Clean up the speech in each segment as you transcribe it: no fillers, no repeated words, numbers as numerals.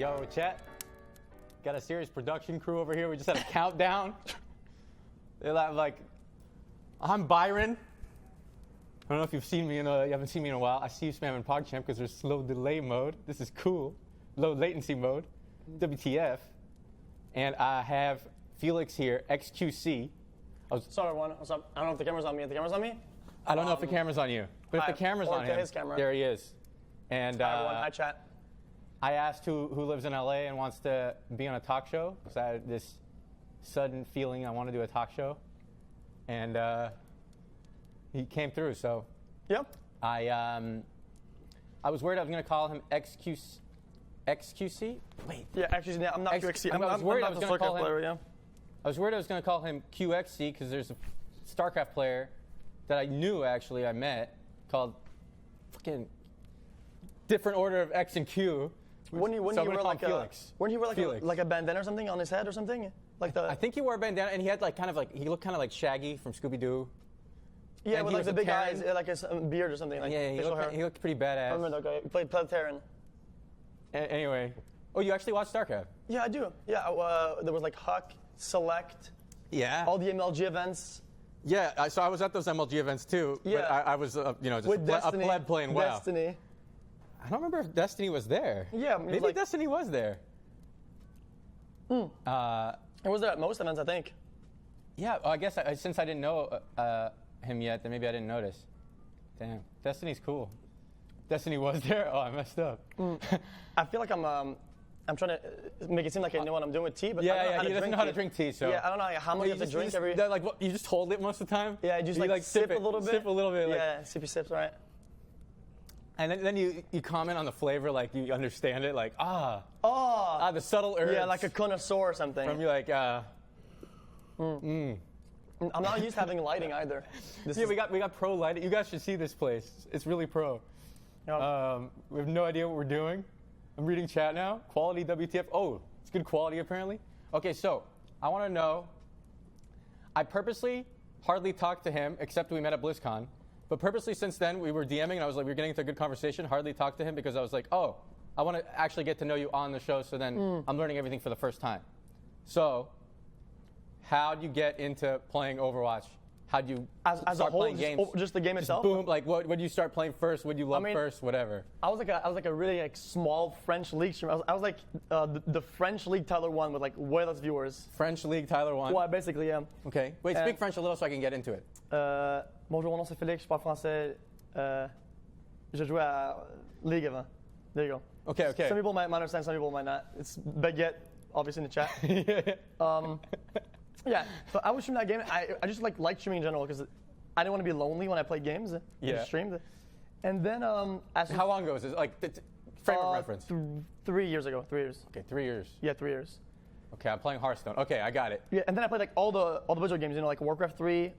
Yo, chat. Got a serious production crew over here. We just had a countdown. They're like, I'm Byron. I don't know if you've seen me you haven't seen me in a while. I see you spamming PogChamp because there's slow delay mode. This is cool. Low latency mode. WTF. And I have Felix here, xQc. Sorry, everyone. What's up? I don't know if the camera's on me. The camera's on me? I don't know if the camera's on you. But if the camera's on him, his camera. there he is. And Hi, everyone. Hi, chat. I asked who lives in LA and wants to be on a talk show because I had this sudden feeling I want to do a talk show. And he came through, so Yep. I was worried I was going to call him xQc. Wait. Yeah, actually, I'm not QXC. I was worried I was going to call him. player, yeah. I was worried I was going to call him QXC because there's a StarCraft player that I knew actually I met called fucking different order of X and Q. Wouldn't he wear like a bandana or something on his head or something? Like the. I think he wore a bandana and he had he looked kind of like Shaggy from Scooby-Doo. Yeah, and with like the big eyes, like a beard or something. Like yeah, he looked pretty badass. I remember that guy. He played Terran. Anyway, oh, you actually watched StarCraft? Yeah, I do. Yeah, there was like Huck, Select. Yeah. All the MLG events. Yeah, so I was at those MLG events too. Yeah. But I was, just with Destiny, a pleb playing WoW. Destiny. I don't remember if Destiny was there. Yeah, maybe Destiny was there. It was there at most events, I think. Yeah, well, I guess since I didn't know him yet, then maybe I didn't notice. Damn, Destiny's cool. Destiny was there? Oh, I messed up. I feel like I'm trying to make it seem like I know what I'm doing with tea, but yeah, I don't know how he to doesn't know how to drink tea, so. Yeah, I don't know how much you have to drink every. You just hold it most of the time? Yeah, you just sip a little bit. Sip a little bit. Yeah, sippy sips, right. And then you comment on the flavor, like you understand it, like, the subtle herbs. Yeah, like a connoisseur or something. From you, like, I'm not used to having lighting either. We got pro lighting. You guys should see this place. It's really pro. Yep. We have no idea what we're doing. I'm reading chat now. Quality WTF. Oh, it's good quality apparently. Okay, so I want to know. I purposely hardly talked to him except we met at BlizzCon. But purposely since then, we were DMing, and I was like, we were getting into a good conversation. Hardly talked to him because I was like, oh, I want to actually get to know you on the show, so then I'm learning everything for the first time. So, how'd you get into playing Overwatch? How'd you start playing games? Just the game itself? Boom, like what did you start playing first? What did you love first? Whatever. I was like a really small French league streamer. I was like the French League Tyler 1 with like way less viewers. French League Tyler 1? Ouais, basically, yeah. Okay. Wait, speak French a little so I can get into it. Bonjour, mon nom c'est Félix, je parle français. Je jouais à League avant. There you go. Okay. Some people might understand, some people might not. It's Baguette, obviously in the chat. Yeah, so I was streaming that game. I just liked streaming in general because I didn't want to be lonely when I played games. Yeah. I streamed. And then how long ago was this? Like frame of reference. 3 years ago. 3 years. Okay, 3 years. Yeah, 3 years. Okay, I'm playing Hearthstone. Okay, I got it. Yeah, and then I played like all the Blizzard games. Like Warcraft 3. You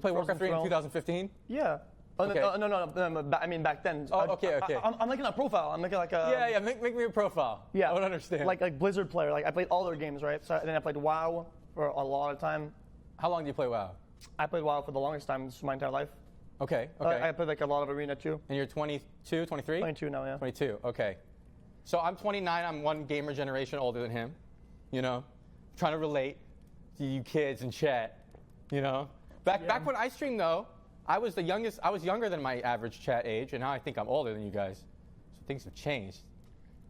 played Warcraft 3 in 2015? Yeah. Okay. No. I mean back then. Oh, okay. I'm making a profile. I'm making like a. Yeah. Make me a profile. Yeah. I don't understand. Like Blizzard player. Like I played all their games, right? So then I played WoW for a lot of time. How long do you play WoW? I played WoW for the longest time, my entire life. Okay. I played like a lot of Arena too. And you're 22, 23? 22 now, yeah. 22, okay. So I'm 29, I'm one gamer generation older than him. You know, trying to relate to you kids in chat. You know, back when I streamed though, I was the youngest. I was younger than my average chat age, and now I think I'm older than you guys. So things have changed.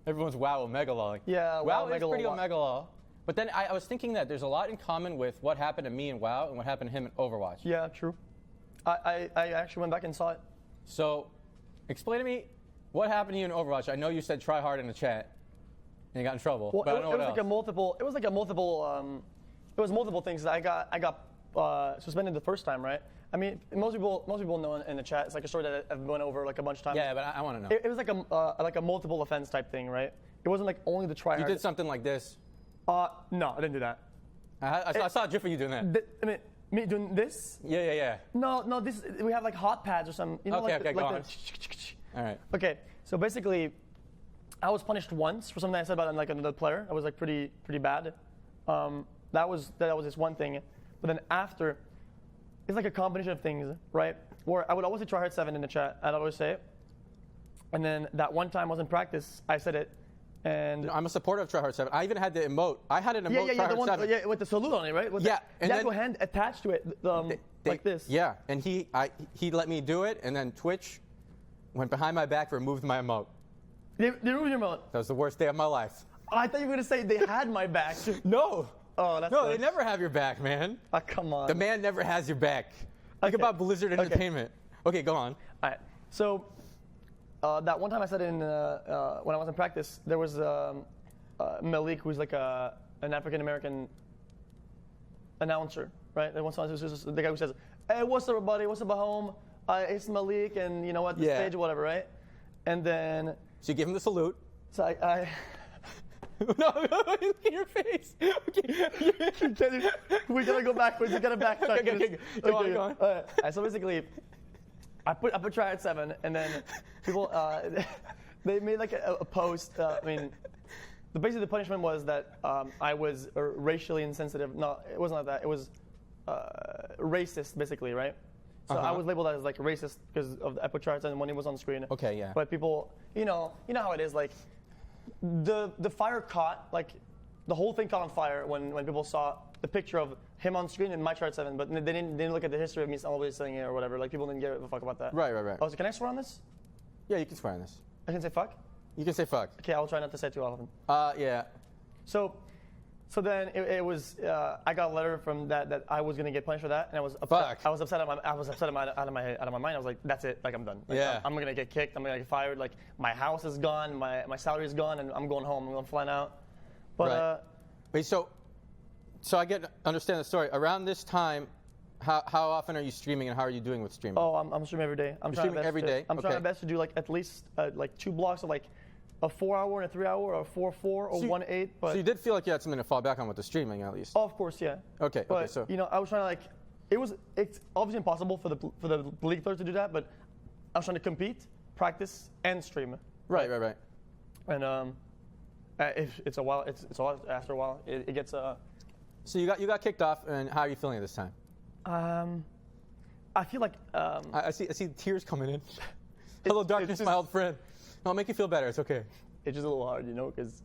Everyone's WoW Omega Law. Yeah, WoW is pretty Omega Law. But then I was thinking that there's a lot in common with what happened to me in WoW and what happened to him in Overwatch. Yeah, true. I actually went back and saw it. So, explain to me what happened to you in Overwatch. I know you said try hard in the chat, and you got in trouble. Well, but I don't know what else. It was multiple things. I got suspended the first time, right? I mean, most people know in the chat. It's like a story that I've went over like a bunch of times. Yeah, but I want to know. It was like a multiple offense type thing, right? It wasn't like only the try hard. You did something like this. No, I didn't do that. I saw a gif of you doing that. I mean, me doing this? Yeah. No. This we have like hot pads or something. You know, okay, go on. All right. Okay, so basically, I was punished once for something I said about like another player. That was like pretty bad. That was this one thing, but then after, it's like a combination of things, right? Where I would always say try hard 7 in the chat. I'd always say it, and then that one time I was in practice, I said it. And I'm a supporter of TryHard7. I even had the emote. I had an emote the one TryHard7. with the salute on it, right? With Yeah, the actual hand attached to it, like this. Yeah, and he let me do it, and then Twitch went behind my back, removed my emote. They removed your emote. That was the worst day of my life. I thought you were going to say they had my back. No. Oh, that's no, they never have your back, man. Oh, come on. The man never has your back. Think about Blizzard Entertainment. Okay, go on. All right. So that one time I said when I was in practice, there was Malik, who's like an African American announcer, right? And once the guy who says, "Hey, what's up, everybody? What's up at home? It's Malik, and at the stage or whatever, right?" And then so you give him the salute. So I no, look at your face. Okay. We gotta go backwards. We gotta backtrack. Okay. Go on. All right. So basically, I put TryHard7, and then people they made like a post. Basically the punishment was that I was racially insensitive. No, it wasn't like that. It was racist, basically, right? So I was labeled as like racist because of I put TryHard7 when it was on screen. Okay, yeah. But people, you know how it is. Like the fire caught, like the whole thing caught on fire when people saw the picture of him on screen and my TryHard7, but they didn't look at the history of me always saying it or whatever. Like people didn't give a fuck about that. Right. Oh, so can I swear on this? Yeah, you can swear on this. I can say fuck? You can say fuck. Okay, I'll try not to say it too often. Yeah. So then it was I got a letter from that I was gonna get punished for that, and I was upset. Fuck. I was upset out of my mind. I was like, that's it. Like I'm done. Like, Yeah. I'm gonna get kicked. I'm gonna get fired. Like my house is gone. My salary is gone, and I'm going home. I'm going flying out. But right. Wait. So I understand the story. Around this time, how often are you streaming, and how are you doing with streaming? Oh, I'm streaming every day. I'm trying streaming every day. I'm trying my best to do like at least like 2 blocks of like a 4-hour and a 3-hour, or 4-4 or 1-8. But so you did feel like you had something to fall back on with the streaming, at least. Oh, of course, yeah. Okay. But So I was trying to like, it's obviously impossible for the league players to do that, but I was trying to compete, practice, and stream. Right. And it's a while. It's a while. After a while, it gets. So you got kicked off, and how are you feeling at this time? I feel like. I see tears coming in. Hello, darkness, my old friend. No, I'll make you feel better. It's okay. It's just a little hard, because.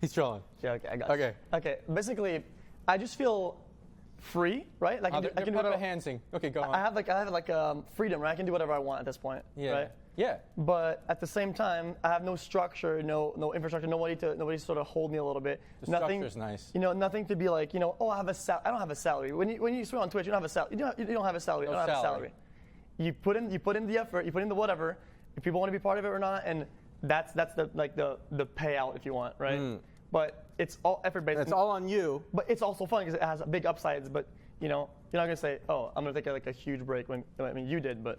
He's trolling. Yeah. Okay. I got. Okay. Okay. Basically, I just feel free, right? Like I can do whatever. Handsing. Okay, go on. I have freedom, right? I can do whatever I want at this point. Yeah. Right? Yeah. But at the same time, I have no structure, no infrastructure, nobody to sort of hold me a little bit. The structure's nice. Nothing to be like, oh, I don't have a salary. When you stream on Twitch, you don't have a salary. You don't have a salary. No you don't have a salary. salary. You put in the effort. You put in the whatever. If people want to be part of it or not, and that's the payout if you want, right? But it's all effort based. It's all on you. But it's also fun because it has big upsides. But you're not gonna say, oh, I'm gonna take a huge break when you did, but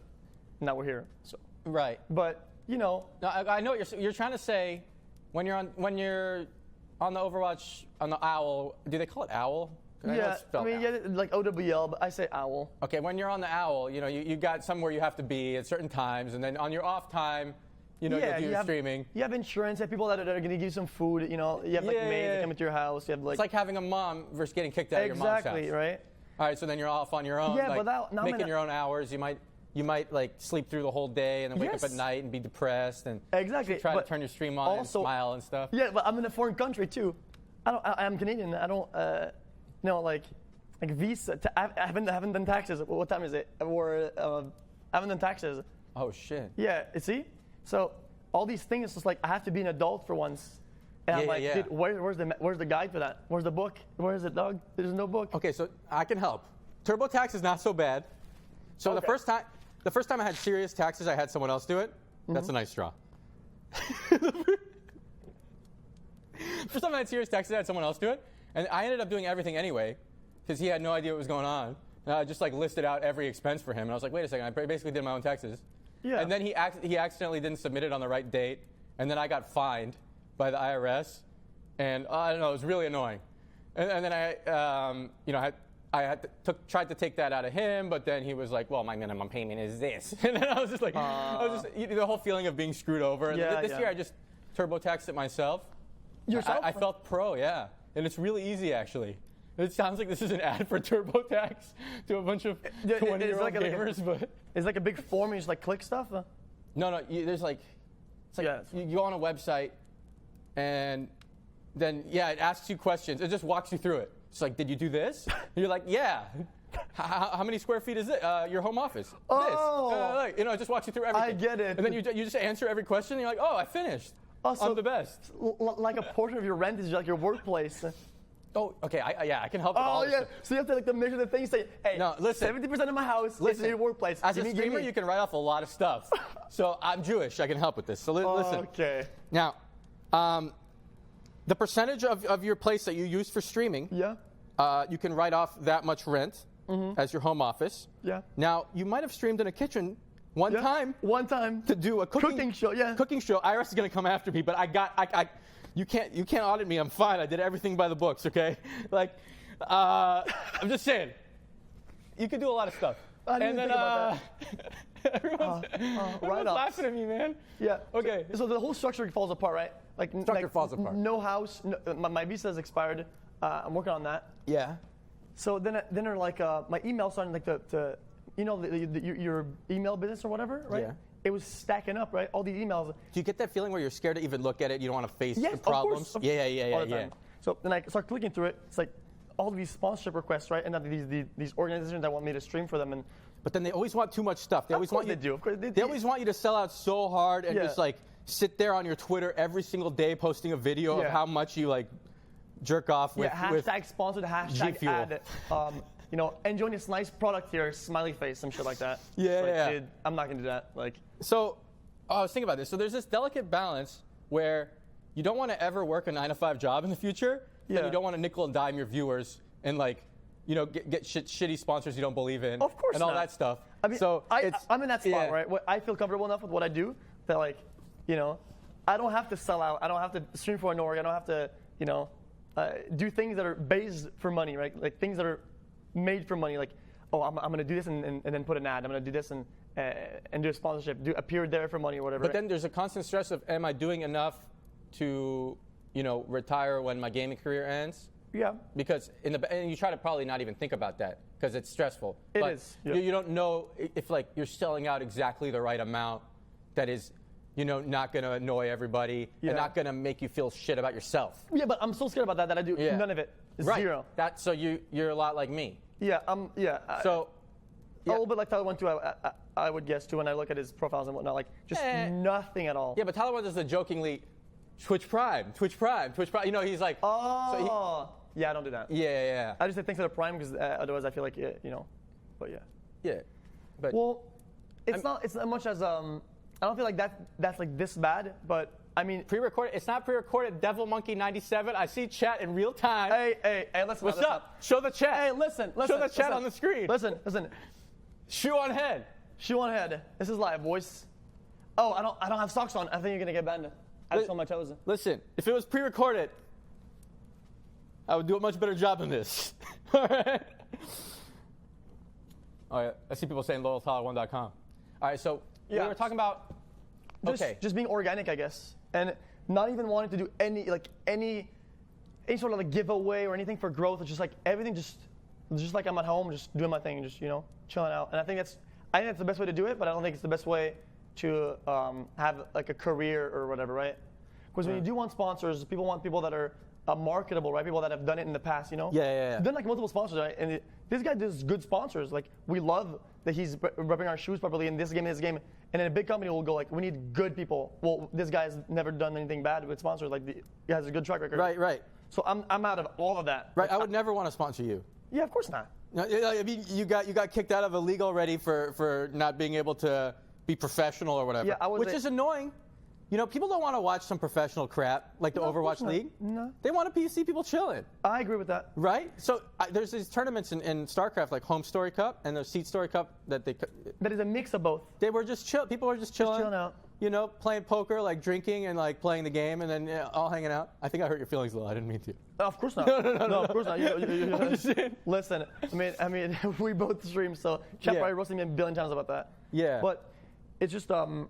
now we're here. So. Right. But No, I know what you're trying to say. When you're on the Overwatch on the Owl, do they call it Owl? Yeah, like OWL, but I say Owl. Okay, when you're on the Owl, you got somewhere you have to be at certain times, and then on your off time, you'll do your streaming. You have insurance. You have people that are going to give you some food. You have maids that come into your house. You have it's like having a mom versus getting kicked out of your mom's house. Exactly, right? All right, so then you're off on your own. Yeah, but now making your own hours. You might like sleep through the whole day and then wake up at night and be depressed and try to turn your stream on and smile and stuff. Yeah, but I'm in a foreign country too. I'm Canadian. I don't like visa. I haven't done taxes. What time is it? Or I haven't done taxes. Oh shit. Yeah. See, so all these things, just like I have to be an adult for once. And I'm like, dude, where's the guide for that? Where's the book? Where is it, dog? There's no book. Okay, so I can help. TurboTax is not so bad. So the first time I had serious taxes, I had someone else do it. That's a nice straw. First time I had serious taxes, I had someone else do it, and I ended up doing everything anyway, because he had no idea what was going on. And I just listed out every expense for him, and I was like, wait a second, I basically did my own taxes. Yeah. And then he accidentally didn't submit it on the right date, and then I got fined by the IRS, and I don't know, it was really annoying. And then tried to take that out of him, but then he was like, well, my minimum payment is this. And then I was just like, the whole feeling of being screwed over. Yeah, this year I just TurboTaxed it myself. Yourself? I felt pro, yeah. And it's really easy, actually. It sounds like this is an ad for TurboTax to a bunch of 20-year-old gamers, but... It's like a big form, you just click stuff? No, there's you go on a website, and then it asks you questions. It just walks you through it. It's like, did you do this? And you're like, yeah. How many square feet is it? Your home office. Oh. This. It just walks you through everything. I get it. And then you just answer every question, and you're like, oh, I finished. I'm the best. Like a portion of your rent is like your workplace. Oh, okay. I can help with all this. So you have to measure the things. Say, hey, no, listen. 70% of my house is in your workplace. As a streamer, you can write off a lot of stuff. So I'm Jewish. I can help with this. So listen. Okay. Now, the percentage of your place that you use for streaming, you can write off that much rent as your home office. Yeah. Now, you might have streamed in a kitchen one time. One time. To do a cooking show, Cooking show. IRS is going to come after me, but you can't audit me. I'm fine. I did everything by the books, okay? Like, I'm just saying. You could do a lot of stuff. I didn't think about that. Everyone's laughing at me, man. Yeah. Okay. So the whole structure falls apart, right? Like structure falls apart. No house. No, my visa has expired. I'm working on that. Yeah. So then are like my email starting like your email business or whatever, right? Yeah. It was stacking up, right? All these emails. Do you get that feeling where you're scared to even look at it? You don't want to face the Of problems? course. Yeah. So then I start clicking through it. It's like all these sponsorship requests, right? And then these organizations that want me to stream for them. But then they always want too much stuff. They always want you. They do. Of course, they always want you to sell out so hard and just like sit there on your Twitter every single day posting a video of how much you like jerk off with. Hashtag sponsored, hashtag G-Fuel. ad. Enjoying this nice product here, smiley face, some shit like that. Dude, I'm not gonna do that. So, I was thinking about this. So there's this delicate balance where you don't want to ever work a 9-to-5 job in the future, and you don't want to nickel and dime your viewers and get shitty sponsors you don't believe in. Of course and all not. that stuff. I mean, so I'm in that spot, right? Where I feel comfortable enough with what I do that I don't have to sell out. I don't have to stream for an org. I don't have to do things that are based for money, right? Like things that are made for money. Like, I'm gonna do this and then put an ad. I'm gonna do this and do a sponsorship. Appear there for money or whatever. But then there's a constant stress of, am I doing enough to retire when my gaming career ends? Yeah. Because and you try to probably not even think about that because it's stressful. It is. Yeah. You don't know if you're selling out exactly the right amount that is not going to annoy everybody and not going to make you feel shit about yourself. Yeah, but I'm so scared about that I do none of it. Zero. So you're a lot like me. Yeah. So a little bit like Tyler went to, I would guess too, when I look at his profiles and whatnot, just nothing at all. Yeah, but Tyler does the jokingly Twitch Prime. He's like, yeah, I don't do that. Yeah. I just say thanks to the Prime because otherwise I feel like but yeah. Yeah, but it's not as much as I don't feel like that's like this bad, but I mean pre-recorded. It's not pre-recorded. Devil Monkey 97. I see chat in real time. Hey, listen. What's up? Show the chat. Hey, listen. Show the chat on the screen. Listen. Shoe on head. Shoe on head. This is live, boys. Oh, I don't have socks on. I think you're gonna get banned. I just on my toes. Listen, if it was pre-recorded, I would do a much better job than this. All right. Oh yeah. I see people saying loyaltyler1.com. All right, so we were talking about just being organic, I guess, and not even wanting to do any sort of like giveaway or anything for growth. It's just like everything, just like I'm at home, just doing my thing, just chilling out. And I think that's the best way to do it, but I don't think it's the best way to have like a career or whatever, right? Because when you do want sponsors, people want people that are marketable, right? People that have done it in the past, Yeah. Done like multiple sponsors, right? And this guy does good sponsors. Like we love that he's repping our shoes properly in this game, and then a big company will go like, we need good people. Well, this guy's never done anything bad with sponsors. Like he has a good track record. Right. So I'm out of all of that. Right. I would never want to sponsor you. Yeah, of course not. No, I mean, you got kicked out of a league already for not being able to be professional or whatever. Yeah, which is annoying. People don't want to watch some professional crap like the Overwatch League. No. They want to see people chilling. I agree with that. Right? So there's these tournaments in StarCraft like Home Story Cup and the Seat Story Cup that is a mix of both. They were just chill. People were just chilling. Just chilling out. Playing poker, like drinking and like playing the game and then all hanging out. I think I hurt your feelings a little. I didn't mean to. Of course not. No, of course not. I'm just saying. Listen, I mean, we both stream, so chat probably roasting me a billion times about that. Yeah. But it's just what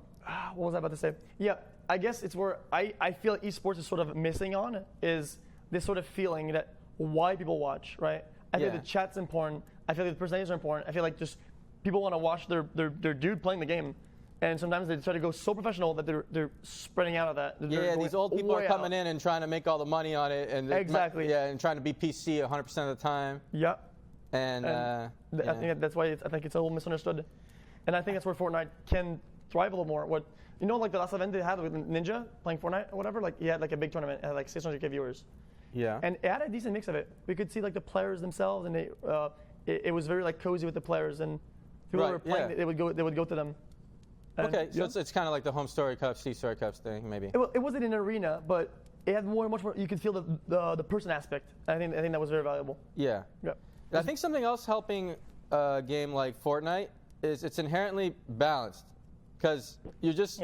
was I about to say? Yeah. I guess it's where I feel esports is sort of missing on is this sort of feeling that why people watch, right? I feel the chat's important. I feel like the personalities are important. I feel like just people want to watch their dude playing the game. And sometimes they try to go so professional that they're spreading out of that. Yeah, these old people are coming in and trying to make all the money on it, and exactly. And trying to be PC 100% of the time. Yeah. And I think that's why I think it's a little misunderstood, and I think that's where Fortnite can thrive a little more. Like the last event they had with Ninja playing Fortnite or whatever, like he had like a big tournament, it had like 600K viewers. Yeah. And it had a decent mix of it. We could see like the players themselves, and it was very like cozy with the players, and people who were playing, they would go to them. Okay, so it's kind of like the home story cups, C-story cups thing, maybe. It wasn't an arena, but it had much more. You could feel the person aspect. I think that was very valuable. Yeah. Yeah. I think something else helping a game like Fortnite is it's inherently balanced, because you're just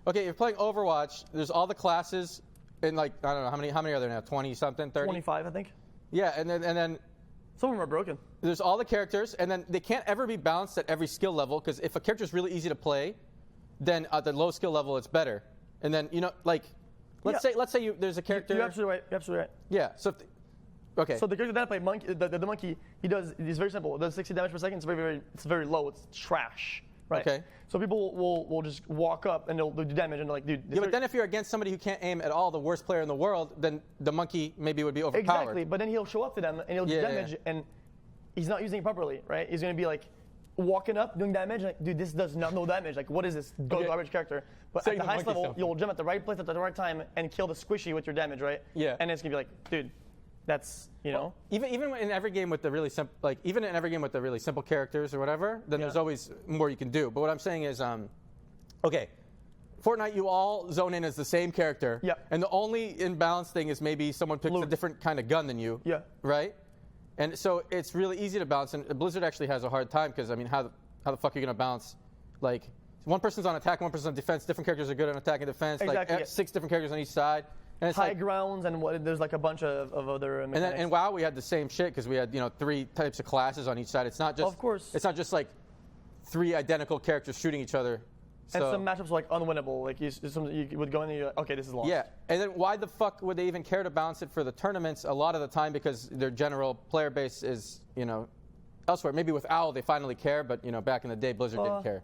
okay. You're playing Overwatch. There's all the classes, and like I don't know how many are there now? 20 something, 30. 25, I think. Yeah, and then some of them are broken. There's all the characters, and then they can't ever be balanced at every skill level, because if a character is really easy to play, then at the low skill level it's better. And then like let's say there's a character. You're absolutely right. You're absolutely right. Yeah. So. Okay. So the character that I play, Monkey, the monkey, he's very simple. It does 60 damage per second. It's very low. It's trash, right? Okay. So people will just walk up and they'll do damage and they're like, dude. Yeah, but then if you're against somebody who can't aim at all, the worst player in the world, then the monkey maybe would be overpowered. Exactly. But then he'll show up to them and he'll do damage and he's not using it properly, right? He's gonna be like walking up, doing damage, like, dude, this does no damage. Like, what is this garbage character? But at the highest level, you'll jump at the right place at the right time and kill the squishy with your damage, right? Yeah. And it's gonna be like, dude. That's well, even in every game with the really simple characters or whatever, then there's always more you can do. But what I'm saying is, okay, Fortnite, you all zone in as the same character, and the only imbalanced thing is maybe someone picks a different kind of gun than you, right? And so it's really easy to balance. And Blizzard actually has a hard time because I mean, how the fuck are you gonna balance? Like one person's on attack, one person's on defense. Different characters are good on attack and defense. Exactly, like 6 different characters on each side. And it's high grounds and there's like a bunch of other mechanics. And then in WoW we had the same shit because we had 3 types of classes on each side. It's not just It's not just like 3 identical characters shooting each other. And some matchups were like unwinnable. Like you would go in and you're like, okay, this is lost. Yeah, and then why the fuck would they even care to balance it for the tournaments? A lot of the time because their general player base is elsewhere. Maybe with OWL they finally care, but back in the day Blizzard didn't care.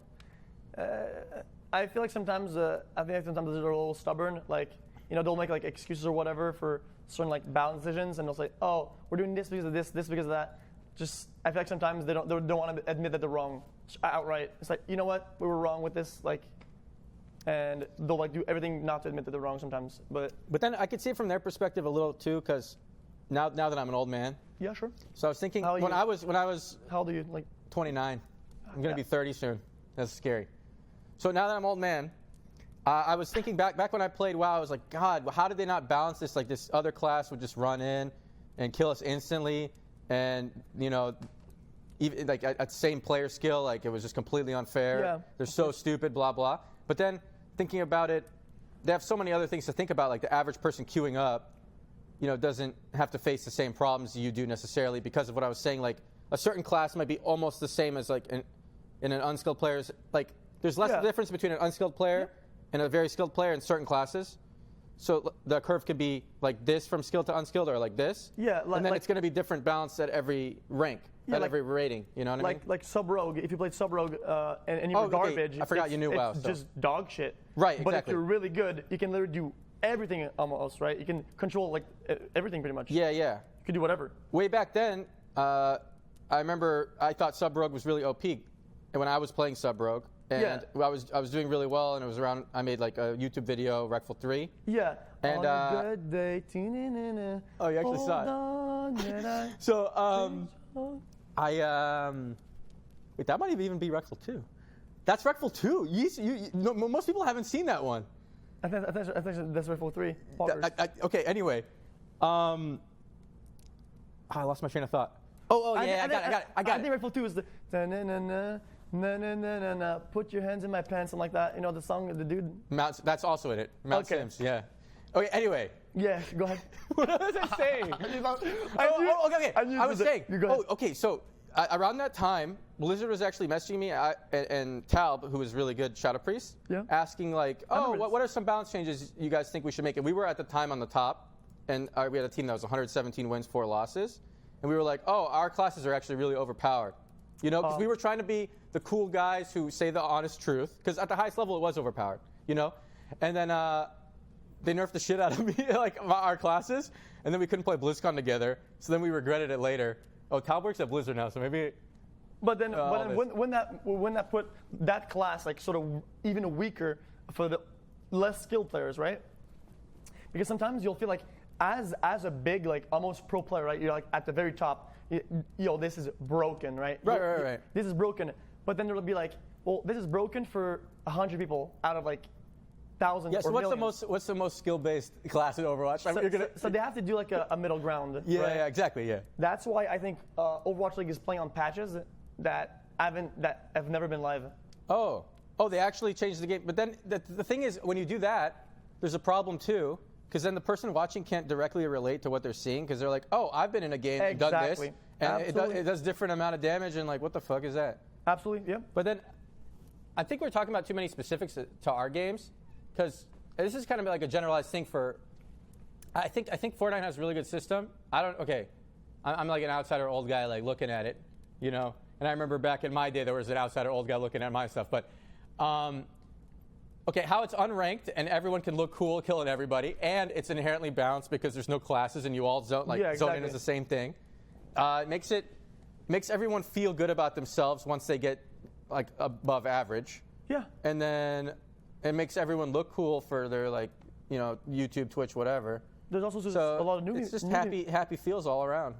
I feel like sometimes they're a little stubborn. Like. They'll make like excuses or whatever for certain like balance decisions, and they'll say, "Oh, we're doing this because of this because of that." Just I feel like sometimes they don't want to admit that they're wrong outright. It's like, you know what, we were wrong with this, like, and they'll like do everything not to admit that they're wrong sometimes. But then I could see it from their perspective a little too, because now that I'm an old man. Yeah, sure. So I was thinking when I was how old are you? Like 29. I'm gonna be 30 soon. That's scary. So now that I'm an old man. I was thinking back when I played WoW, I was like, God, how did they not balance this? Like this other class would just run in and kill us instantly, and even like at same player skill, like it was just completely unfair. Yeah. They're so stupid, blah blah. But then thinking about it, they have so many other things to think about. Like the average person queuing up, doesn't have to face the same problems you do necessarily because of what I was saying. Like a certain class might be almost the same as like in an unskilled player's. Like there's less difference between an unskilled player. And a very skilled player in certain classes. So the curve could be like this from skilled to unskilled or like this. Yeah. And then it's going to be different balance at every rank, at every rating. You know what I mean? Like Sub-Rogue, if you played Sub-Rogue and you were garbage. Okay. I forgot you knew WoW. It's just dog shit. Right, But if you're really good, you can literally do everything almost, right? You can control like everything pretty much. Yeah. You can do whatever. Way back then, I remember I thought Sub-Rogue was really OP when I was playing Sub-Rogue. And I was doing really well, and it was around. I made like a YouTube video, Reckful 3. Yeah. And on a good day, oh, you actually saw it. So wait, that might even be Reckful 2. That's Reckful 2. Most people haven't seen that one. I think that's Reckful 3. Okay. Anyway, I lost my train of thought. Oh yeah, I got it. I think Reckful 2 is the na put your hands in my pants, something like that. The song of the dude. That's also in it. Mount Sims, yeah. Okay, anyway. Yeah, go ahead. What was I saying? Okay. I was saying. Okay, so around that time, Blizzard was actually messaging me and Talb, who was really good, Shadow Priest, asking like, what are some balance changes you guys think we should make? And we were at the time on the top, and we had a team that was 117 wins, 4 losses. And we were like, our classes are actually really overpowered. Because we were trying to be the cool guys who say the honest truth, because at the highest level it was overpowered, you know, and then they nerfed the shit out of me, like our classes, and then we couldn't play BlizzCon together. So then we regretted it later. Oh, Talberg's at Blizzard now, so maybe. But then, when that put that class like sort of even weaker for the less skilled players, right? Because sometimes you'll feel like as a big like almost pro player, right? You're like at the very top. Yo, this is broken, right? Right. This is broken. But then there'll be like, well, this is broken for 100 people out of like thousands. Yeah. So or what's the most skill-based class in Overwatch? So they have to do like a middle ground. Yeah, right? yeah, exactly. Yeah. That's why I think Overwatch League is playing on patches that have never been live. Oh, they actually changed the game. But then the thing is, when you do that, there's a problem too, because then the person watching can't directly relate to what they're seeing, because they're like, oh, I've been in a game and done this, and it does different amount of damage, and like, what the fuck is that? Absolutely, yeah. But then, I think we're talking about too many specifics to our games, because this is kind of like a generalized thing for. I think Fortnite has a really good system. I'm like an outsider old guy like looking at it, you know. And I remember back in my day there was an outsider old guy looking at my stuff. But how it's unranked and everyone can look cool killing everybody, and it's inherently balanced because there's no classes and you all zone in as the same thing. It makes everyone feel good about themselves once they get like above average. Yeah. And then it makes everyone look cool for their like, you know, YouTube, Twitch, whatever. There's also a lot of newbies. It's just happy feels all around.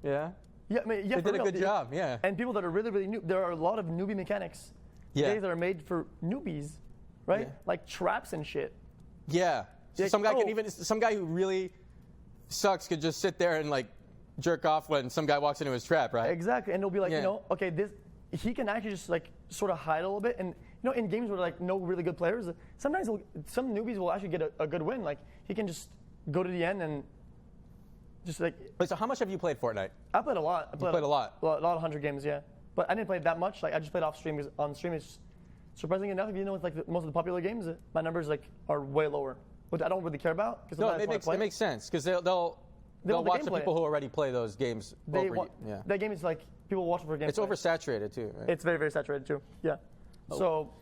Yeah. Yeah, I mean, yeah. They did a good job. Yeah. And people that are really, really new. There are a lot of newbie mechanics. Yeah. Games that are made for newbies, right? Yeah. Like traps and shit. Yeah. So Like, some guy who really sucks could just sit there and like jerk off when some guy walks into his trap, right? Exactly, and they'll be like, Yeah. you know, okay, he can actually just like sort of hide a little bit, and you know, in games where like no really good players, sometimes some newbies will actually get a good win. Like he can just go to the end and just like. Wait, so how much have you played Fortnite? I played a lot. You played a lot. A lot, 100 games, yeah. But I didn't play that much. Like I just played off stream because on stream it's surprisingly enough, if you know, it's like most of the popular games, my numbers like are way lower, which I don't really care about. No, it makes sense because they'll watch the people who already play those games. That game is like people watch for games. It's oversaturated too. Right? It's very, very saturated too. Yeah. Oh. So,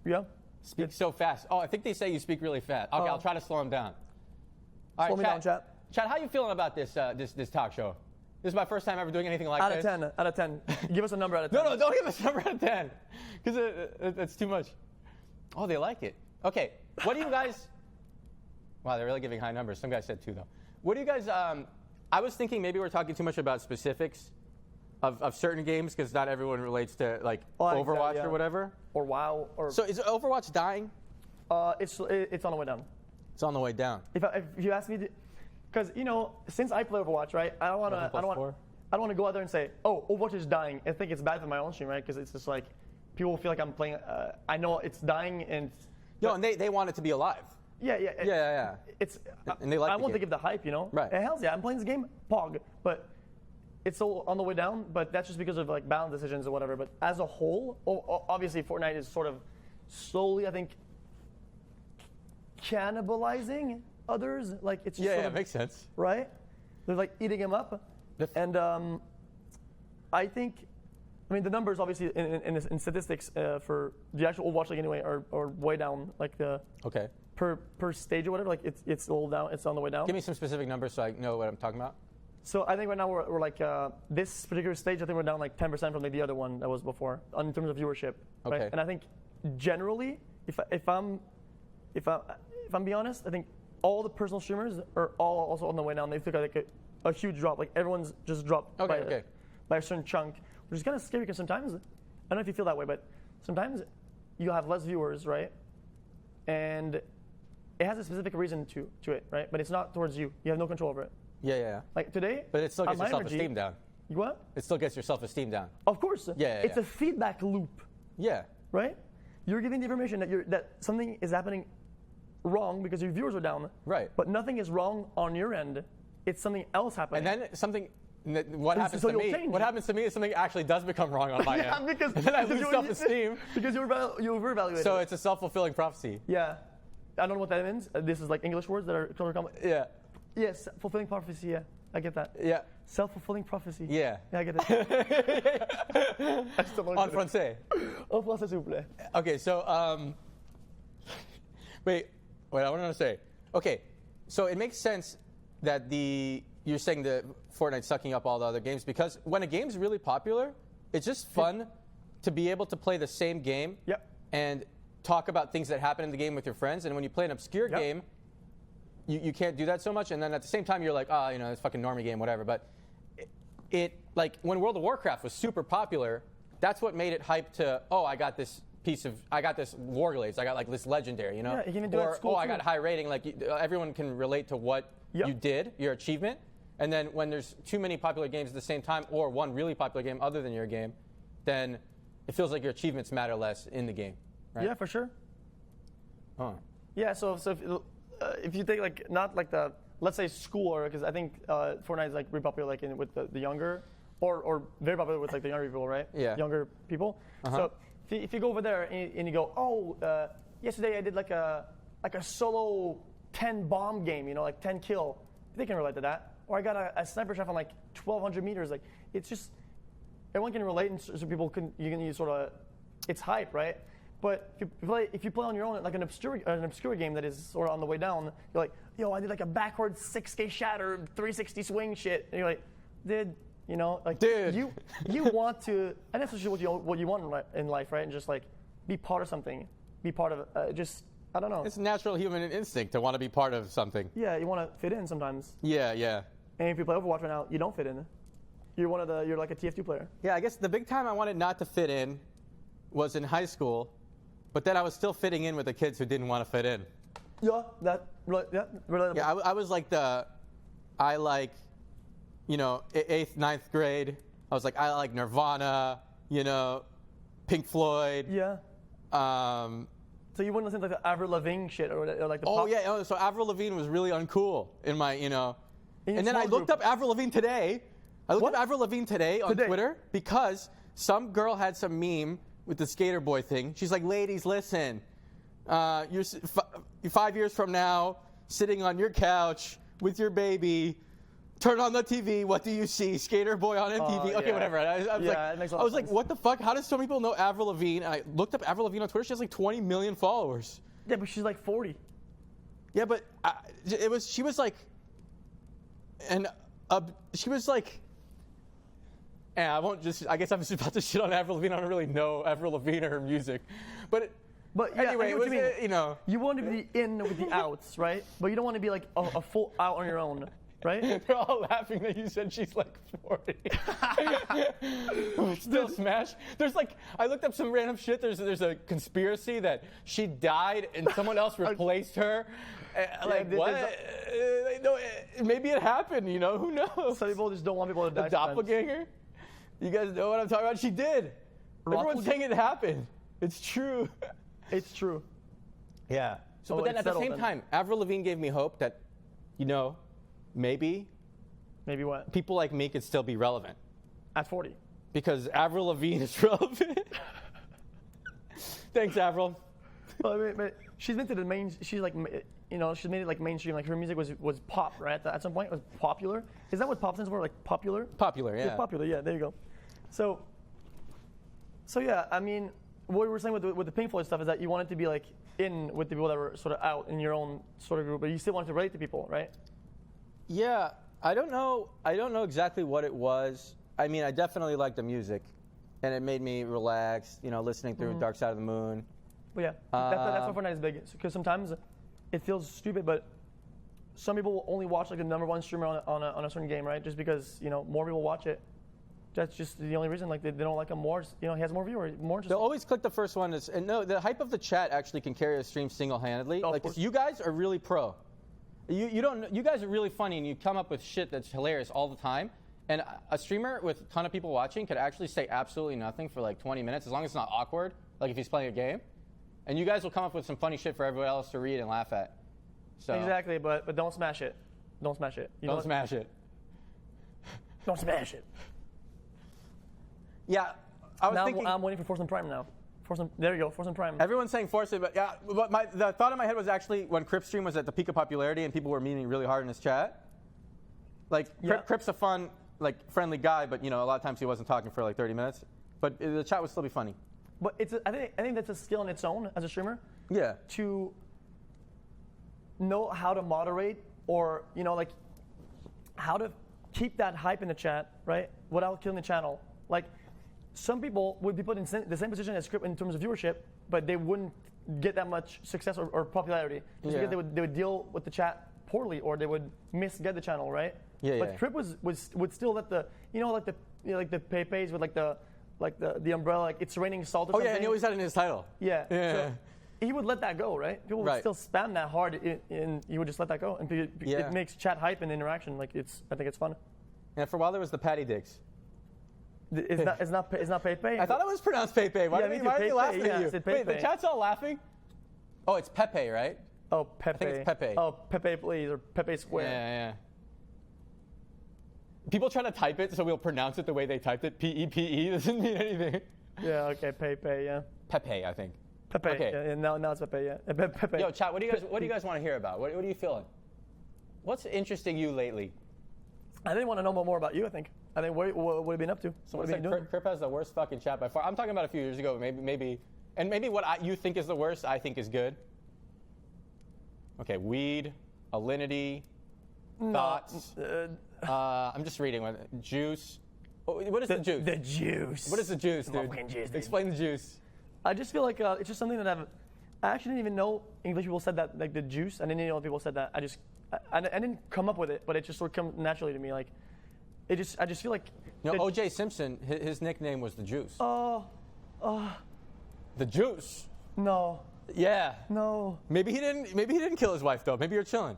yeah. Speak so fast. Oh, I think they say you speak really fast. Okay, I'll try to slow him down. All slow me down, chat. Chat, how you feeling about this talk show? This is my first time ever doing anything like this. Out of 10. Give us a number out of 10. No, don't give us a number out of 10. Because it's too much. Oh, they like it. Okay, what do you guys... Wow, they're really giving high numbers. Some guy said 2, though. What do you guys... I was thinking maybe we're talking too much about specifics of certain games, because not everyone relates to like Overwatch or whatever. Or WoW. So is Overwatch dying? It's on the way down. It's on the way down. If you ask me... Because, you know, since I play Overwatch, right, I don't want to go out there and say, oh, Overwatch is dying. I think it's bad for my own stream, right? Because it's just like, people feel like I'm playing, I know it's dying and... No, and they want it to be alive. Yeah. And they like I want to give the hype, you know? Right. And hell yeah, I'm playing this game, Pog, but it's still on the way down, but that's just because of like balance decisions or whatever. But as a whole, obviously Fortnite is sort of slowly, I think, cannibalizing others. Like it's just it makes sense. Right? They're like eating them up. And I think, I mean, the numbers obviously in statistics for the actual Overwatch League anyway are way down. Like the per stage or whatever, like it's a little down. It's on the way down. Give me some specific numbers so I know what I'm talking about. So I think right now we're like this particular stage. I think we're down like 10% from the other one that was before in terms of viewership. Okay. Right? And I think generally, if I'm being honest, I think all the personal streamers are all also on the way down. They took like a huge drop. Like everyone's just dropped by a certain chunk, which is kind of scary because sometimes, I don't know if you feel that way, but sometimes you have less viewers, right? And it has a specific reason to it, right? But it's not towards you. You have no control over it. Yeah. Like today, but it still gets your self-esteem down. What? It still gets your self-esteem down. Of course. Yeah. It's a feedback loop. Yeah. Right? You're giving the information that something is happening wrong because your viewers are down. Right. But nothing is wrong on your end. It's something else happening. And then something. What happens to me? What happens to me is something actually does become wrong on my end. Because and then I lose self-esteem. Because you're overvaluated. So it's a self-fulfilling prophecy. Yeah. I don't know what that means. This is like English words that are common. Yeah. Yes, fulfilling prophecy. Yeah. I get that. Yeah. Self-fulfilling prophecy. Yeah. Yeah, I get it. I still don't En get it. français. En français, s'il vous plaît. Okay, so wait, I wanted to say. Okay, so it makes sense that you're saying that Fortnite's sucking up all the other games because when a game's really popular, it's just fun to be able to play the same game Yep. and talk about things that happen in the game with your friends. And when you play an obscure Yep. game, you can't do that so much. And then at the same time, you're like, it's fucking normie game, whatever. But it like when World of Warcraft was super popular, that's what made it hype to, I got this Warglaives, I got like this legendary, you know? Yeah, you can even do that at school, I too. got high rating. Like everyone can relate to what Yep. you did, your achievement. And then when there's too many popular games at the same time, or one really popular game other than your game, then it feels like your achievements matter less in the game, right? Yeah, for sure. Huh. Yeah, so if you take like not like the let's say school, or because I think Fortnite is like very popular like with the younger, or very popular with like the younger people, right? Yeah. Younger people. So if you go over there and you go, yesterday I did like a solo 10 bomb game, like 10 kill. They can relate to that. Or I got a sniper shot on like 1,200 meters. Like it's just everyone can relate, and so people can sort of it's hype, right? But if you play on your own, like an obscure game that is sort of on the way down, you're like, I did like a backwards 6K shatter, 360 swing shit, and you're like, dude, Dude. you want to, and that's just what you want in life, right? And just like be part of something, be part of I don't know. It's natural human instinct to want to be part of something. Yeah, you want to fit in sometimes. Yeah. And if you play Overwatch right now, you don't fit in. You're like a TF2 player. Yeah, I guess the big time I wanted not to fit in was in high school, but then I was still fitting in with the kids who didn't want to fit in. Yeah, relatable. Yeah, I was like 8th, 9th grade. I was like, I like Nirvana, Pink Floyd. Yeah. So you wouldn't listen to like the Avril Lavigne shit or like the pop? Yeah. So Avril Lavigne was really uncool in my, In your And then I small looked group. up Avril Lavigne today. On Twitter because some girl had some meme with the skater boy thing. She's like, ladies, listen. You're 5 years from now, sitting on your couch with your baby. Turn on the TV. What do you see? Skater boy on MTV. Okay, yeah. whatever. I was like, what the fuck? How does so many people know Avril Lavigne? And I looked up Avril Lavigne on Twitter. She has like 20 million followers. Yeah, but she's like 40. Yeah, but she was like, I guess I'm just about to shit on Avril Lavigne. I don't really know Avril Lavigne or her music, but yeah, anyway, I know what you mean. You want to be in with the outs, right? But you don't want to be like a full out on your own, right? They're all laughing that you said she's like 40. Still smash. There's I looked up some random shit. There's a conspiracy that she died and someone else replaced her. What? No, maybe it happened. Who knows? Some people just don't want people to die. The doppelganger. You guys know what I'm talking about? She did. Everyone's saying it happened. It's true. It's true. Yeah. So, but then at the same time, Avril Lavigne gave me hope that, maybe what? People like me could still be relevant. At 40. Because Avril Lavigne is relevant. Thanks, Avril. Well, I mean, she's been to the main. She's like, she's made it like mainstream. Like her music was pop, right? At some point, it was popular. Is that what pop stands for? Like popular? Popular, yeah. It's popular, yeah. There you go. So yeah. I mean, what we were saying with the Pink Floyd stuff is that you wanted to be like in with the people that were sort of out in your own sort of group, but you still wanted to relate to people, right? Yeah. I don't know exactly what it was. I mean, I definitely liked the music, and it made me relax. Listening through Dark Side of the Moon. But yeah, that's why Fortnite is big. Because sometimes it feels stupid, but some people will only watch like the #1 streamer on a certain game, right? Just because more people watch it. That's just the only reason. Like they don't like him more. He has more viewers, more interesting. They'll always click the first one. The hype of the chat actually can carry a stream single-handedly. Oh, like you guys are really pro. You guys are really funny, and you come up with shit that's hilarious all the time. And a streamer with a ton of people watching could actually say absolutely nothing for like 20 minutes, as long as it's not awkward. Like if he's playing a game. And you guys will come up with some funny shit for everyone else to read and laugh at. So Exactly, but don't smash it. Don't smash it. Don't smash it. Don't smash it. Yeah, I was thinking. I'm waiting for Force and Prime now. There you go, Force and Prime. Everyone's saying Force it, but yeah. But the thought in my head was actually when Cripstream was at the peak of popularity and people were memeing really hard in his chat. Like Yeah. Crip's a fun, like friendly guy, but a lot of times he wasn't talking for like 30 minutes. But the chat would still be funny. But I think that's a skill in its own as a streamer Yeah. to know how to moderate or like how to keep that hype in the chat, right, without killing the channel. Like some people would be put in the same position as Crip in terms of viewership, but they wouldn't get that much success or popularity just Yeah. because they would deal with the chat poorly or they would misget the channel, right? Yeah, But yeah. Crip would still let the like the Pepe's with the umbrella, like it's raining salt or Oh something. yeah, and he always had it in his title. Yeah. Yeah. So he would let that go, right? People would Right. still spam that hard, and he would just let that go, and Yeah. it makes chat hype and interaction. Like I think it's fun. And for a while there was the Patty Dicks. It's not Pepe. I thought it was pronounced Pepe. Why Yeah, are me they too. Pepe, laughing yeah, at I you? said Wait, the Pepe. chat's all laughing? Oh, it's Pepe, right? Oh, Pepe. think it's Pepe. Oh, Pepe, please, or Pepe Square. Yeah. People try to type it, so we'll pronounce it the way they typed it. P-E-P-E doesn't mean anything. Yeah. Okay. Pepe. Yeah. Pepe, I think. Pepe. Okay. Yeah, now it's Pepe. Yeah. Pepe. Yo, chat, what do you guys want to hear about? What are you feeling? What's interesting you lately? I didn't want to know more about you. I think what have you been up to? Someone What have said you been doing? Crip has the worst fucking chat by far. I'm talking about a few years ago, maybe, and maybe what you think is the worst, I think is good. Okay, weed, alinity, thoughts. I'm just reading one. Juice. What is the juice? The juice. What is the juice, dude? Fucking juice, dude. Explain the juice. I just feel like it's just something that I actually didn't even know English people said that, like the juice. I didn't even know people said that. I didn't come up with it, but it just sort of come naturally to me. Like, I just feel like. O.J. Simpson, his nickname was the Juice. Oh, The Juice. no, Yeah. no. Maybe he didn't kill his wife though. Maybe you're chilling.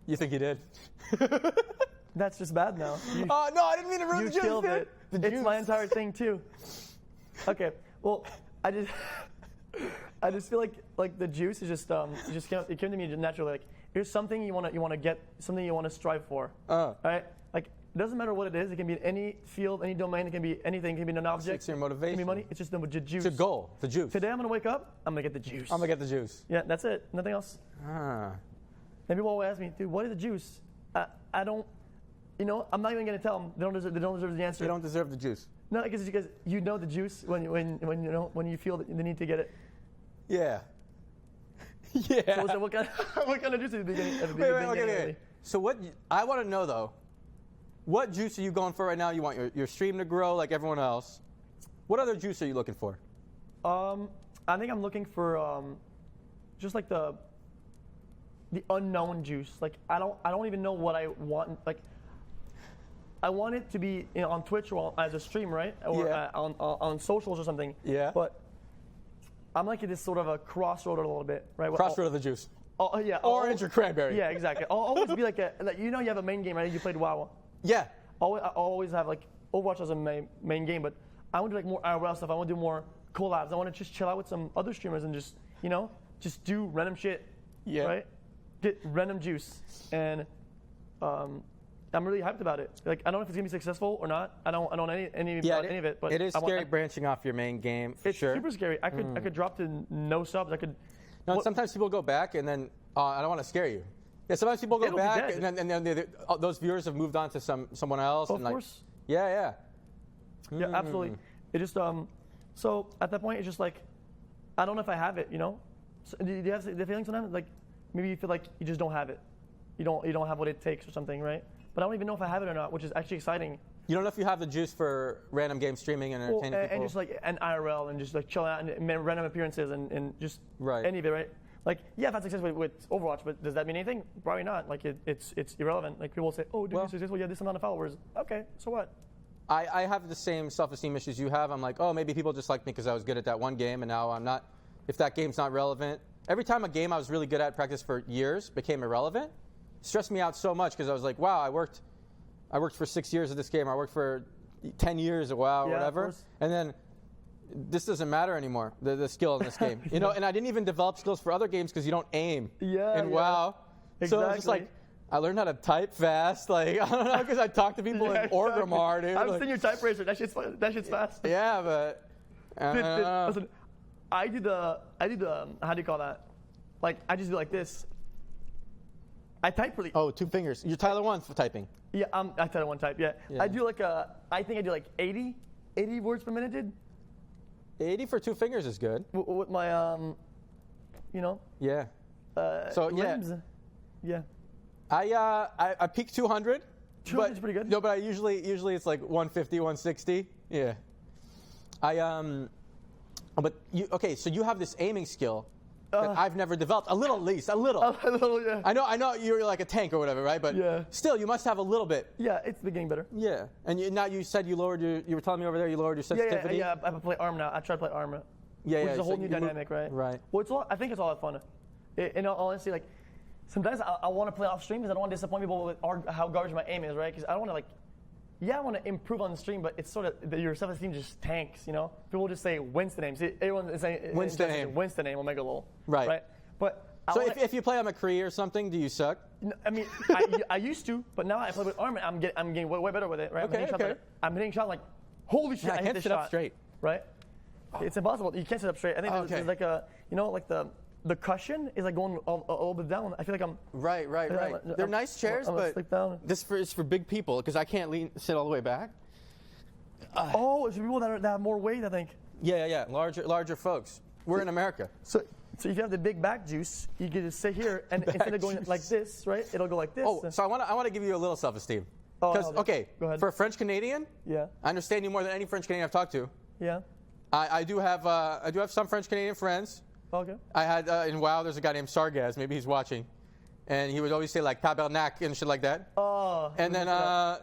You think he did? That's just bad now. No, I didn't mean to ruin You the juice. killed dude. it. The It's juice. my entire thing too. Okay, well, I just feel like the juice is just it came to me naturally. Like, here's something you want to get, something you want to strive for. Right? Like, it doesn't matter what it is. It can be in any field, any domain. It can be anything. It can be an object. It's your It motivation. can be money. It's just the juice. It's a goal. The juice. Today I'm gonna wake up. I'm gonna get the juice. I'm gonna get the juice. Yeah, that's it. Nothing else. Ah. And people always ask me, dude, what is the juice? I don't. I'm not even gonna tell them. They don't deserve the answer. You don't deserve the juice. No, because you know the juice when you feel the need to get it. Yeah. Yeah. So what kind of juice at the beginning? At the Wait, beginning, okay. really? So I want to know though, what juice are you going for right now? You want your stream to grow like everyone else. What other juice are you looking for? I think I'm looking for just like the unknown juice. Like I don't even know what I want. Like I want it to be on Twitch or as a stream, right? Or Yeah. on socials or something. Yeah. But I'm like at this sort of a crossroad a little bit, right? Crossroad of the juice. Oh yeah. Orange or cranberry. Yeah, exactly. I'll always be like you have a main game, right? You played WoW. Yeah. I always have like Overwatch as a main game, but I want to do like more IRL stuff. I want to do more collabs. I want to just chill out with some other streamers and just do random shit. Yeah. Right? Get random juice, and I'm really hyped about it. Like I don't know if it's gonna be successful or not. I don't know any of it. But it is scary branching off your main game for It's sure. super scary. I could drop to no subs. I could. No, sometimes people go back and then I don't want to scare you. Yeah, sometimes people go It'll be back dead. and then those viewers have moved on to someone else. Of and like, course. Yeah. Yeah, absolutely. It just so at that point it's just like I don't know if I have it. So, do you have the feeling sometimes like maybe you feel like you just don't have it. You don't have what it takes or something, right? But I don't even know if I have it or not, which is actually exciting. You don't know if you have the juice for random game streaming and Well, entertaining people. and just like an IRL and just like chill out and random appearances and just Right. any of it, right? Like, yeah, I've had success with Overwatch, but does that mean anything? Probably not. Like, it's irrelevant. Like, people say, oh, dude, you're successful. You have this amount of followers. Okay, so what? I have the same self-esteem issues you have. I'm like, oh, maybe people just like me because I was good at that one game, and now I'm not. If that game's not relevant, every time a game I was really good at, practice for years, became irrelevant, it stressed me out so much because I was like, wow, I worked for 6 years at this game. Or I worked for 10 years at WoW or Yeah, of whatever, course. and then this doesn't matter anymore. The skill in this game, And I didn't even develop skills for other games because you don't aim. Yeah, in yeah. WoW. So it's just Exactly. like. I learned how to type fast, like I don't know, because I talk to people in Orgrimmar, dude. I've like- seen your type racer. That shit's fast. Yeah, but I Dude, don't know. listen, I do the how do you call that? Like I just do like this. I type really. Oh, 2 fingers. You're Tyler 1 for typing. Yeah, I type one type. Yeah. Yeah. I do like I think I do like 80 words per minute, dude. 80 for 2 fingers is good. With my you know. Yeah. So limbs. yeah. Yeah. I peak 200. 200 is pretty good. No, but I usually it's like 150, 160. Yeah. But okay, so you have this aiming skill that I've never developed. A little, at least, a little. A little, yeah. I know you're like a tank or whatever, right? But Yeah. still, you must have a little bit. Yeah, it's been getting better. Yeah. And now you said you lowered you were telling me over there you lowered your sensitivity. Yeah. I play arm now. I try to play arm. Yeah, Which is a whole so new you dynamic, right? Right. Well, I think it's all that fun. In all honesty, like sometimes I want to play off stream because I don't want to disappoint people with how garbage my aim is, right? Because I don't want to I want to improve on the stream, but it's sort of your self-esteem just tanks, you know? People just say Winston aim. See, everyone is saying Winston aim. Winston aim, Omega lol. Right. But So if you play on McCree or something, do you suck? I mean, I used to, but now I play with arm and I'm getting way better with it, right? Okay. I'm hitting shots like, holy shit, Yeah, I hit can't this sit shot. up straight. Right? It's impossible. You can't sit up straight. I think there's like the cushion is like going a little bit down. I feel like I'm. Right. They're nice chairs, I'm but slip down. this is for big people because I can't sit all the way back. Oh, it's for people that have more weight, I think. Yeah. Larger folks. We're in America. So if you have the big back juice, you can just sit here and instead of going like this, right? It'll go like this. Oh, so I want to give you a little self-esteem. Because okay, go ahead. for a French Canadian, Yeah. I understand you more than any French Canadian I've talked to. Yeah. I do have some French Canadian friends. Okay. I had in WoW. There's a guy named Sargaz. Maybe he's watching, and he would always say like tabernacle and shit like that. Oh. And then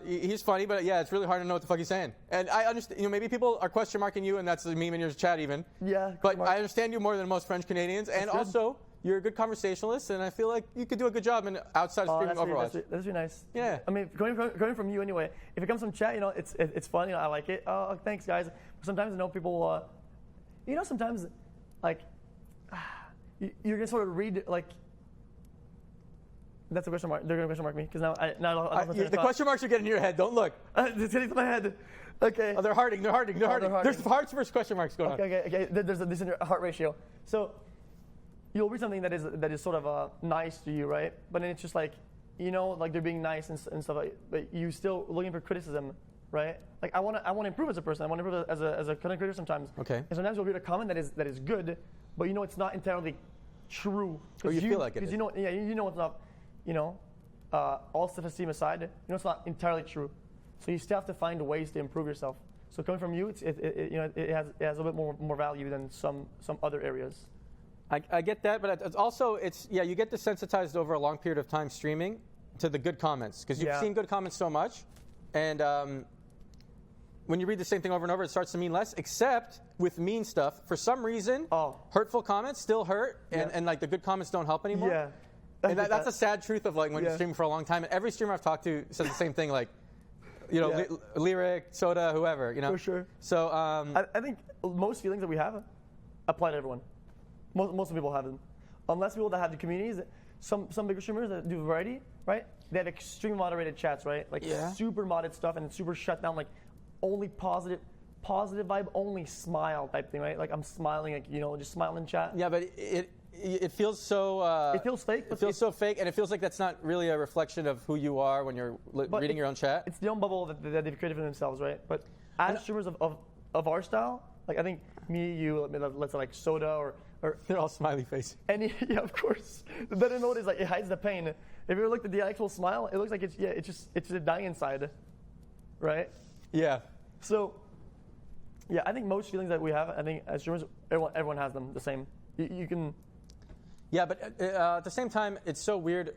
he's funny, but yeah, it's really hard to know what the fuck he's saying. And I understand, maybe people are question marking you, and that's the meme in your chat even. Yeah. But I understand you more than most French Canadians, and good. also you're a good conversationalist, and I feel like you could do a good job in outside of streaming Overwatch. That's really nice. Yeah. I mean, going from you anyway. If it comes from chat, it's fun. I like it. Oh, thanks, guys. But sometimes people, sometimes like you're gonna sort of read like. That's a question mark. They're gonna question mark me because now the question marks are getting in your head. Don't look. It's getting to my head. Okay. Oh, they're hearting. They're hearting. There's hearts versus question marks going on. Okay. There's this in your heart ratio. So you'll read something that is sort of nice to you, right? But then it's just like, like they're being nice and stuff. But you still looking for criticism, right? Like I want to improve as a person. I want to improve as a content creator sometimes. Okay. And sometimes you'll read a comment that is good, but it's not entirely true. Or you feel like it is. Because it's not. All self-esteem aside, it's not entirely true. So you still have to find ways to improve yourself. So coming from you, it has a little bit more value than some other areas. I get that, but it's also you get desensitized over a long period of time streaming to the good comments because you've seen good comments so much, and when you read the same thing over and over, it starts to mean less. Except with mean stuff, for some reason, hurtful comments still hurt, and like the good comments don't help anymore. Yeah. And that's a sad truth of like when you're streaming for a long time. And every streamer I've talked to says the same thing, like, Lyric, Soda, whoever, For sure. So I think most feelings that we have apply to everyone. Most people have them, unless people that have the communities. Some bigger streamers that do variety, right? They have extreme moderated chats, right? Like super modded stuff and super shut down, like only positive vibe, only smile type thing, right? Like I'm smiling, like just smiling in chat. Yeah, but it feels so. It feels fake. It feels so fake, and it feels like that's not really a reflection of who you are when you're reading your own chat. It's the own bubble that they've created for themselves, right? But as streamers of our style, like I think me, you, let's say like Soda or they're all smiley face. Yeah, of course. The better note is like it hides the pain. If you ever look at the actual smile, it looks like it's just dying inside, right? Yeah. So, I think most feelings that we have, I think as streamers, everyone has them the same. You can. Yeah, but at the same time, it's so weird.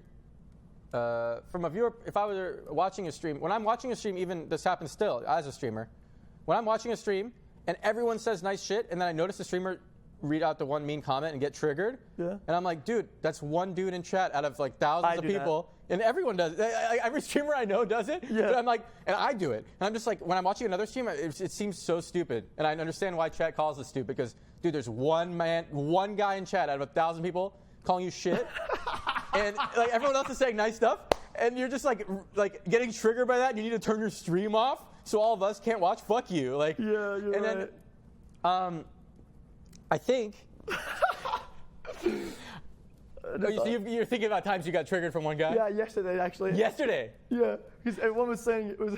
From a viewer, if I were watching a stream, when I'm watching a stream, even this happens still as a streamer. When I'm watching a stream and everyone says nice shit, and then I notice the streamer read out the one mean comment and get triggered, and I'm like, dude, that's one dude in chat out of like thousands of people, and everyone does it. Every streamer I know does it. Yeah. But I'm like, and I do it, and I'm just like, when I'm watching another stream, it seems so stupid, and I understand why chat calls it stupid because, dude, there's one guy in chat out of 1,000 people calling you shit, and like everyone else is saying nice stuff, and you're just like getting triggered by that, and you need to turn your stream off so all of us can't watch. Fuck you, like. Yeah, you're and right. Then, I think. So you're thinking about times you got triggered from one guy? Yeah, yesterday actually. Yesterday? Yeah, because everyone was saying it was.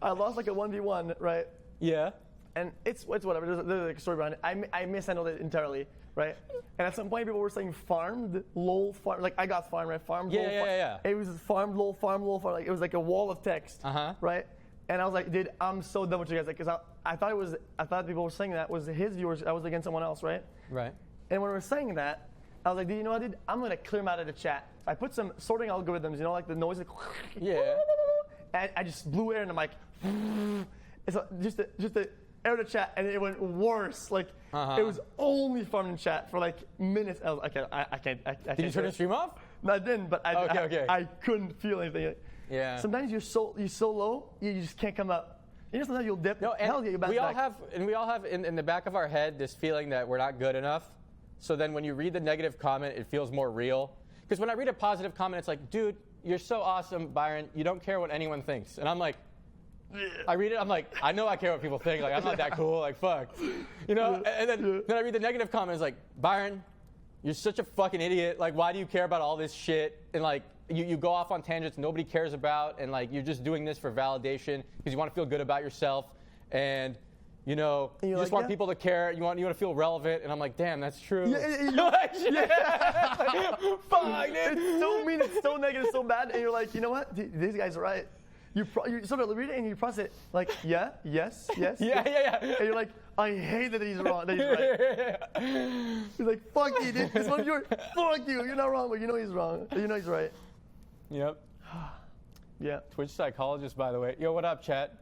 I lost like a 1v1, right? Yeah. And it's whatever. There's like a story behind it. I mishandled it entirely, right? And at some point, people were saying farmed, lol, farm. Like I got farmed, right? Farmed, lol, Yeah. It was farmed, lol, farm, lol, farm. Like it was like a wall of text, right? And I was like, dude, I'm so done with you guys. Like, cause I thought people were saying that was his viewers. I was against someone else, right? Right. And when we were saying that, I was like, dude, you know what, dude? I'm gonna clear them out of the chat. I put some sorting algorithms, you know, like the noise, like, Yeah. and I just blew air in the mic. It's just to air the chat, and it went worse. Like it was only fun in chat for like minutes. I was like, I can't. Did you turn the stream off? No, I didn't, but I couldn't feel anything. Yeah. Sometimes you're so low, you just can't come up. You know, sometimes you'll dip. No, and you bounce we all back. have in the back of our head this feeling that we're not good enough. So then when you read the negative comment, it feels more real. Because when I read a positive comment, it's like, dude, you're so awesome, Byron. You don't care what anyone thinks. And I'm like, I read it, I'm like, I know I care what people think. Like, I'm not that cool. Like, fuck. You know? And then I read the negative comments like, Byron, you're such a fucking idiot. Like, why do you care about all this shit? And like, you go off on tangents nobody cares about. And like, you're just doing this for validation because you want to feel good about yourself. And you know, you just want people to care. You want to feel relevant, and I'm like, damn, that's true. Fuck, dude. It's so mean, it's so negative, so bad, and you're like, you know what? These guys are right. You sort of read it and you process it like, yes. Yeah. And you're like, I hate that he's wrong. That he's right. He's like, fuck you, dude. This one's yours. Fuck you. You're not wrong, but you know he's wrong. You know he's right. Yep. Yeah. Twitch psychologist, by the way. Yo, what up, chat?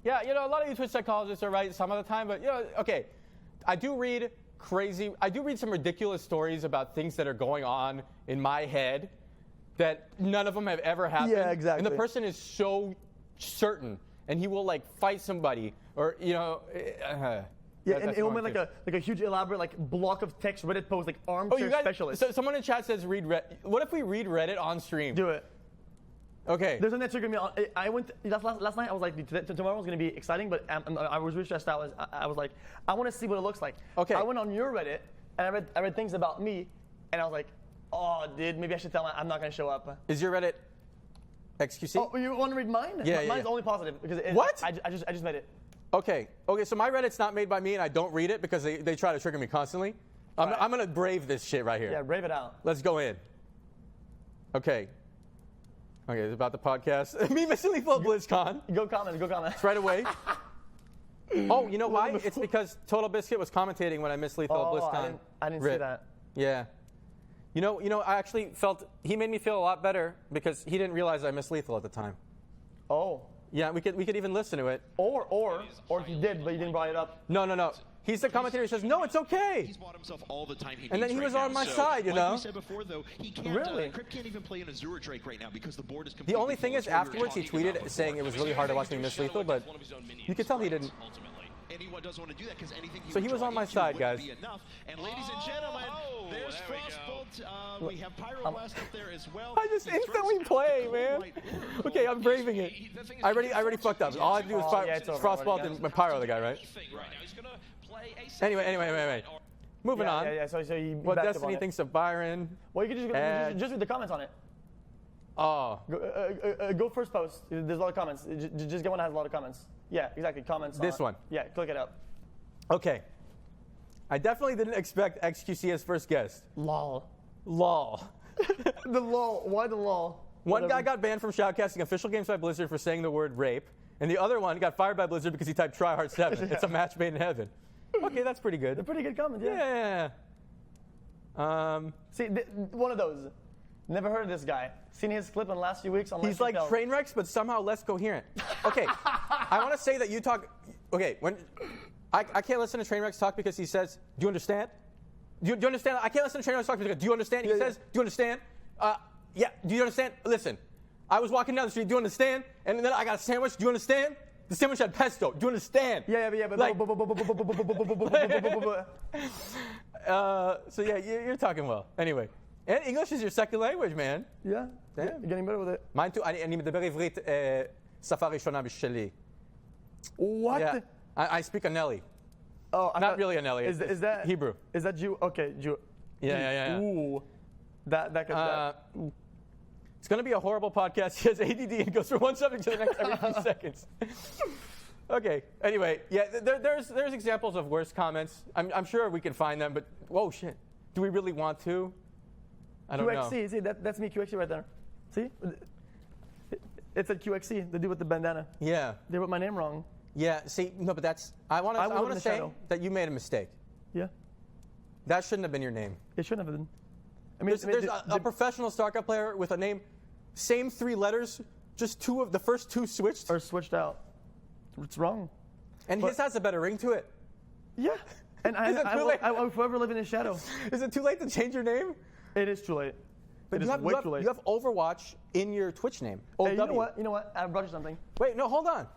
Yeah, you know, a lot of you Twitch psychologists are right some of the time, but, you know, okay. I do read some ridiculous stories about things that are going on in my head that none of them have ever happened. Yeah, exactly. And the person is so certain, and he will, like, fight somebody, or, you know. Yeah, and it will make like a huge elaborate like block of text Reddit post like armchair specialist. So someone in chat says read Reddit. What if we read Reddit on stream? Do it. Okay. There's a net trigger me on. I went last night. I was like, tomorrow's gonna be exciting, but I was really stressed out. I was like, I want to see what it looks like. Okay. I went on your Reddit and I read things about me, and I was like, oh, dude, maybe I should tell I'm not gonna show up. Is your Reddit xQc? Oh, you want to read mine? Yeah. Mine's only positive because what? I just made it. Okay. So my Reddit's not made by me, and I don't read it because they try to trigger me constantly. I'm gonna brave this shit right here. Yeah, brave it out. Let's go in. Okay, it's about the podcast. Me missing Lethal BlizzCon. Go comment. Right away. Oh, you know why? It's because Total Biscuit was commentating when I missed Lethal BlizzCon. I didn't see that. Yeah. You know, I actually felt he made me feel a lot better because he didn't realize I missed Lethal at the time. Oh. Yeah, we could even listen to it. Or if you did, but you didn't bring it up. No. He's the commentator who says, no, it's okay. He's bought himself all the time he needs and then he was on my side, you know. Like we said before, though, he can't, really? Crypt can't even play in Azure Drake right now because the board is completely The only thing is, afterwards, he tweeted saying it was really hard to watch me miss Lethal, but you could tell he didn't. Anyone doesn't want to do that because anything So he was on my side, guys. And ladies and gentlemen, there's Frostbolt. We have Pyro West up there as well. I just instantly play, man. Okay, I'm braving it. I already fucked up. All I have to do is Frostbolt and Pyro the guy, right? Anyway. Moving on. Yeah. So you What Destiny thinks of Byron. Well, you can just read the comments on it. Oh. Go first post. There's a lot of comments. Just get one that has a lot of comments. Yeah, exactly. Comments. This one. Yeah, click it up. Okay. I definitely didn't expect xQc as first guest. Lol. The lol. Why the lol? One guy got banned from shoutcasting official games by Blizzard for saying the word rape, and the other one got fired by Blizzard because he typed tryhard7. Yeah. It's a match made in heaven. Okay, that's pretty good. They're pretty good comments, yeah. See, one of those. Never heard of this guy. Seen his clip in the last few weeks on He's like train wrecks, but somehow less coherent. Okay, I want to say that you talk. Okay, when I can't listen to train wrecks talk because he says, "Do you understand? Do you understand?" I can't listen to train wrecks talk because do you understand? He says, "Do you understand?" Yeah. Do you understand? Listen, I was walking down the street. Do you understand? And then I got a sandwich. Do you understand? The sandwich had pesto. Do you understand? Yeah, but like, so yeah, you're talking well. Anyway. And English is your second language, man. Yeah. Damn. You're getting better with it. Mine too. אני מדבר עברית שפה ראשונה בשלי. What? Yeah. I speak Anelli. Oh, not really Anelli. Is that Hebrew? Is that Jew? Okay, Jew. Yeah. Ooh. That could. It's going to be a horrible podcast. He has ADD and goes from one subject to the next every few seconds. Okay. Anyway, yeah, there's examples of worse comments. I'm sure we can find them, but whoa, shit. Do we really want to? I don't know. QXC, see, that's me, QXC right there. See? It's at QXC, the dude with the bandana. Yeah. They wrote my name wrong. Yeah, see, no, but that's, I want to say that you made a mistake. Yeah. That shouldn't have been your name. It shouldn't have been. I mean, There's a professional StarCraft player with a name, same 3 letters, just the first 2 switched. Or switched out. It's wrong. And his has a better ring to it. Yeah. And I will forever live in his shadow. Is it too late to change your name? It is too late. But it is way too late. You have Overwatch in your Twitch name. OW. Hey, you know what? I brought you something. Wait, no, hold on.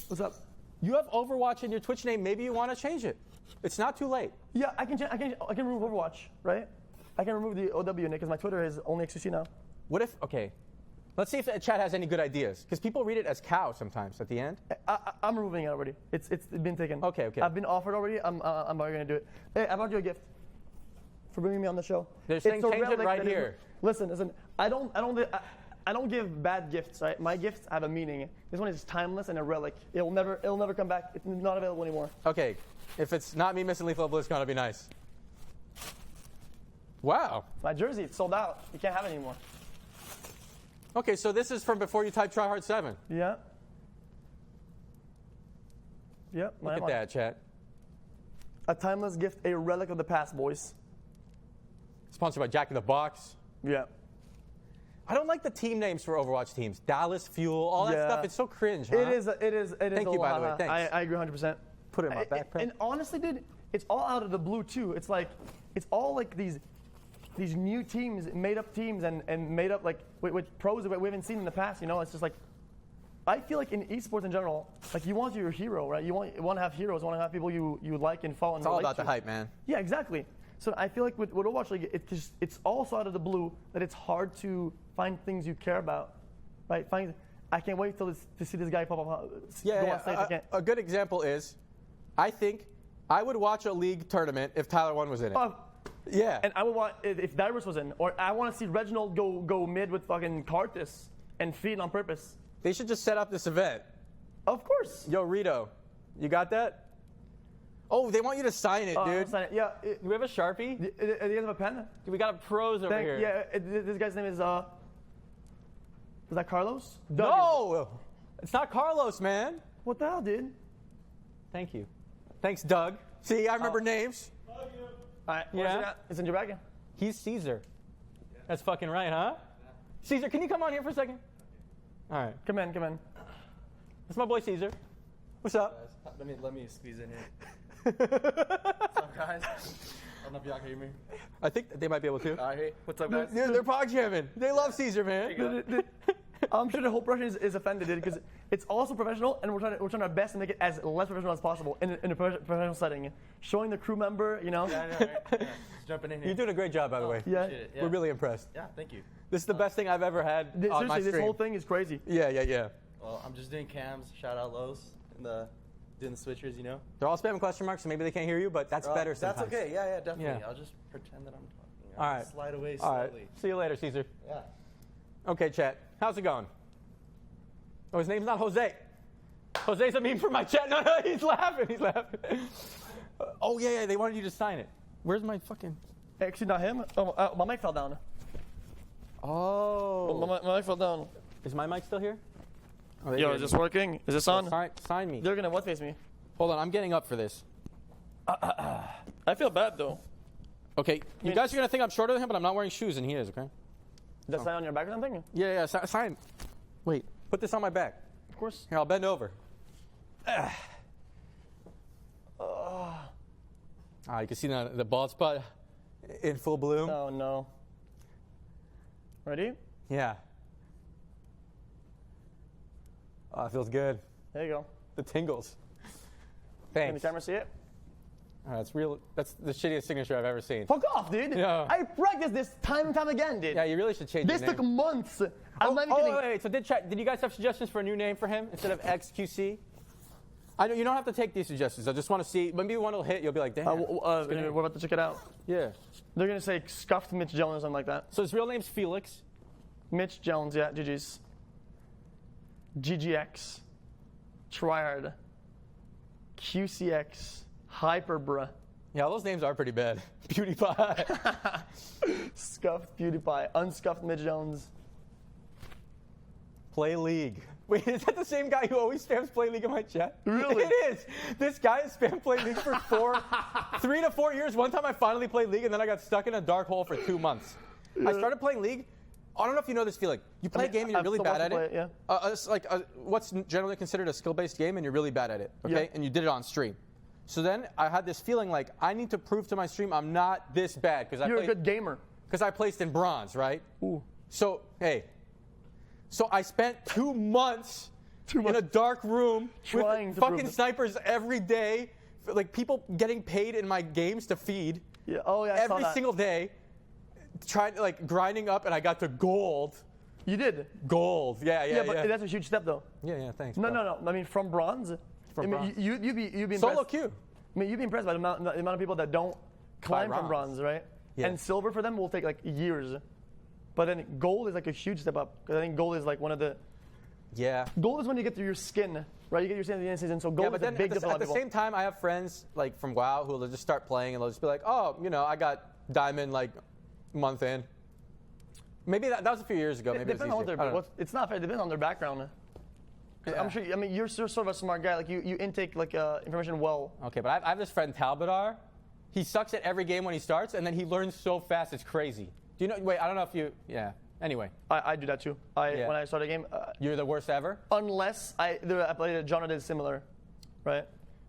What's up? You have Overwatch in your Twitch name. Maybe you want to change it. It's not too late. Yeah, I can remove Overwatch, right? I can remove the OW in it because my Twitter is only xQc now. What if, okay, let's see if the chat has any good ideas. Because people read it as cow sometimes at the end. I'm removing it already. It's been taken. Okay. I've been offered already. I'm already going to do it. Hey, I brought you a gift for bringing me on the show. They're saying change it right here. Listen. I don't give bad gifts, right? My gifts have a meaning. This one is timeless and a relic. It'll never come back. It's not available anymore. Okay, if it's not me missing Lethal BlizzCon, it'll be nice. Wow. My jersey, it's sold out. You can't have it anymore. Okay, so this is from before you typed Tryhard 7. Yeah. Yep. Look at that, chat. A timeless gift, a relic of the past, boys. Sponsored by Jack in the Box. Yeah. I don't like the team names for Overwatch teams. Dallas Fuel, all that stuff. It's so cringe, huh? It is. Thank you, by the way. Thanks. I agree 100%. Put it in my backpack. And honestly, dude, it's all out of the blue too. It's all like these new teams, made up teams, and made up like with pros that we haven't seen in the past. You know, it's just like I feel like in esports in general, like you want your hero, right? You want to have heroes, you want to have people you like and follow. And it's all about the hype, man. Yeah, exactly. So I feel like with Overwatch, like it's also out of the blue that it's hard to find things you care about, right? I can't wait to see this guy pop up. Go on stage. A good example is, I think I would watch a league tournament if Tyler 1 was in it. Yeah. And I would want if Dyrus was in, or I want to see Reginald go mid with fucking Karthus and feed on purpose. They should just set up this event. Of course. Yo, Rito, you got that? Oh, they want you to sign it, dude. Sign it. Yeah. Do we have a Sharpie? Do you guys have a pen? Dude, we got a pros over here. Yeah. This guy's name is that Carlos? No, it's not Carlos, man. What the hell, dude? Thank you. Thanks, Doug. See, I remember names. All right. Yeah. It's in your bag. He's Caesar. Yeah. That's fucking right, huh? Yeah. Caesar, can you come on here for a second? All right. Come in. That's my boy Caesar. What's up? Let me squeeze in here. What's up, guys? I don't know if y'all can hear me. I think they might be able to. Hey, what's up, guys? They're pog jamming. They love Caesar, man. I'm sure the whole production is offended, dude, because it's also professional, and we're trying our best to make it as less professional as possible in a professional setting, showing the crew member, you know. Yeah, right. Just jumping in here. You're doing a great job, by the way. Yeah. We're really impressed. Yeah, thank you. This is the best thing I've ever had on my stream. This whole thing is crazy. Yeah. Well, I'm just doing cams. Shout out Los and doing the switchers, you know. They're all spamming question marks, so maybe they can't hear you, but that's better sometimes. That's okay. Yeah, definitely. Yeah. I'll just pretend that I'm talking. All right. Slide away slowly. All right. See you later, Caesar. Yeah. Okay, chat. How's it going? Oh, his name's not Jose. Jose's a meme for my chat. No, he's laughing. Oh, yeah. They wanted you to sign it. Where's my fucking... Actually, not him. Oh, my mic fell down. Oh. My mic fell down. Is my mic still here? Oh, Yo, is this working? Is this on? Sign me. They're going to what-face me? Hold on. I'm getting up for this. I feel bad, though. Okay. You guys are going to think I'm shorter than him, but I'm not wearing shoes, and he is, okay? Does that sign on your back or something? Yeah. Sign. Wait. Put this on my back. Of course. Here, I'll bend over. You can see the bald spot in full bloom. Oh, no. Ready? Yeah. Oh, it feels good. There you go. The tingles. Can Thanks. the camera see it? That's real. That's the shittiest signature I've ever seen. Fuck off, dude. Yeah. I practiced this time and time again, dude. Yeah, you really should change This your name. took months. Wait. So did you guys have suggestions for a new name for him instead of xQc? I know you don't have to take these suggestions. I just want to see. Maybe one will hit. You'll be like, damn. We're about to check it out. Yeah. They're gonna say scuffed Mitch Jones or something like that. So his real name's Felix. Mitch Jones, yeah, GG's. GGX. Triad. QCX. Hyperbra. Yeah, those names are pretty bad. PewDiePie. Scuffed PewDiePie. Unscuffed Mitch Jones. Play League. Wait, is that the same guy who always spams Play League in my chat? Really? It is. This guy has spammed Play League for 3 to 4 years. One time I finally played League, and then I got stuck in a dark hole for 2 months. I started playing League. I don't know if you know this feeling. You play a game and you're really bad at it. Yeah. It's like what's generally considered a skill-based game, and you're really bad at it. Okay, Yeah. and you did it on stream. So then I had this feeling like I need to prove to my stream I'm not this bad because You're a good gamer. because I placed in bronze, right? Ooh. So hey, so I spent 2 months in a dark room Trying with to prove fucking it. snipers every day, like people getting paid in my games to feed Yeah. Oh yeah. I saw every that. single day, trying like grinding up, and I got to gold. You did. Gold, yeah. But that's a huge step though. Yeah, thanks. No, bro. no. I mean, from bronze. From bronze. You'd be impressed. Solo queue. I mean, you'd be impressed by the amount of people that don't climb from bronze. bronze, right? Yeah. And silver for them will take like years. But then gold is like a huge step up because I think gold is like one of the. Yeah. Gold is when you get through your skin, right? You get your skin at the end of the season. So gold Yeah, is but a then big at difference. the same time, I have friends like from WoW who will just start playing and they'll just be like, oh, I got diamond like month in. Maybe that was a few years ago. It Maybe it's depends on easier. what I don't know. it's not fair. It depends on their background. 'Cause I'm sure. I mean, you're sort of a smart guy. Like you intake like information well. Okay, but I have this friend Talbadar. He sucks at every game when he starts, and then he learns so fast it's crazy. Do you know? Wait, I don't know if you. Yeah. Anyway, I do that too. Yeah. When I start a game, you're the worst ever. unless I played a genre that is similar, right?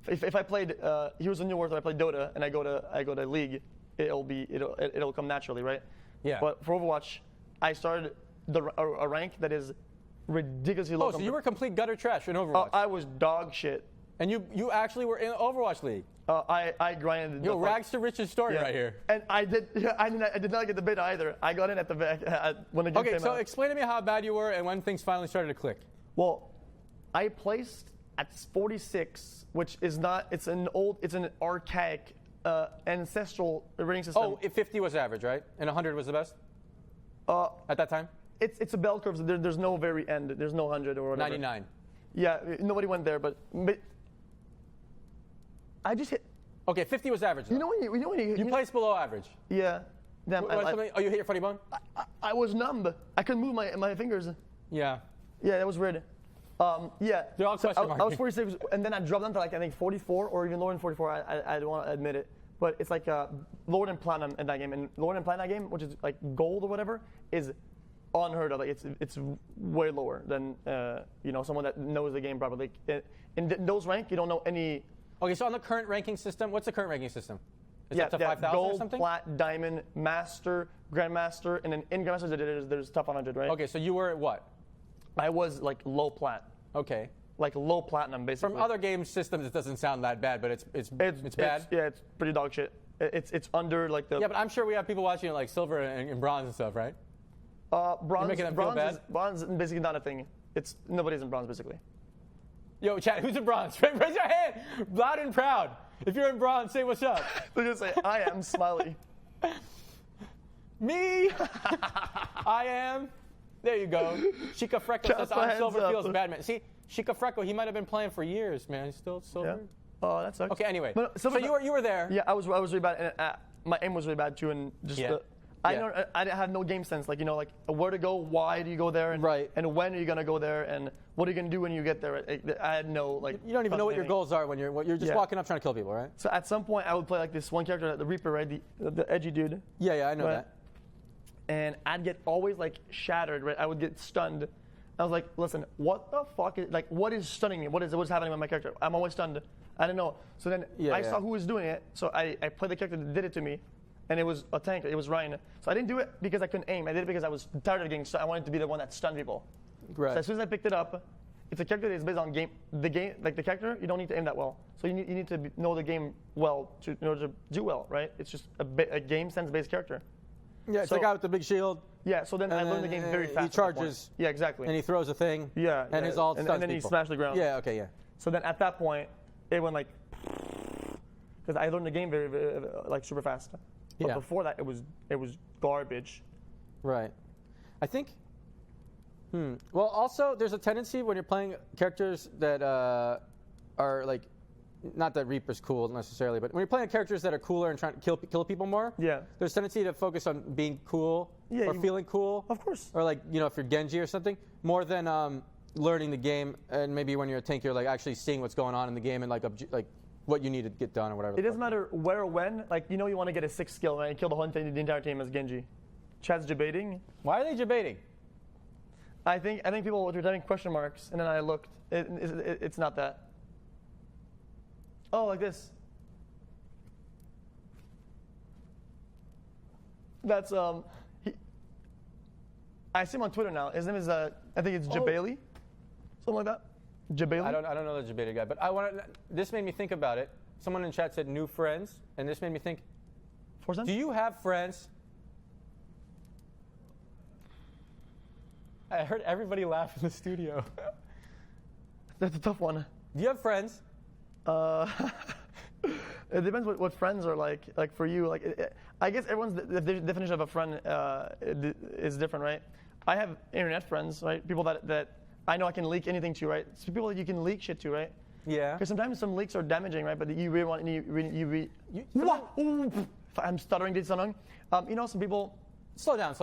If I played Heroes of New World or I played Dota and I go to League, it'll come naturally, right? Yeah. But for Overwatch, I started a rank that is ridiculously low. Oh, so you were complete gutter trash in Overwatch, I was dog shit. and you actually were in Overwatch League. I grinded. Yo, rags to riches story Yeah. right here. And I did. Yeah, I did not get the bid either. I got in at the back when the game Okay, came so out. explain to me how bad you were and when things finally started to click. Well, I placed at 46, which is not. It's an archaic, ancestral rating system. Oh, 50 was average, right? And 100 was the best at that time? It's a bell curve. So there's no very end. There's no 100 or whatever. 99. Yeah, nobody went there, but I just hit. Okay, 50 was average. You know when you You placed below average. Yeah. Damn. Oh, you hit your funny bone? I was numb. I couldn't move my fingers. Yeah. Yeah, that was weird. Yeah. They're all question I was 46, and then I dropped down to like I think 44 or even lower than 44. I don't want to admit it, but it's like lower than platinum in that game, and lower than platinum game, which is like gold or whatever, is unheard of. Like it's way lower than someone that knows the game properly. In those rank, you don't know any. Okay, so on the current ranking system, what's the current ranking system? Is Yeah, it to they have 5,000 or gold, something? plat, diamond, master, grandmaster, and then in grandmaster there's top 100, right? Okay, so you were at what? I was like low plat, Okay. like low platinum basically. From other game systems, it doesn't sound that bad, but it's bad. Yeah, it's pretty dog shit. It's under like the. Yeah, but I'm sure we have people watching like silver and bronze and stuff, right? Bronze. making them feel bad? Bronze is basically not a thing. Nobody's in bronze basically. Yo, chat, who's in bronze? Raise your hand, loud and proud. If you're in bronze, say what's up. They're gonna say, "I am Smiley." Me, I am. There you go. Chica Freckle Chat, says, my I'm hands silver, up. feels bad, man. See, Chica Freckle, he might have been playing for years, man. He's still silver. Yeah. Oh, that sucks. Okay, anyway. But, so you were there. Yeah, I was really bad, and my aim was really bad too, and just Yeah. I didn't have no game sense, like like where to go, why do you go there, and Right. and when are you gonna go there, and what are you gonna do when you get there? I had no like. You don't even know what your fucking goals are when you're just Yeah. walking up trying to kill people, right? So at some point, I would play like this one character, the Reaper, right, the edgy dude. Yeah, I know Right. that. And I'd get always like shattered, right? I would get stunned. I was like, listen, what the fuck is what is stunning me? What's happening with my character? I'm always stunned. I didn't know. So then I saw who was doing it. So I played the character that did it to me, and it was a tank. It was Ryan. So I didn't do it because I couldn't aim. I did it because I was tired of getting stunned. I wanted to be the one that stunned people. Right. So as soon as I picked it up, it's a character that is based on the game, like the character, you don't need to aim that well. So you need to know the game well in order to do well, right? It's just a game sense-based character. Yeah, it's So- the guy with the big shield. Yeah, so then I And learned the game very he fast. at that point. charges. Yeah, exactly. And he throws a thing. Yeah, And yeah. his ult And stuns then he people. smashed the ground. Yeah, okay, yeah. So then at that point, it went like, because I learned the game very like super fast. But Yeah. before that, it was garbage. Right. I think. Well, also, there's a tendency when you're playing characters that are like, not that Reaper's cool necessarily, but when you're playing characters that are cooler and trying to kill people more, Yeah. there's a tendency to focus on being cool Yeah, or feeling cool. Of course. Or like, if you're Genji or something, more than learning the game. And maybe when you're a tank, you're like actually seeing what's going on in the game and like what you need to get done or whatever. It doesn't matter where or when. Like, you want to get a 6 skill, right? And kill the whole the entire team as Genji. Chat's debating. Why are they debating? I think people were typing question marks, and then I looked. It's not that. Oh, like this. That's I see him on Twitter now. His name is I think it's Jabali, something like that. Jabali. I don't know the debater guy, but this made me think about it. Someone in chat said new friends, and this made me think. Forza? Do you have friends? I heard everybody laugh in the studio. That's a tough one. Do you have friends? It depends what friends are like. Like for you, I guess everyone's the definition of a friend is different, right? I have internet friends, right? People that I know I can leak anything to, right? So people that you can leak shit to, right? Yeah. Because sometimes some leaks are damaging, right? But you really want I'm stuttering, did something. Some people. Slow down.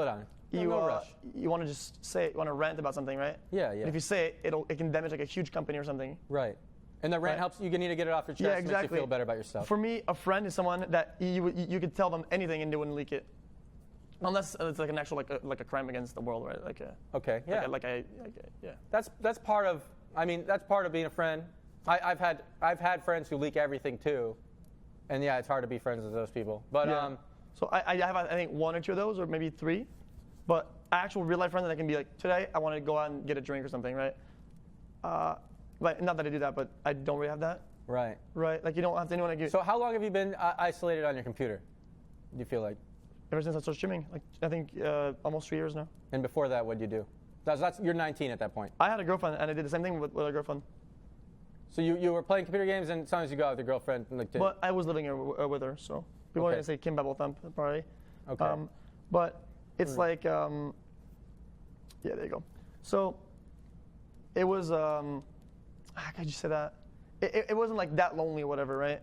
No rush. You want to just say, you want to rant about something, right? Yeah. And if you say it, it can damage like a huge company or something. Right. And the rant helps. You need to get it off your chest. Yeah, exactly. Makes you feel better about yourself. For me, a friend is someone that you could tell them anything and they wouldn't leak it, unless it's like an actual like a crime against the world, right? Okay. Yeah. Yeah. That's part of. I mean, that's part of being a friend. I've had friends who leak everything too, and yeah, it's hard to be friends with those people. But Yeah. So I have I think 1 or 2 of those, or maybe 3, but actual real life friends that can be like, today I want to go out and get a drink or something, right? But not that I do that, but I don't really have that. Right. Right. Like you don't have anyone to give. So how long have you been isolated on your computer? Do you feel like? Ever since I started streaming, like I think almost 3 years now. And before that, what did you do? You're 19 at that point. I had a girlfriend, and I did the same thing with a girlfriend. So you were playing computer games, and sometimes you go out with your girlfriend. And But I was living with her, so people are gonna say Kim Babble Thump probably. Okay. But it's like, yeah, there you go. So it was, how could you say that? It wasn't like that lonely or whatever, right?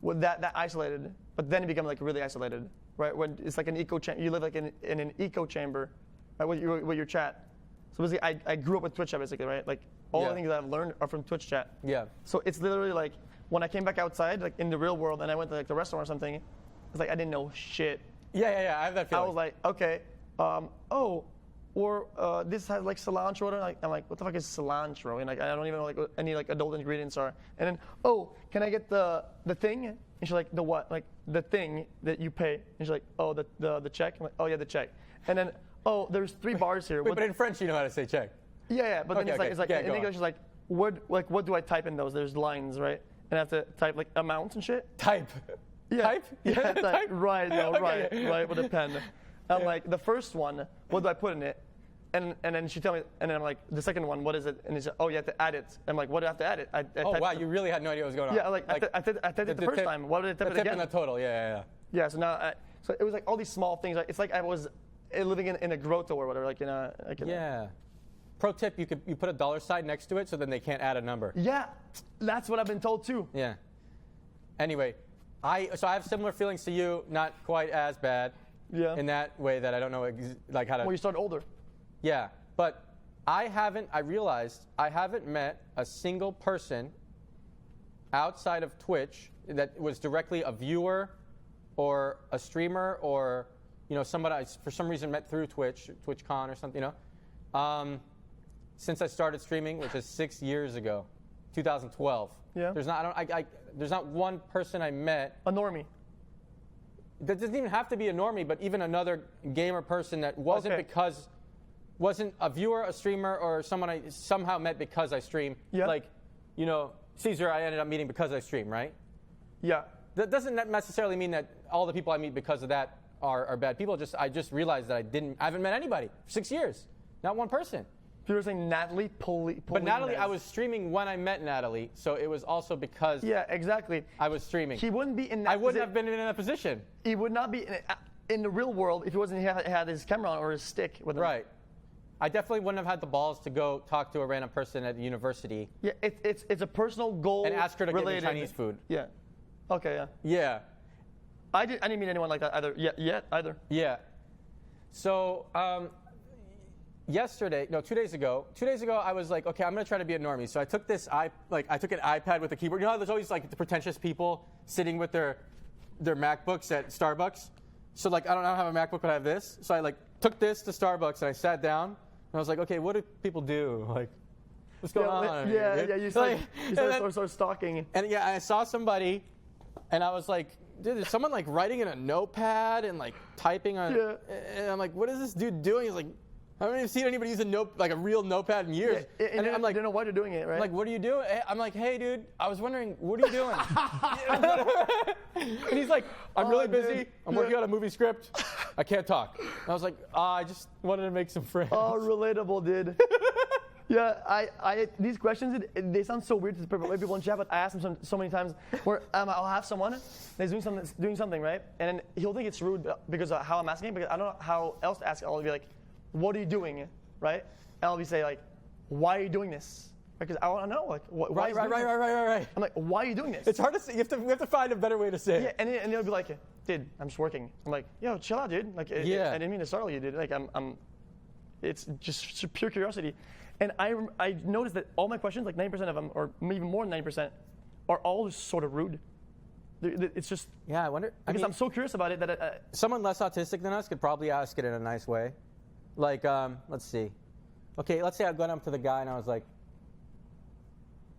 With that isolated, but then it became like really isolated, right? When it's like an echo chamber, you live like in an echo chamber, right, with your chat. So basically, I grew up with Twitch chat, basically, right? Like all the things that I've learned are from Twitch chat. Yeah. So it's literally like when I came back outside, like in the real world, and I went to like the restaurant or something, it's like I didn't know shit. Yeah. I have that feeling. I was like, okay, this has like cilantro. Or I'm like, what the fuck is cilantro? And like, I don't even know like what any like adult ingredients are. And then, can I get the thing? And she's like, the what? Like the thing that you pay. And she's like, the check. I'm like, oh yeah, the check. And then, there's 3 bars here. Wait, but in French, you know how to say check. Yeah. But then it's like in English, it's like, what do I type in those? There's lines, right? And I have to type like amounts and shit. Type. Yeah. Type? Yeah, Type? Right, no, Okay. right, with a pen. I'm like, the first one, what do I put in it? And then she tell me, and then I'm like, the second one, what is it? And she said, you have to add it. I'm like, what do I have to add it? I Oh wow, you really had no idea what was going on. Yeah, I typed it the first time. Why did I type it tip again? and the total, yeah. Yeah, so now, so it was like all these small things. It's like I was living in a grotto or whatever, Yeah. Pro tip, you put a dollar sign next to it so then they can't add a number. Yeah, that's what I've been told too. Yeah. Anyway, I have similar feelings to you, not quite as bad. Yeah. In that way that I don't know like how to. Well, you start older. Yeah, but I realized I haven't met a single person outside of Twitch that was directly a viewer or a streamer or somebody I for some reason met through TwitchCon or something, since I started streaming, which is 6 years ago, 2012. Yeah. There's not one person I met. A normie. That doesn't even have to be a normie, but even another gamer person that wasn't a viewer, a streamer, or someone I somehow met because I stream. Yeah. Like, Caesar, I ended up meeting because I stream, right? Yeah. That doesn't necessarily mean that all the people I meet because of that are bad people. I just realized that I haven't met anybody for 6 years. Not one person. People were saying Natalie, But Natalie, I was streaming when I met Natalie, so it was also because Yeah, exactly. I was streaming. He wouldn't be in that I wouldn't have been in that position. He would not be in the real world if he wasn't had his camera on or his stick with him. Right. I definitely wouldn't have had the balls to go talk to a random person at university. Yeah, it's a personal goal. And ask her to get me related. Chinese food. Yeah. Okay, yeah. Yeah. I didn't meet anyone like that either. Yet either. Yeah. So, 2 days ago, I was like, okay, I'm gonna try to be a normie. So I took I took an iPad with a keyboard. You know how there's always like the pretentious people sitting with their MacBooks at Starbucks. So like I don't have a MacBook, but I have this. So I like took this to Starbucks and I sat down and I was like, okay, what do people do? Like, what's going on? Yeah. You start stalking. And yeah, I saw somebody, and I was like, dude, there's someone like writing in a notepad and like typing on. Yeah. And I'm like, what is this dude doing? He's like, I haven't even seen anybody use a real notepad in years. Yeah, and I'm like, you don't know why you're doing it, right? I'm like, what are you doing? I'm like, hey, dude, I was wondering, what are you doing? And he's like, I'm really busy. Dude. I'm working on a movie script. I can't talk. And I was like, I just wanted to make some friends. Oh, relatable, dude. Yeah, I these questions, they sound so weird to people in chat, but I ask them so many times where I'll have someone that's doing something, right? And then he'll think it's rude because of how I'm asking, because I don't know how else to ask it. I'll be like, what are you doing, right? And I'll be say like, why are you doing this? Because I want to know, like, why Right. I'm like, why are you doing this? It's hard to say. We have to find a better way to say it. Yeah, and they'll be like, dude, I'm just working. I'm like, yo, chill out, dude. Like, Yeah. I didn't mean to startle you, dude. Like, it's just pure curiosity. And I noticed that all my questions, like 90% of them, or even more than 90%, are all just sort of rude. It's just, Yeah, I wonder. because I'm so curious about it that Someone less autistic than us could probably ask it in a nice way. Like, let's see. Okay, let's say I've gone up to the guy and I was like,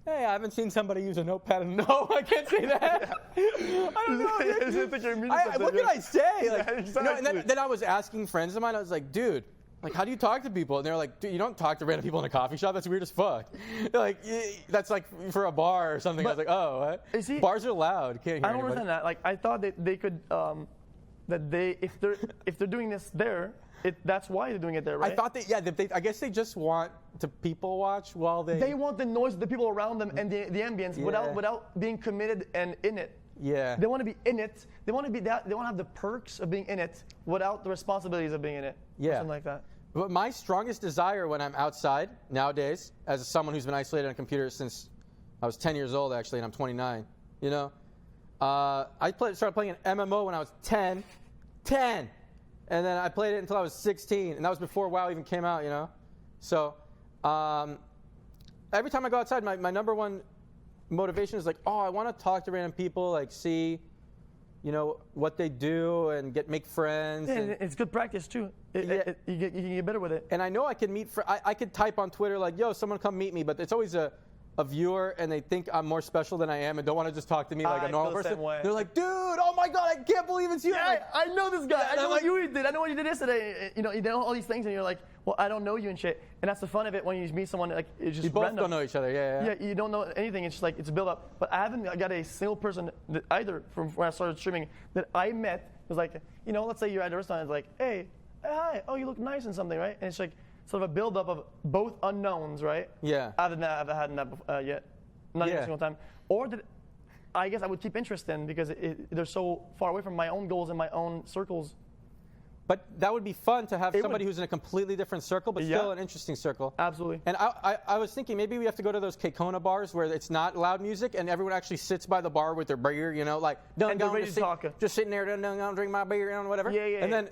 hey, I haven't seen somebody use a notepad. No, I can't say that. I don't know. What can I say? Like, exactly. And then I was asking friends of mine, I was like, dude, like, how do you talk to people? And they're like, dude, you don't talk to random people in a coffee shop. That's weird as fuck. They're like, that's like for a bar or something. But, I was like, oh, what? see, Bars are loud. You can't hear I don't anybody. understand that. Like, I thought that they could, if they're doing this there, that's why they're doing it there, right? I thought I guess they just want to people watch while They want the noise of the people around them and the ambience without being committed and in it. Yeah. They want to be in it. They want to be that. They want to have the perks of being in it without the responsibilities of being in it. Yeah. Or something like that. But my strongest desire when I'm outside nowadays, as someone who's been isolated on a computer since I was 10 years old, actually, and I'm 29, you know, I started playing an MMO when I was 10, and then I played it until I was 16, and that was before WoW even came out, you know. So every time I go outside, my number one motivation is like, oh, I want to talk to random people, like see, you know, what they do and make friends. Yeah, and it's good practice too. You can get better with it. And I know I can I could type on Twitter like, yo, someone come meet me, but it's always a viewer and they think I'm more special than I am and don't want to just talk to me like a normal person. They're like, dude, oh my God, I can't believe it's you. Yeah, like, I know this guy. I know what like, you did. I know what you did yesterday. You know all these things, and you're like, well, I don't know you and shit. And that's the fun of it when you meet someone like it's just you both random. don't know each other. Yeah. Yeah, you don't know anything. It's just like it's a build up. But I haven't got a single person that either from when I started streaming that I met was like, you know, let's say you're at a restaurant. It's like, hey, hi, oh, you look nice and something, right? And it's like sort of a build up of both unknowns, right? Yeah. I haven't had that yet. Not even a single time. Or that I guess I would keep interest in because they're so far away from my own goals and my own circles. But that would be fun to have somebody who's in a completely different circle, but still an interesting circle. Absolutely. And I was thinking maybe we have to go to those Kekona bars where it's not loud music and everyone actually sits by the bar with their beer, you know, like just sitting there, don't drink my beer, and whatever. Yeah.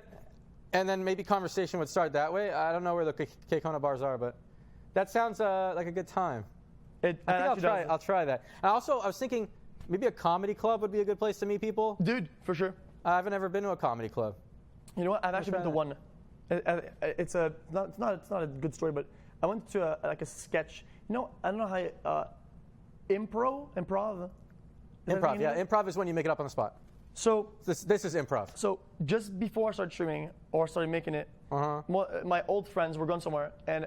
And then maybe conversation would start that way. I don't know where the Kekona bars are, but that sounds like a good time. I think I'll try that. And also, I was thinking maybe a comedy club would be a good place to meet people. Dude, for sure. I haven't ever been to a comedy club. You know what? I've actually been to one. It's not a good story, but I went to a sketch. You know, I don't know how improv. Improv, yeah. Improv is when you make it up on the spot. So this is improv. So just before I started streaming or started making it, my old friends were going somewhere, and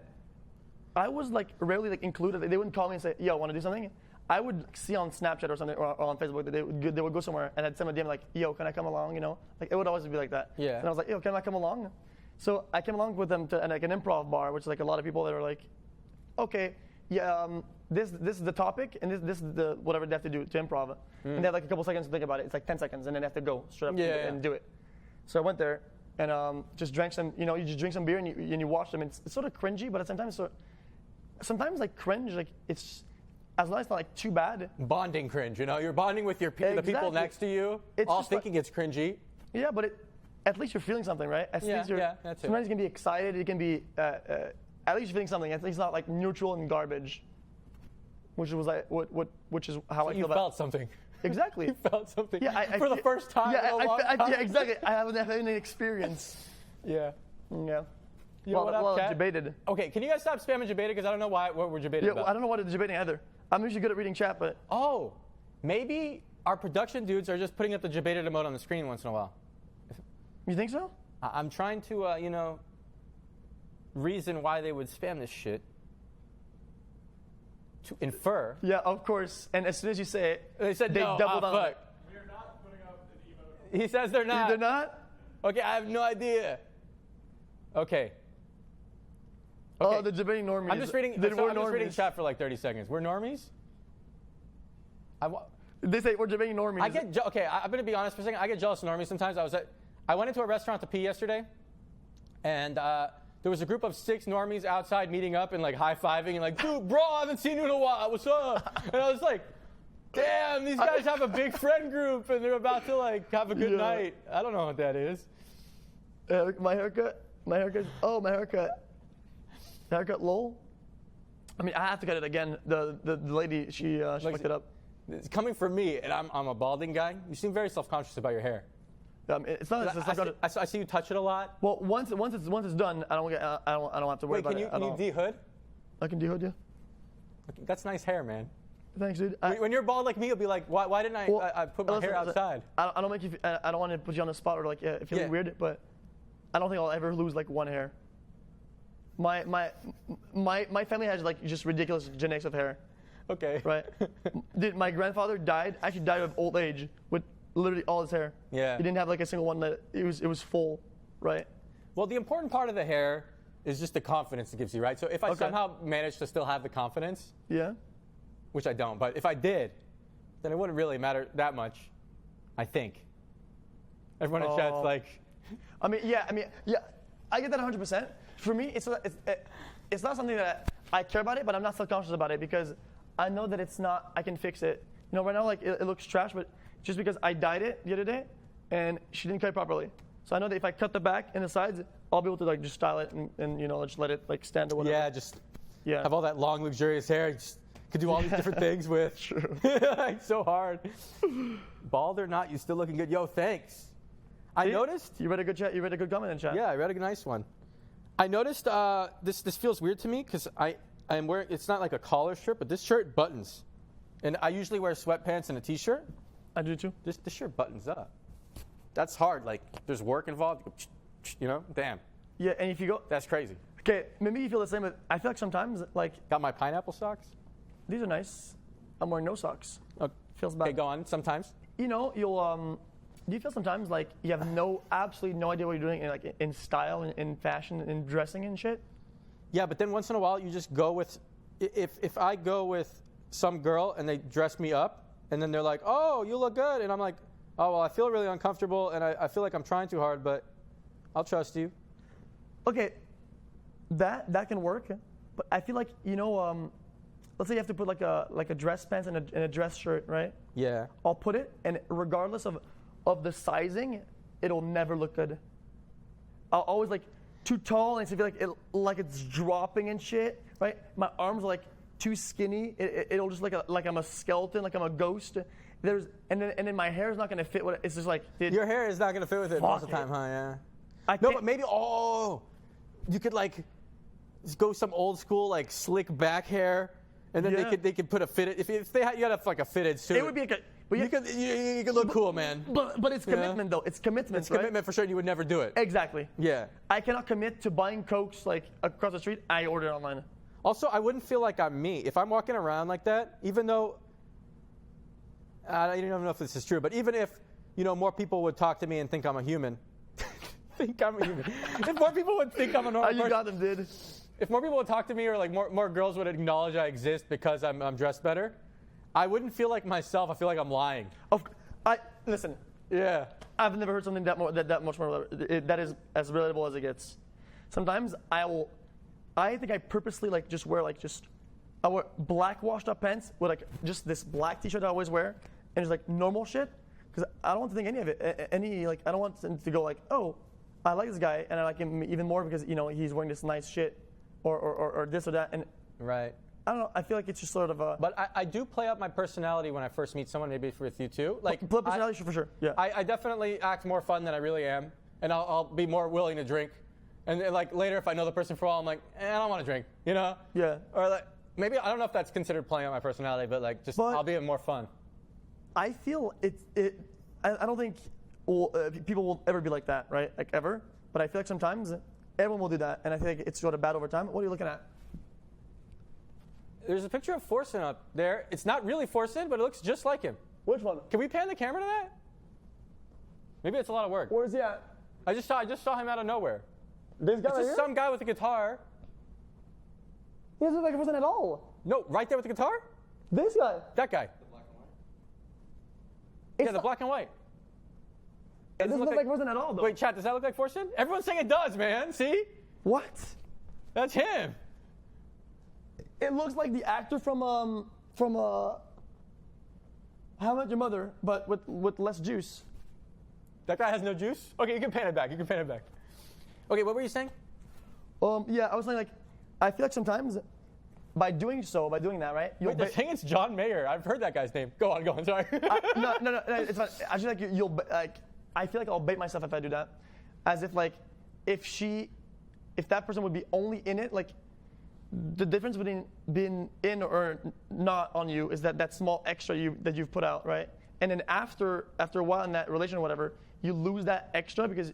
I was like rarely like included. They wouldn't call me and say, "Yo, want to do something?" I would see on Snapchat or something or on Facebook that they would go somewhere and I'd send a DM like, "Yo, can I come along?" You know, like it would always be like that. Yeah. And I was like, "Yo, can I come along?" So I came along with them to like an improv bar, which is like a lot of people that are like, okay, yeah, this is the topic, and this is the whatever they have to do to improv. And they have like a couple seconds to think about it. It's like 10 seconds, and then they have to go straight up and do it. So I went there and just drank some, you just drink some beer and you watch them. It's sort of cringy, but at the same time, sometimes like cringe, like it's, as long as it's not like too bad. Bonding cringe, you're bonding with the people next to you, it's all thinking it's cringy. Yeah, but at least you're feeling something, right? At least that's sometimes you can be excited, you can be, at least you're feeling something. At least not like neutral and garbage, which was like, which is how I feel You about. felt something. Exactly. You felt something. Yeah, for the first time. Yeah, in a long time. yeah, exactly. I haven't had any experience. Yeah. Yeah. Yo, what up, Kat? Debated. Okay, can you guys stop spamming debated? Because I don't know what we're debating about. I don't know what it's debating either. I'm usually good at reading chat, but. Oh, maybe our production dudes are just putting up the debated emote on the screen once in a while. You think so? I'm trying to, reason why they would spam this shit. To infer. Yeah, of course. And as soon as you say it, They said they no. doubled down. Fuck. We are not putting up an emote. He says they're not. They're not? Okay, I have no idea. Okay. Oh, the debating normies. I'm just reading. I'm just reading chat for like 30 seconds. We're normies. They say we're debating normies. I'm gonna be honest for a second. I get jealous of normies sometimes. I went into a restaurant to pee yesterday, and there was a group of 6 normies outside meeting up and like high-fiving and like, dude, bro, I haven't seen you in a while. What's up? And I was like, damn, these guys have a big friend group and they're about to like have a good night. I don't know what that is. My haircut. Oh, my haircut. Haircut, lol. I mean, I have to cut it again. The lady, she fucked it up. It's coming from me, and I'm a balding guy. You seem very self-conscious about your hair. It's not. I see you touch it a lot. Well, once it's done, I don't have to worry about it. Can you de-hood? I can de-hood you. That's nice hair, man. Thanks, dude. When you're bald like me, you'll be like, why didn't I put my hair outside? I don't make you. I don't want to put you on the spot or like feeling weird, but I don't think I'll ever lose like one hair. My family has like just ridiculous genetics of hair. Okay. Right. Dude, my grandfather died of old age with literally all his hair. Yeah. He didn't have like a single one that it was full, right? Well, the important part of the hair is just the confidence it gives you, right? So if I somehow manage to still have the confidence, which I don't, but if I did, then it wouldn't really matter that much, I think. Everyone in chat's like, I get that 100%. For me, it's not something that I care about it, but I'm not self-conscious about it because I know that it's not. I can fix it. Right now, like it looks trash, but just because I dyed it the other day, and she didn't cut it properly. So I know that if I cut the back and the sides, I'll be able to like just style it and just let it like stand or whatever. Yeah, have all that long, luxurious hair. Just could do all these different things with. True. Like so hard. Bald or not, you still looking good. Yo, thanks. I noticed. You read a good chat. You read a good comment in chat. Yeah, I read a nice one. I noticed this feels weird to me because I'm wearing. It's not like a collar shirt, but this shirt buttons, and I usually wear sweatpants and a t-shirt. I do too. This shirt buttons up. That's hard. Like there's work involved. Damn. Yeah, and if you go, that's crazy. Okay, maybe you feel the same. But I feel like sometimes like got my pineapple socks. These are nice. I'm wearing no socks. Feels bad. Okay, go on. Sometimes. You'll do you feel sometimes like you have absolutely no idea what you're doing in style and in fashion and dressing and shit? Yeah, but then once in a while you just go with, if I go with some girl and they dress me up and then they're like, oh, you look good. And I'm like, oh, well, I feel really uncomfortable and I feel like I'm trying too hard, but I'll trust you. Okay, that can work. But I feel like, let's say you have to put like a dress pants and a dress shirt, right? Yeah. I'll put it, and regardless of the sizing, it'll never look good. I'll always like too tall, and I feel like it's dropping and shit, right? My arms are like too skinny. It'll just like I'm a skeleton, like I'm a ghost. And then my hair is not gonna fit. It's just like your hair is not gonna fit with it most of the time, huh? Yeah. But maybe you could like go some old school like slick back hair. And then they could put a fitted. If you had like a fitted suit, it would be like you could look cool, man. But it's commitment though. It's commitment. It's commitment for sure. You would never do it. Exactly. Yeah. I cannot commit to buying Cokes like across the street. I order it online. Also, I wouldn't feel like I'm me if I'm walking around like that. Even though I don't even know if this is true, but even if more people would talk to me and think I'm a human, think I'm human. If more people would think I'm a normal You person, got them, dude. if more people would talk to me, or like more girls would acknowledge I exist because I'm dressed better, I wouldn't feel like myself. I feel like I'm lying. Listen. Yeah. I've never heard something that much more that is as relatable as it gets. Sometimes I think I purposely like just wear I wear black washed up pants with like just this black t-shirt I always wear and just like normal shit because I don't want to think any of it. I don't want to go like, oh, I like this guy and I like him even more because he's wearing this nice shit or this or that and Right. I don't know. I feel like it's just sort of a. But I do play up my personality when I first meet someone, maybe with you too. Like personality for sure. Yeah. I definitely act more fun than I really am, and I'll be more willing to drink. And like later, if I know the person for a while, I'm like, I don't want to drink, Yeah. Or like maybe I don't know if that's considered playing on my personality, but like I'll be more fun. I feel I don't think people will ever be like that, right? Like ever. But I feel like sometimes everyone will do that, and I think it's sort of bad over time. What are you looking at? There's a picture of Forsen up there. It's not really Forsen, but it looks just like him. Which one? Can we pan the camera to that? Maybe it's a lot of work. Where's he at? I just saw him out of nowhere. This guy It's right just here? some guy with a guitar. He doesn't look like a person at all. No, right there with the guitar? This guy. That guy. Yeah, the black and white. It doesn't look like a person at all, though. Wait, chat, does that look like Forsen? Everyone's saying it does, man. See? What? That's him. It looks like the actor from How I Met Your Mother, but with less juice. That guy has no juice? Okay, you can pan it back. Okay, what were you saying? Yeah, I was saying like, I feel like sometimes by doing that, right? Wait, they're saying it's John Mayer. I've heard that guy's name. Go on, sorry. No, it's fine. I feel like I feel like I'll bait myself if I do that, as if like, if that person would be only in it, like, the difference between being in or not on you is that small extra that you've put out, right? And then after a while in that relation or whatever, you lose that extra because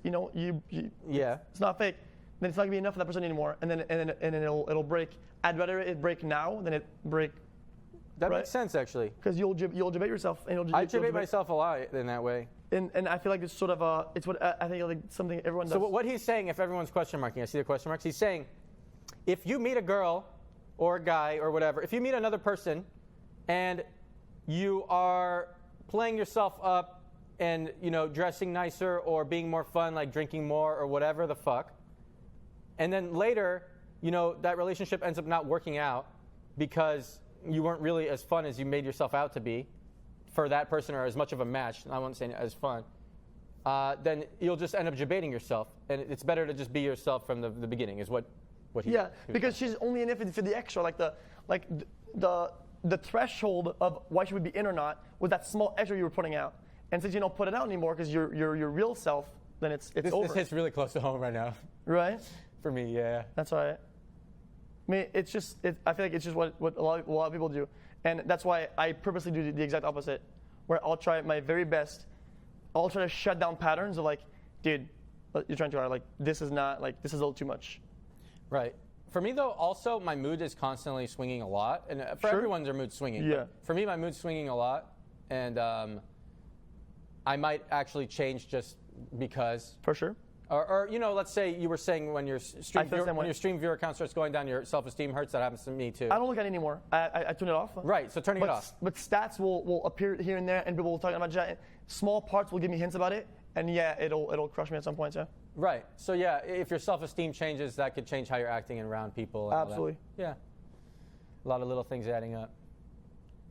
Yeah. it's not fake. Then it's not gonna be enough for that person anymore, and then it'll break. I'd rather it break now than it break. That Right. makes sense, actually. Because you'll debate yourself, and I debate myself a lot in that way. And I feel like it's sort of it's what I think like something everyone does. So what he's saying, if everyone's question marking, I see the question marks. He's saying, if you meet a girl or a guy or whatever, if you meet another person, and you are playing yourself up and dressing nicer or being more fun, like drinking more or whatever the fuck, and then later, that relationship ends up not working out because you weren't really as fun as you made yourself out to be for that person, or as much of a match, I won't say as fun, then you'll just end up debating yourself. And it's better to just be yourself from the beginning, is what he. Yeah, because she's only in it for the extra, like the threshold of why she would be in or not was that small extra you were putting out. And since you don't put it out anymore because you're your real self, then it's over. This hits really close to home right now. Right? For me, yeah. That's right. I mean, I feel like it's just what a lot of people do. And that's why I purposely do the exact opposite, where I'll try my very best. I'll try to shut down patterns of like, dude, you're trying too hard. Like, this is not, like, this is a little too much. Right. For me, though, also, my mood is constantly swinging a lot. And for Sure. everyone, their mood's swinging. Yeah. But for me, my mood's swinging a lot. And I might actually change just because. For sure. Or let's say you were saying when your stream feel the same way. viewer count starts going down, your self-esteem hurts. That happens to me, too. I don't look at it anymore. I turn it off. Right, so turning it off. But stats will appear here and there, and people will talk about that. Small parts will give me hints about it, and yeah, it'll crush me at some point, yeah. Right. So, yeah, if your self-esteem changes, that could change how you're acting around people. And Absolutely. All that. Yeah. A lot of little things adding up.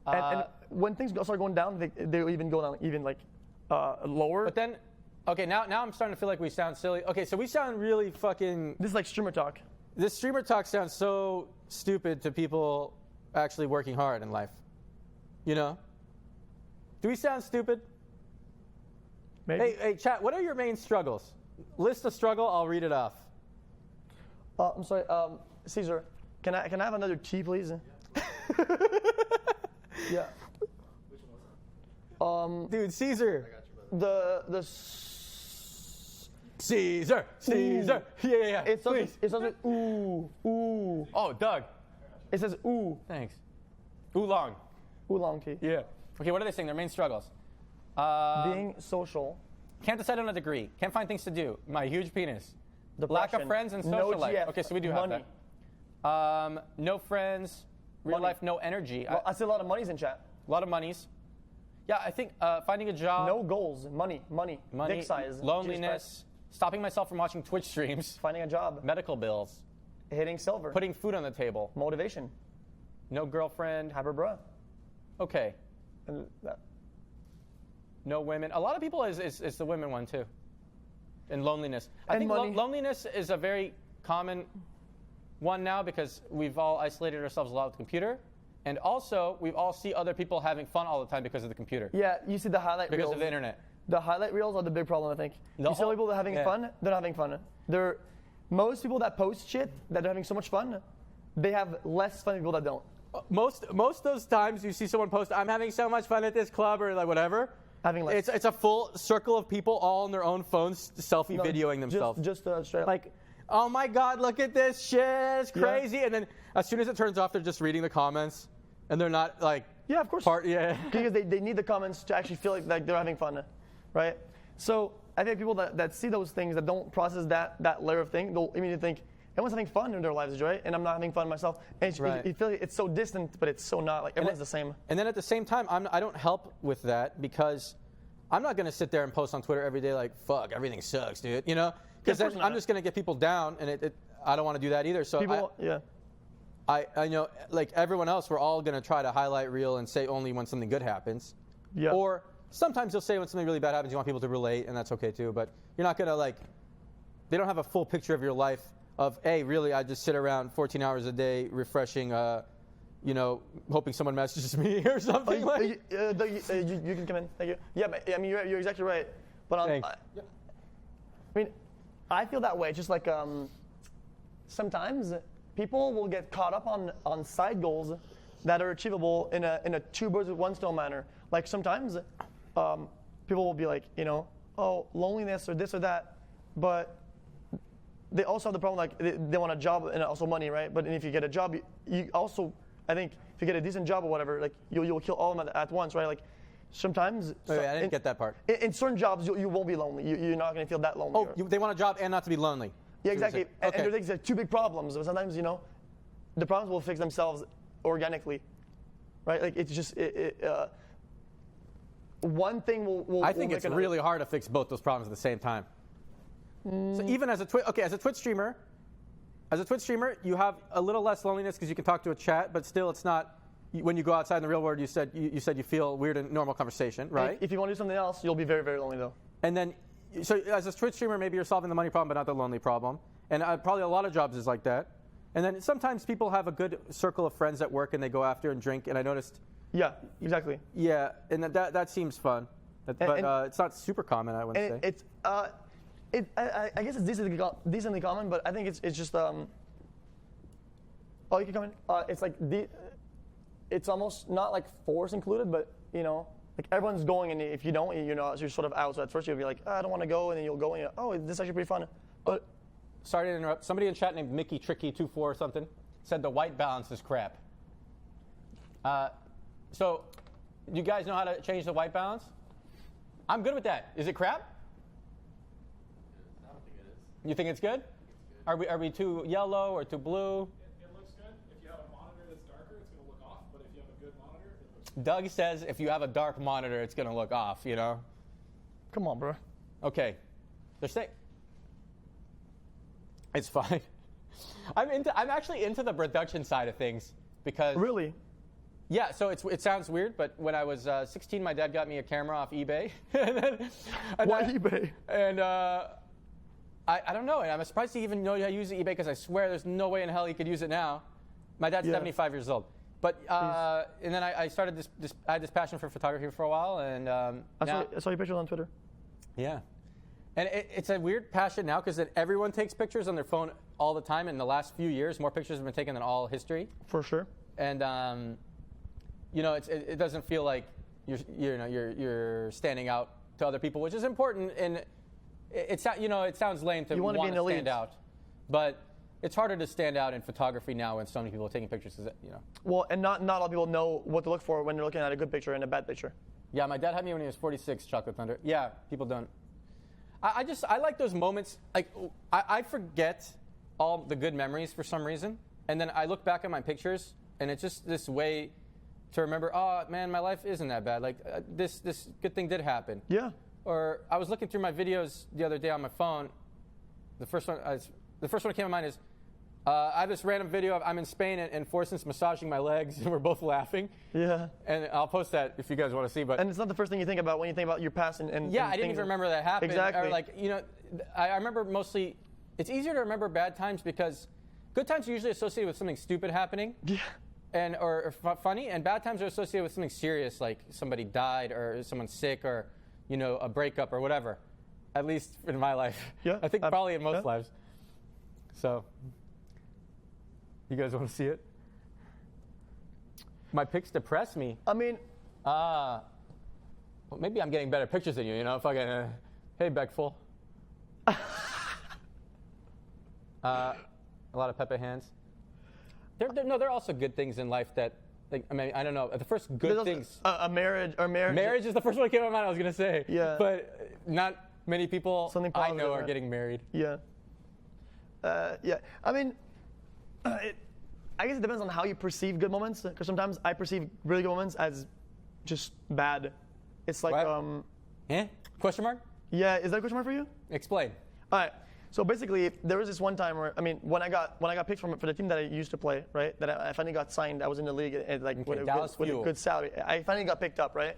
And when things start going down, they even go down even like lower. But then, okay, now I'm starting to feel like we sound silly. Okay, so we sound really fucking. This is like streamer talk. This streamer talk sounds so stupid to people actually working hard in life. Do we sound stupid? Maybe. Hey, chat, what are your main struggles? List a struggle, I'll read it off. I'm sorry, Caesar, can I have another tea, please? Yeah. Which one was Dude, Caesar. The Caesar. Yeah. it Please. starts with ooh. Oh, Doug. It says ooh. Thanks. Oolong. Oolong tea. Yeah. Okay, what are they saying? Their main struggles. Being social. Can't decide on a degree. Can't find things to do. My huge penis. Lack of Depression. friends and No social life. GF. Okay, so we do Money. have that. No friends. Real Money. life, no energy. Well, I see a lot of monies in chat. A lot of monies. Yeah, I think finding a job. No goals. Money. Dick size. Loneliness. Stopping myself from watching Twitch streams. Finding a job. Medical bills. Hitting silver. Putting food on the table. Motivation. No girlfriend. Hyper bra. Okay. And that. No women. A lot of people is the women one too. And loneliness. I And think money. loneliness is a very common one now because we've all isolated ourselves a lot with the computer. And also, we all see other people having fun all the time because of the computer. Yeah, you see the highlight Because reels. of the internet. The highlight reels are the big problem, I think. You see people that are having fun, they're not having fun. Most people that post shit that are having so much fun, they have less fun than people that don't. Most of those times you see someone post, I'm having so much fun at this club or like whatever. Having less. It's a full circle of people all on their own phones selfie videoing themselves. Just straight up. Like, oh my God, look at this shit, it's crazy. And then as soon as it turns off, they're just reading the comments. And they're not like, yeah, of course. Because they need the comments to actually feel like they're having fun, right? So I think people that see those things, that don't process that layer of thing, they'll immediately think, everyone's having fun in their lives, right? And I'm not having fun myself. And you feel like it's so distant, but it's so not. Like everyone's the same. And then at the same time, I don't help with that because I'm not going to sit there and post on Twitter every day like, fuck, everything sucks, dude. You know? Because then I'm just going to get people down, and I don't want to do that either. So I know, like everyone else, we're all going to try to highlight reel and say only when something good happens. Yeah. Or sometimes you'll say when something really bad happens, you want people to relate, and that's okay too. But you're not going to like, they don't have a full picture of your life of, hey, really, I just sit around 14 hours a day refreshing, hoping someone messages me or something. You can come in. Thank you. Yeah, but, I mean, you're exactly right. But I feel that way. Just like sometimes people will get caught up on side goals that are achievable in a two birds with one stone manner. Like sometimes people will be like, oh, loneliness or this or that, but they also have the problem like they want a job and also money, right? But if you get a job, you also, I think, if you get a decent job or whatever, like you'll kill all of them at once, right? Like sometimes. Wait, I didn't get that part. In certain jobs, you won't be lonely. You're not going to feel that lonely. Oh, they want a job and not to be lonely. Yeah, exactly. Okay. And there's like two big problems. But sometimes, the problems will fix themselves organically, right? Like it's just one thing will. I think it's really hard to fix both those problems at the same time. So even as a Twitch streamer, you have a little less loneliness because you can talk to a chat, but still, it's not. When you go outside in the real world, you said you feel weird in normal conversation, right? If you want to do something else, you'll be very, very lonely though. And then, so as a Twitch streamer, maybe you're solving the money problem, but not the lonely problem. And probably a lot of jobs is like that. And then sometimes people have a good circle of friends at work and they go after and drink. And I noticed. Yeah, exactly. Yeah, and that seems fun, but it's not super common. I wouldn't say. I guess it's decently common, but I think it's just. Oh, you can come in. It's like it's almost not like force included, but like everyone's going, and if you don't, you're sort of out. So at first you'll be like, I don't want to go, and then you'll go, and oh, this is actually pretty fun. But sorry to interrupt. Somebody in chat named Mickey Tricky 24 or something said the white balance is crap. So, you guys know how to change the white balance? I'm good with that. Is it crap? I don't think it is. You think it's good? Are we too yellow or too blue? It looks good. If you have a monitor that's darker, it's going to look off. But if you have a good monitor, it looks good. Doug says if you have a dark monitor, it's going to look off, come on, bro. Okay. They're saying it's fine. I'm actually into the production side of things because Really? Yeah, so it sounds weird, but when I was 16, my dad got me a camera off eBay. Why eBay? And I don't know, and I'm surprised he even know how to use eBay because I swear there's no way in hell he could use it now. My dad's 75 years old. But and then I started I had this passion for photography for a while, and I saw your pictures on Twitter. Yeah, and it's a weird passion now because everyone takes pictures on their phone all the time. In the last few years, more pictures have been taken than all history. For sure. And it doesn't feel like you're standing out to other people, which is important. And it sounds lame to want to stand out, but it's harder to stand out in photography now when so many people are taking pictures. Well, and not a lot of people know what to look for when they're looking at a good picture and a bad picture. Yeah, my dad had me when he was 46. Chocolate Thunder. Yeah, people don't. I like those moments. Like I forget all the good memories for some reason, and then I look back at my pictures, and it's just this way to remember. Oh man, my life isn't that bad. Like this good thing did happen. Yeah. Or I was looking through my videos the other day on my phone. The first one that came to mind is I have this random video of I'm in Spain and Forson's massaging my legs, and we're both laughing. Yeah. And I'll post that if you guys want to see. But And it's not the first thing you think about when you think about your past and yeah, and I didn't things even remember that happened. Exactly. Or like, you know, I remember mostly, it's easier to remember bad times because good times are usually associated with something stupid happening. Yeah. And or funny, and bad times are associated with something serious, like somebody died or someone's sick or, you know, a breakup or whatever. At least in my life. Yeah. I think probably in most yeah. lives. So, you guys want to see it? My pics depress me. I mean, Well, maybe I'm getting better pictures than you. You know, if I get, hey, Beckful. A lot of Pepe hands. There are also good things in life that, like, I mean, I don't know. The first good there's things. a marriage or marriage. Marriage is the first one that came to my mind. I was gonna say. Yeah. But not many people Something I positive, know are right? getting married. Yeah. Yeah. I mean, I guess it depends on how you perceive good moments. Because sometimes I perceive really good moments as just bad. It's like, What? Question mark? yeah. Is that a question mark for you? Explain. All right. So basically, there was this one time where, I mean, when I got picked for the team that I used to play, right? That I finally got signed. I was in the league and like with Dallas a Fuel. good salary. I finally got picked up, right?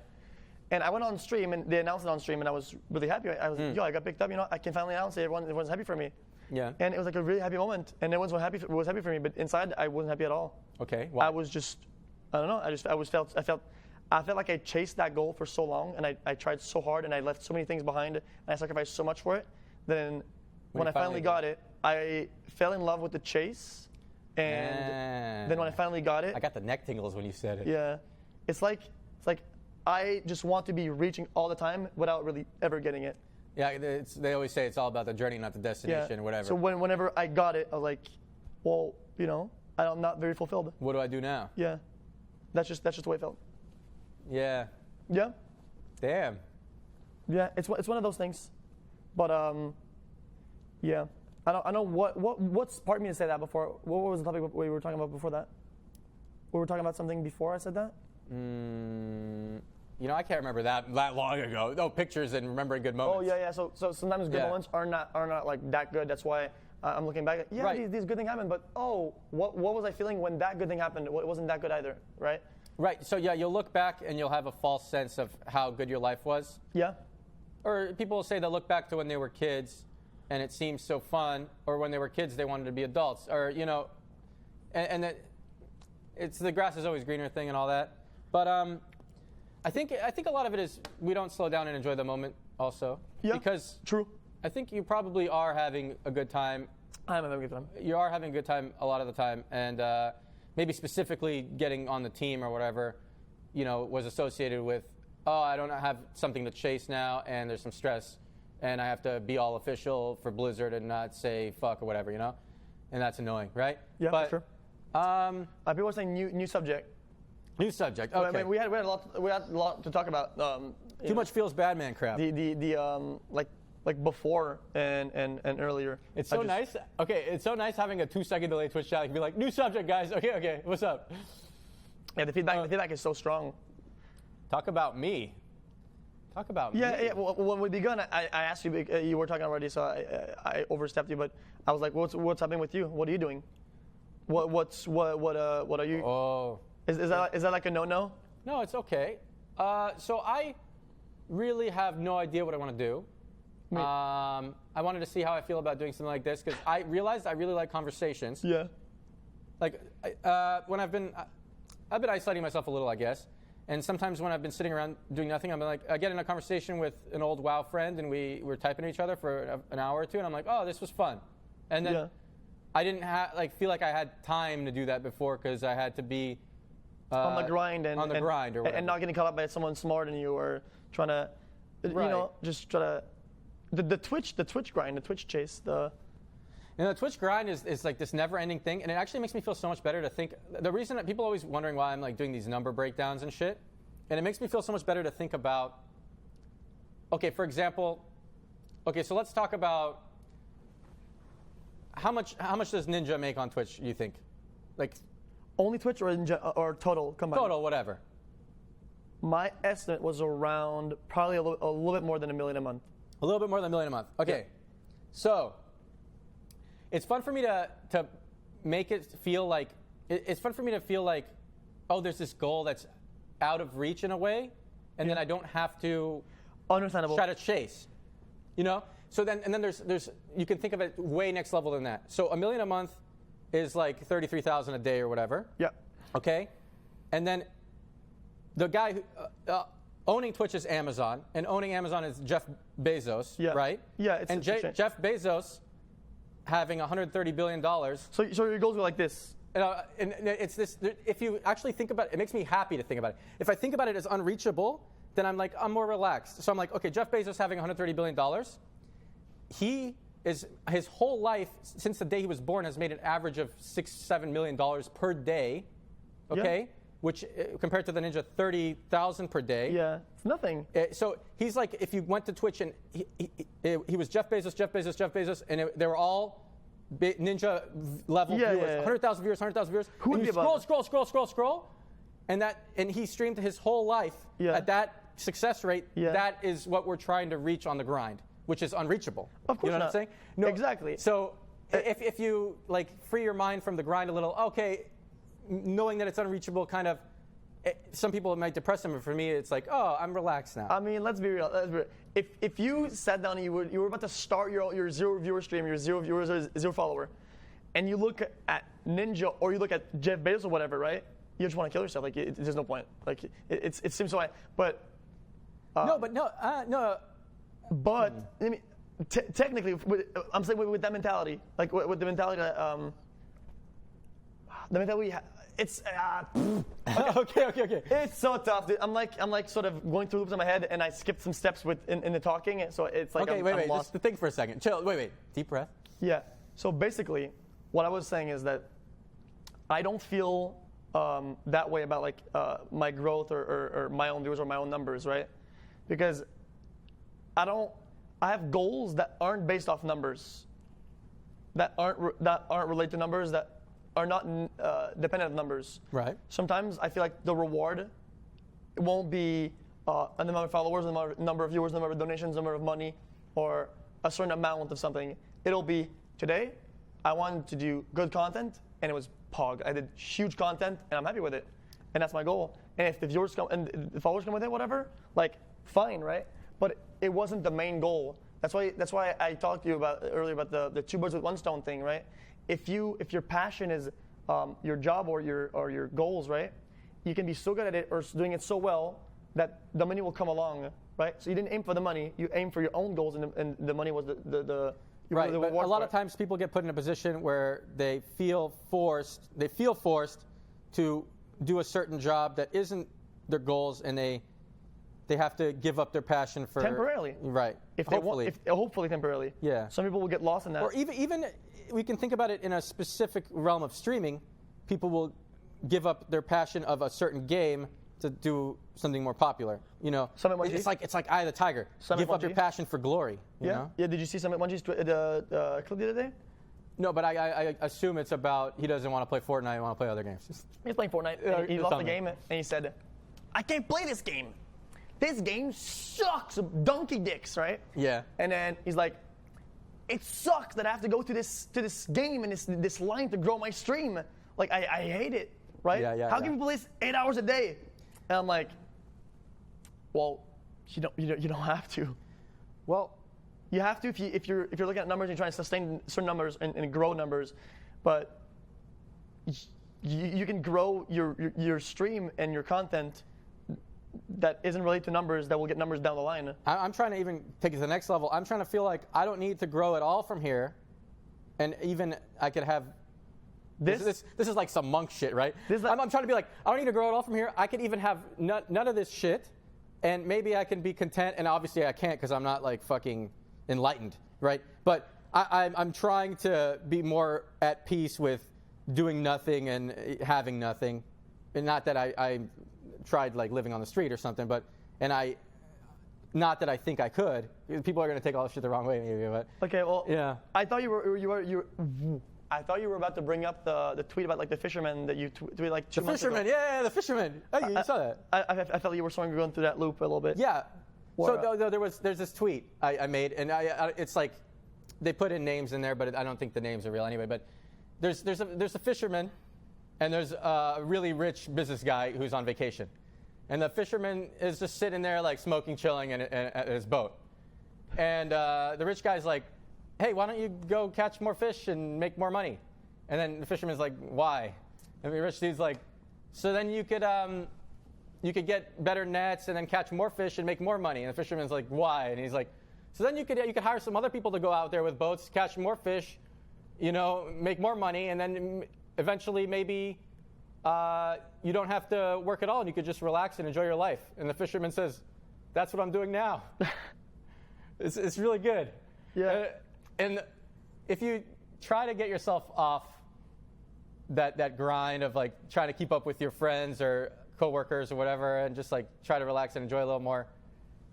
And I went on stream and they announced it on stream and I was really happy. I was yo, I got picked up. You know, I can finally announce it. Everyone's happy for me. Yeah. And it was like a really happy moment. And everyone was happy for me, but inside I wasn't happy at all. Okay. Why? I was just, I don't know. I felt like I chased that goal for so long and I tried so hard and I left so many things behind and I sacrificed so much for it. Then when I finally got it, I fell in love with the chase. And then when I finally got it, I got the neck tingles when you said it. yeah, it's like I just want to be reaching all the time without really ever getting it. Yeah, they always say it's all about the journey, not the destination, or whatever. So whenever I got it, I was like, well, you know, I'm not very fulfilled. What do I do now? Yeah, that's just the way it felt. Yeah. Yeah, Damn. yeah, it's one of those things, but yeah, I know what's part of me to say that before. What was the topic we were talking about before that? We were talking about something before I said that. You know, I can't remember that long ago. Oh, pictures and remembering good moments. Oh yeah. So sometimes good Yeah. moments are not like that good. That's why I'm looking back. Yeah, Right. these good things happened, but what was I feeling when that good thing happened? It wasn't that good either, right? Right. So yeah, you'll look back and you'll have a false sense of how good your life was. Yeah. Or people will say they'll look back to when they were kids and it seems so fun, or when they were kids they wanted to be adults, or you know, and that it's the grass is always greener thing and all that. But I think a lot of it is we don't slow down and enjoy the moment also. Yeah. Because True. I think you probably are having a good time. I'm having a good time. You are having a good time a lot of the time, and maybe specifically getting on the team or whatever, you know, was associated with, oh, I don't have something to chase now, and there's some stress, and I have to be all official for Blizzard and not say fuck or whatever, you know, and that's annoying, right? Yeah, but, for sure. People are saying new subject. New subject. I Okay. mean, we had a lot to talk about. Too much feels bad, man. Crap. The like before and earlier. It's so nice. Okay, it's so nice having a 2-second delay Twitch chat. You can be like, new subject, guys. Okay, what's up? Yeah, the feedback is so strong. Talk about me. Talk about me. Yeah. Well, when we begun, I asked you. You were talking already, so I overstepped you. But I was like, "What's happening with you? What are you doing? What are you? Oh. Is that like a no? No, it's okay. So I really have no idea what I want to do. I wanted to see how I feel about doing something like this because I realized I really like conversations. Yeah. Like when I've been isolating myself a little, I guess. And sometimes when I've been sitting around doing nothing, I'm like, I get in a conversation with an old WoW friend, and we're typing to each other for an hour or two, and I'm like, oh, this was fun. And then I didn't feel like I had time to do that before because I had to be on the grind or whatever. And not getting caught up by someone smarter than you or trying to, you know, just try to. The Twitch grind, the Twitch chase, You know, the Twitch grind is like this never-ending thing, and it actually makes me feel so much better to think. The reason that people are always wondering why I'm like doing these number breakdowns and shit, and it makes me feel so much better to think about. Okay, for example, Okay, so let's talk about how much does Ninja make on Twitch, you think? Like Only Twitch or total combined? total, whatever. My estimate was around probably a little bit more than $1 million a month. A little bit more than $1 million a month. Okay. Yeah. So it's fun for me to make it feel like oh, there's this goal that's out of reach in a way, and then I don't have to Understandable. try to chase. You know? So then there's you can think of it way next level than that. So $1 million a month is like $33,000 a day or whatever. Yeah. Okay? And then the guy who, owning Twitch is Amazon, and owning Amazon is Jeff Bezos, Yeah. right? Yeah, it's Jeff Bezos having $130 billion. So your goals go like this. And it's this. If you actually think about it, it makes me happy to think about it. If I think about it as unreachable, then I'm more relaxed. So I'm like, okay, Jeff Bezos having $130 billion. His whole life, since the day he was born, has made an average of $6-7 million per day. Okay? Yeah. Which, compared to the Ninja, 30,000 per day. Yeah, it's nothing. So he's like, if you went to Twitch and he was Jeff Bezos, and they were all Ninja level viewers, 100,000 viewers, 100,000 viewers. Who would and you give up? scroll, and he streamed his whole life at that success rate. Yeah. That is what we're trying to reach on the grind, which is unreachable. Of course you know not. what I'm saying? No, Exactly. So if you free your mind from the grind a little, okay, knowing that it's unreachable, some people it might depress them, but for me it's like, oh, I'm relaxed now. I mean, let's be real. If you sat down and you were about to start your 0 viewer stream, your 0 viewers or 0 follower, and you look at Ninja or you look at Jeff Bezos or whatever, right? You just want to kill yourself. There's no point. It seems so. But no. But I mean, technically, I'm saying with that mentality, with the mentality that the mentality we have. It's okay. It's so tough, dude. I'm like sort of going through loops in my head, and I skipped some steps in the talking, so it's like okay. I'm Wait. lost. Just think for a second. Chill. Wait. Deep breath. Yeah. So basically, what I was saying is that I don't feel that way about my growth or my own viewers or my own numbers, right? Because I have goals that aren't based off numbers, that aren't related to numbers, that are not dependent on numbers. Right. Sometimes I feel like the reward won't be a number of followers, a number of viewers, a number of donations, a number of money, or a certain amount of something. It'll be, today, I wanted to do good content, and it was Pog. I did huge content, and I'm happy with it. And that's my goal. And if the viewers come and the followers come with it, whatever, fine, right? But it wasn't the main goal. That's why I talked to you earlier about the 2 birds with 1 stone thing, right? If your passion is your job or your goals, right? You can be so good at it or doing it so well that the money will come along, right? So you didn't aim for the money; you aimed for your own goals, and the money was the right. The but a lot of for it. times people get put in a position where they feel forced to do a certain job that isn't their goals, and they have to give up their passion for temporarily. Right. Hopefully temporarily. Yeah. Some people will get lost in that. Or even we can think about it in a specific realm of streaming. People will give up their passion of a certain game to do something more popular. You know, it's like Eye of the Tiger. Give up your passion for glory. You know? Yeah. Did you see Summit Munchie's clip the other day? No, but I assume it's about he doesn't want to play Fortnite. He wants to play other games. He's playing Fortnite. And he lost the game, and he said, "I can't play this game. This game sucks, donkey dicks, right?" Yeah. And then he's like, "It sucks that I have to go to this game and this line to grow my stream. I hate it, right? Yeah. How can you play this 8 hours a day?" And I'm like, "Well, you don't have to. Well, you have to if you're looking at numbers and you're trying to sustain certain numbers and grow numbers, but you can grow your stream and your content." That isn't related to numbers that will get numbers down the line. I'm trying to even take it to the next level. I'm trying to feel like I don't need to grow at all from here, and even I could have. This is like some monk shit, right? I'm trying to be like, I don't need to grow at all from here. I could even have none of this shit, and maybe I can be content. And obviously I can't because I'm not fucking enlightened, right? But I'm trying to be more at peace with doing nothing and having nothing, and not that I tried living on the street or something, but I Not that I think I could. People are going to take all this shit the wrong way, maybe. But Okay, well, yeah. I thought you were I thought you were about to bring up the tweet about like the fisherman that you tweeted like 2 The months fisherman, ago. yeah, the fisherman. Oh, you saw that? I felt you were sort of going through that loop a little bit. Yeah. What- So there's this tweet I made, and it's like they put in names in there, but I don't think the names are real anyway. But there's a fisherman, and there's a really rich business guy who's on vacation, and the fisherman is just sitting there like smoking, chilling in his boat, and the rich guy's like, "Hey, why don't you go catch more fish and make more money?" And then the fisherman's like, "Why?" And the rich dude's like, "So then you could get better nets and then catch more fish and make more money." And the fisherman's like, "Why?" And he's like, "So then you could hire some other people to go out there with boats, catch more fish, make more money, and then eventually maybe you don't have to work at all and you could just relax and enjoy your life." And the fisherman says, "That's what I'm doing now." It's really good. Yeah. And if you try to get yourself off that grind of like trying to keep up with your friends or coworkers or whatever, and just like try to relax and enjoy a little more,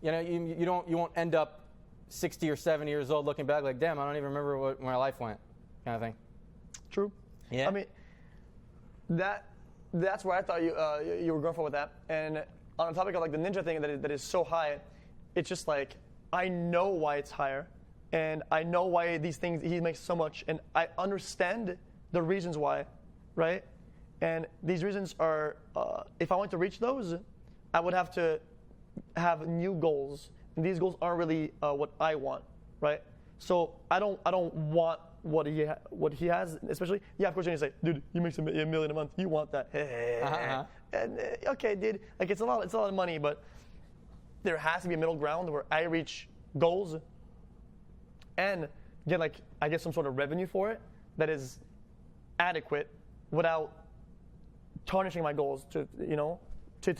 you won't end up 60 or 70 years old looking back like, damn, I don't even remember what my life went, kind of thing. True. Yeah. I mean, that's where I thought you were going for with that. And on the topic of like the ninja thing that is so high, it's just like I know why it's higher, and I know why these things he makes so much, and I understand the reasons why, right? And these reasons are, if I want to reach those, I would have to have new goals, and these goals aren't really what I want, right? So I don't want what he has, especially. Yeah, of course you're gonna say, dude, you make $1 million a month, you want that? And okay, dude, like it's a lot of money, but there has to be a middle ground where I reach goals and get like I get some sort of revenue for it that is adequate without tarnishing my goals to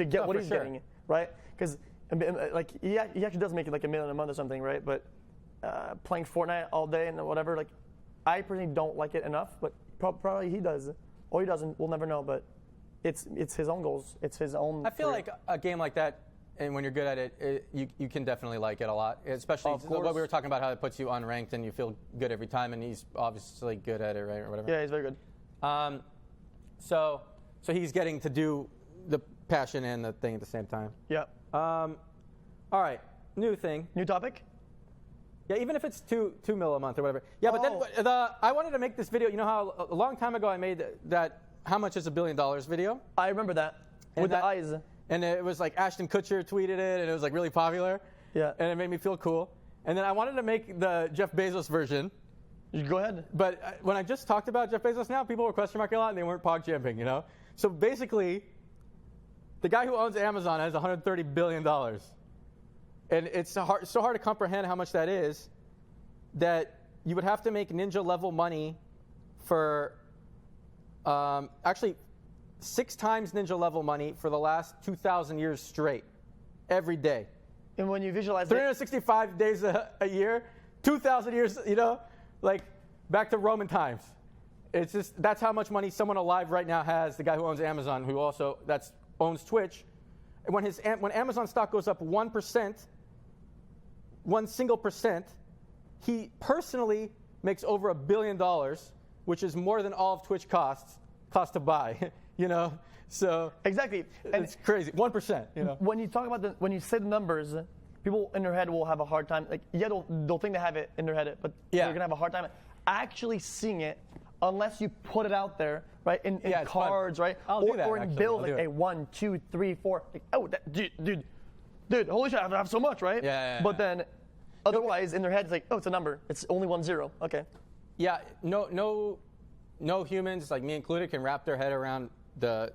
get what he's getting, right? Because like he actually does make it like $1 million a month or something, right? But playing Fortnite all day and whatever, like I personally don't like it enough, but probably he does, or he doesn't. We'll never know. But it's his own goals. It's his own. I feel career. like a game like that, and when you're good at it, you can definitely like it a lot. Especially Of course. what we were talking about, how it puts you unranked and you feel good every time, and he's obviously good at it, right, or whatever. Yeah, he's very good. So he's getting to do the passion and the thing at the same time. Yeah. All right, new thing. New topic. Yeah, even if it's $2 million a month or whatever. Yeah, but then I wanted to make this video. You know how a long time ago I made that "How much is $1 billion" video? I remember that And with that- the eyes. And it was like Ashton Kutcher tweeted it, and it was like really popular. Yeah. And it made me feel cool. And then I wanted to make the Jeff Bezos version. You go ahead. But when I just talked about Jeff Bezos now, people were question marking a lot, and they weren't pog jumping, So basically, the guy who owns Amazon has $130 billion. And it's so hard to comprehend how much that is, that you would have to make ninja level money for actually 6 times ninja level money for the last 2,000 years straight, every day. And when you visualize 365 days a year, 2,000 years, like back to Roman times. It's just, that's how much money someone alive right now has, the guy who owns Amazon, who also owns Twitch. And when Amazon stock goes up 1%, 1 single percent, he personally makes over $1 billion, which is more than all of Twitch cost to buy, So exactly. And it's crazy. 1%, when you talk about when you say the numbers, people in their head will have a hard time. Like, yeah, they'll think they have it in their head, but Yeah. they're gonna have a hard time actually seeing it unless you put it out there, right? In Yeah, it's fun. cards, right? I'll do that, or in actually. bills, I'll do like it. a 1, 2, 3, 4. Like, oh, dude, holy shit, I have so much, right? Yeah. But then, otherwise, in their head, it's like, oh, it's a number. It's only 1 0. Okay. Yeah, no humans, like me included, can wrap their head around the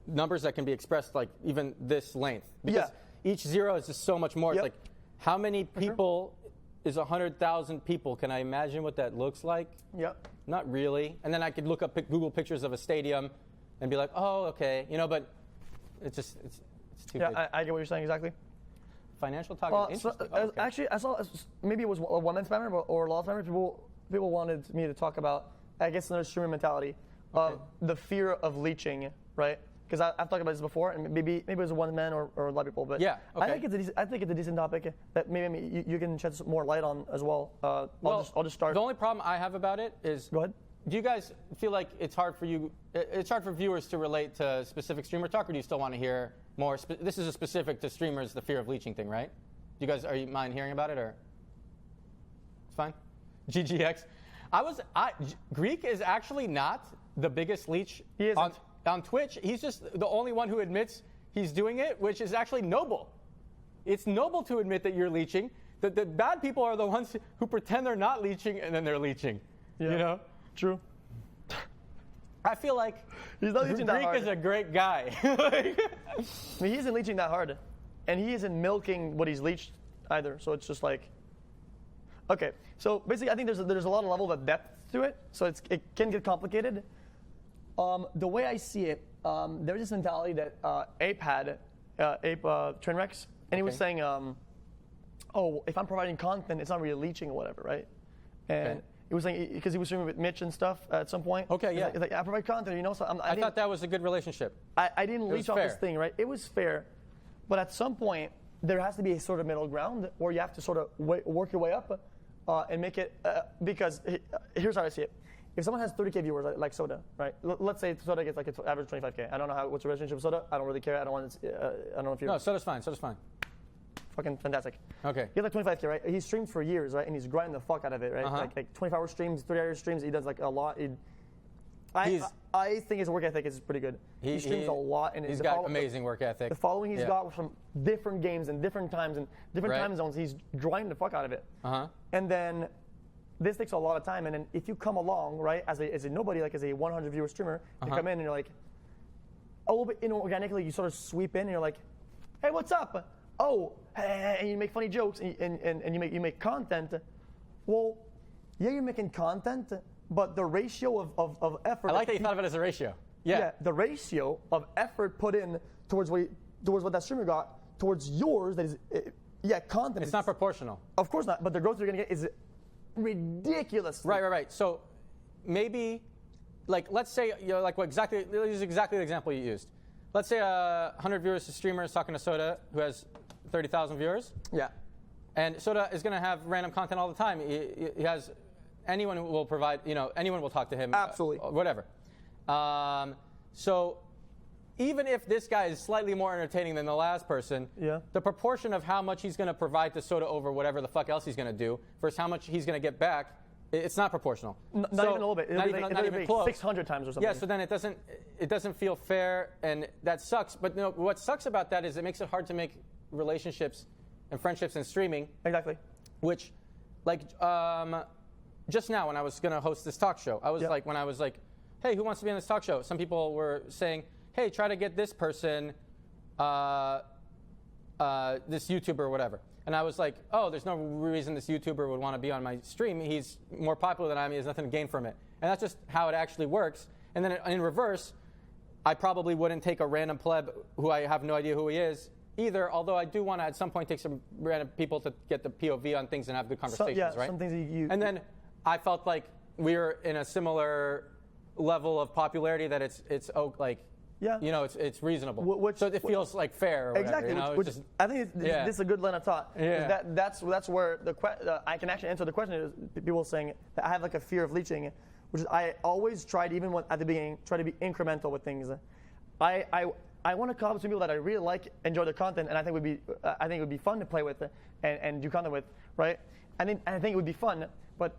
numbers that can be expressed like even this length. Because each zero is just so much more. Yep. It's like, how many people is 100,000 people? Can I imagine what that looks like? Yep. Not really. And then I could look up Google pictures of a stadium and be like, oh, okay. But it's too big. Yeah, I get what you're saying exactly. Financial talk is interesting. Okay. Actually, I saw maybe it was a one-man spammer or a lot of spammer. People wanted me to talk about, I guess, another streamer mentality, the fear of leeching, right? because I've talked about this before, and maybe it was one man or a lot of people, but Yeah, okay. I think it's a decent topic that maybe you can shed some more light on as well. I'll just start. The only problem I have about it is. Go ahead. Do you guys feel like it's hard for you? It's hard for viewers to relate to specific streamer talk, or do you still want to hear more? This is a specific to streamers, the fear of leeching thing, right? Are you mind hearing about it, or it's fine? GGX. Greek is actually not the biggest leech He isn't. on Twitch. He's just the only one who admits he's doing it, which is actually noble. It's noble to admit that you're leeching. The bad people are the ones who pretend they're not leeching and then they're leeching. Yeah. You know? True. I feel like He's not leeching that Greek hard. is a great guy. I mean, he isn't leeching that hard, and he isn't milking what he's leached either. So it's just like, okay. So basically, I think there's a lot of level of depth to it. So it can get complicated. The way I see it, there's this mentality that Ape had, Trainwrecks, and he was saying, oh, if I'm providing content, it's not really leeching or whatever, right? And Okay. he was saying, because he was streaming with Mitch and stuff at some point. Okay, yeah. He's like, I provide content, you know. So I thought that was a good relationship. I didn't was leech off this fair. thing, right? It was fair, but at some point there has to be a sort of middle ground where you have to sort of work your way up and make it. Because here's how I see it: if someone has 30K viewers, like Soda, right? Let's say Soda gets like an average 25K. I don't know what's the relationship with Soda. I don't really care. I don't want. I don't know if you're. No, Soda's fine. Soda's fine. Fucking fantastic. Okay. He has like 25K, right? He streams for years, right? And he's grinding the fuck out of it, right? Uh-huh. Like 24-hour streams, 30-hour streams. He does like a lot. I think his work ethic is pretty good. He streams a lot, and he's the got amazing work ethic. The following he's Yeah. got from different games and different times and different Right. time zones, he's grinding the fuck out of it. Uh-huh. And then this takes a lot of time. And then if you come along, right, as a nobody, like as a 100 viewer streamer, you come in and you're like, a little bit inorganically, you sort of sweep in and you're like, hey, what's up? Oh, and you make funny jokes and you make content. Well, yeah, you're making content, but the ratio of effort. I like that you thought of it as a ratio. Yeah. The ratio of effort put in towards what that streamer got towards yours, that is, content. It's not proportional. Of course not, but the growth you're gonna get is ridiculous. Right. So maybe, like, let's say, this is exactly the example you used. Let's say 100 viewers streamer is talking to Soda, who has 30,000 viewers. Yeah. And Soda is going to have random content all the time. He has anyone who will provide, anyone will talk to him. Absolutely. Whatever. So even if this guy is slightly more entertaining than the last person, the proportion of how much he's going to provide to Soda over whatever the fuck else he's going to do versus how much he's going to get back, it's not proportional. Not even a little bit. Not It'll even be close. 600 times or something. Yeah, so then it doesn't feel fair, and that sucks. But what sucks about that is it makes it hard to make relationships and friendships in streaming. Exactly. Which, like, just now when I was going to host this talk show, I was like, hey, who wants to be on this talk show? Some people were saying, hey, try to get this person, this YouTuber or whatever. And I was like, oh, there's no reason this YouTuber would want to be on my stream. He's more popular than I am. He has nothing to gain from it. And that's just how it actually works. And then in reverse, I probably wouldn't take a random pleb who I have no idea who he is either, although I do want to at some point take some random people to get the POV on things and have good conversations, right? Some things you and then I felt like we were in a similar level of popularity that it's reasonable. So it feels like fair. Or exactly. Whatever, I think this is a good line of thought. Yeah. That's where I can actually answer the question. Is people saying that I have like a fear of leeching, which is I always tried, even at the beginning, try to be incremental with things. I want to come up to people that I really like, enjoy their content, and I think it would be fun to play with and do content with, right? I think it would be fun, but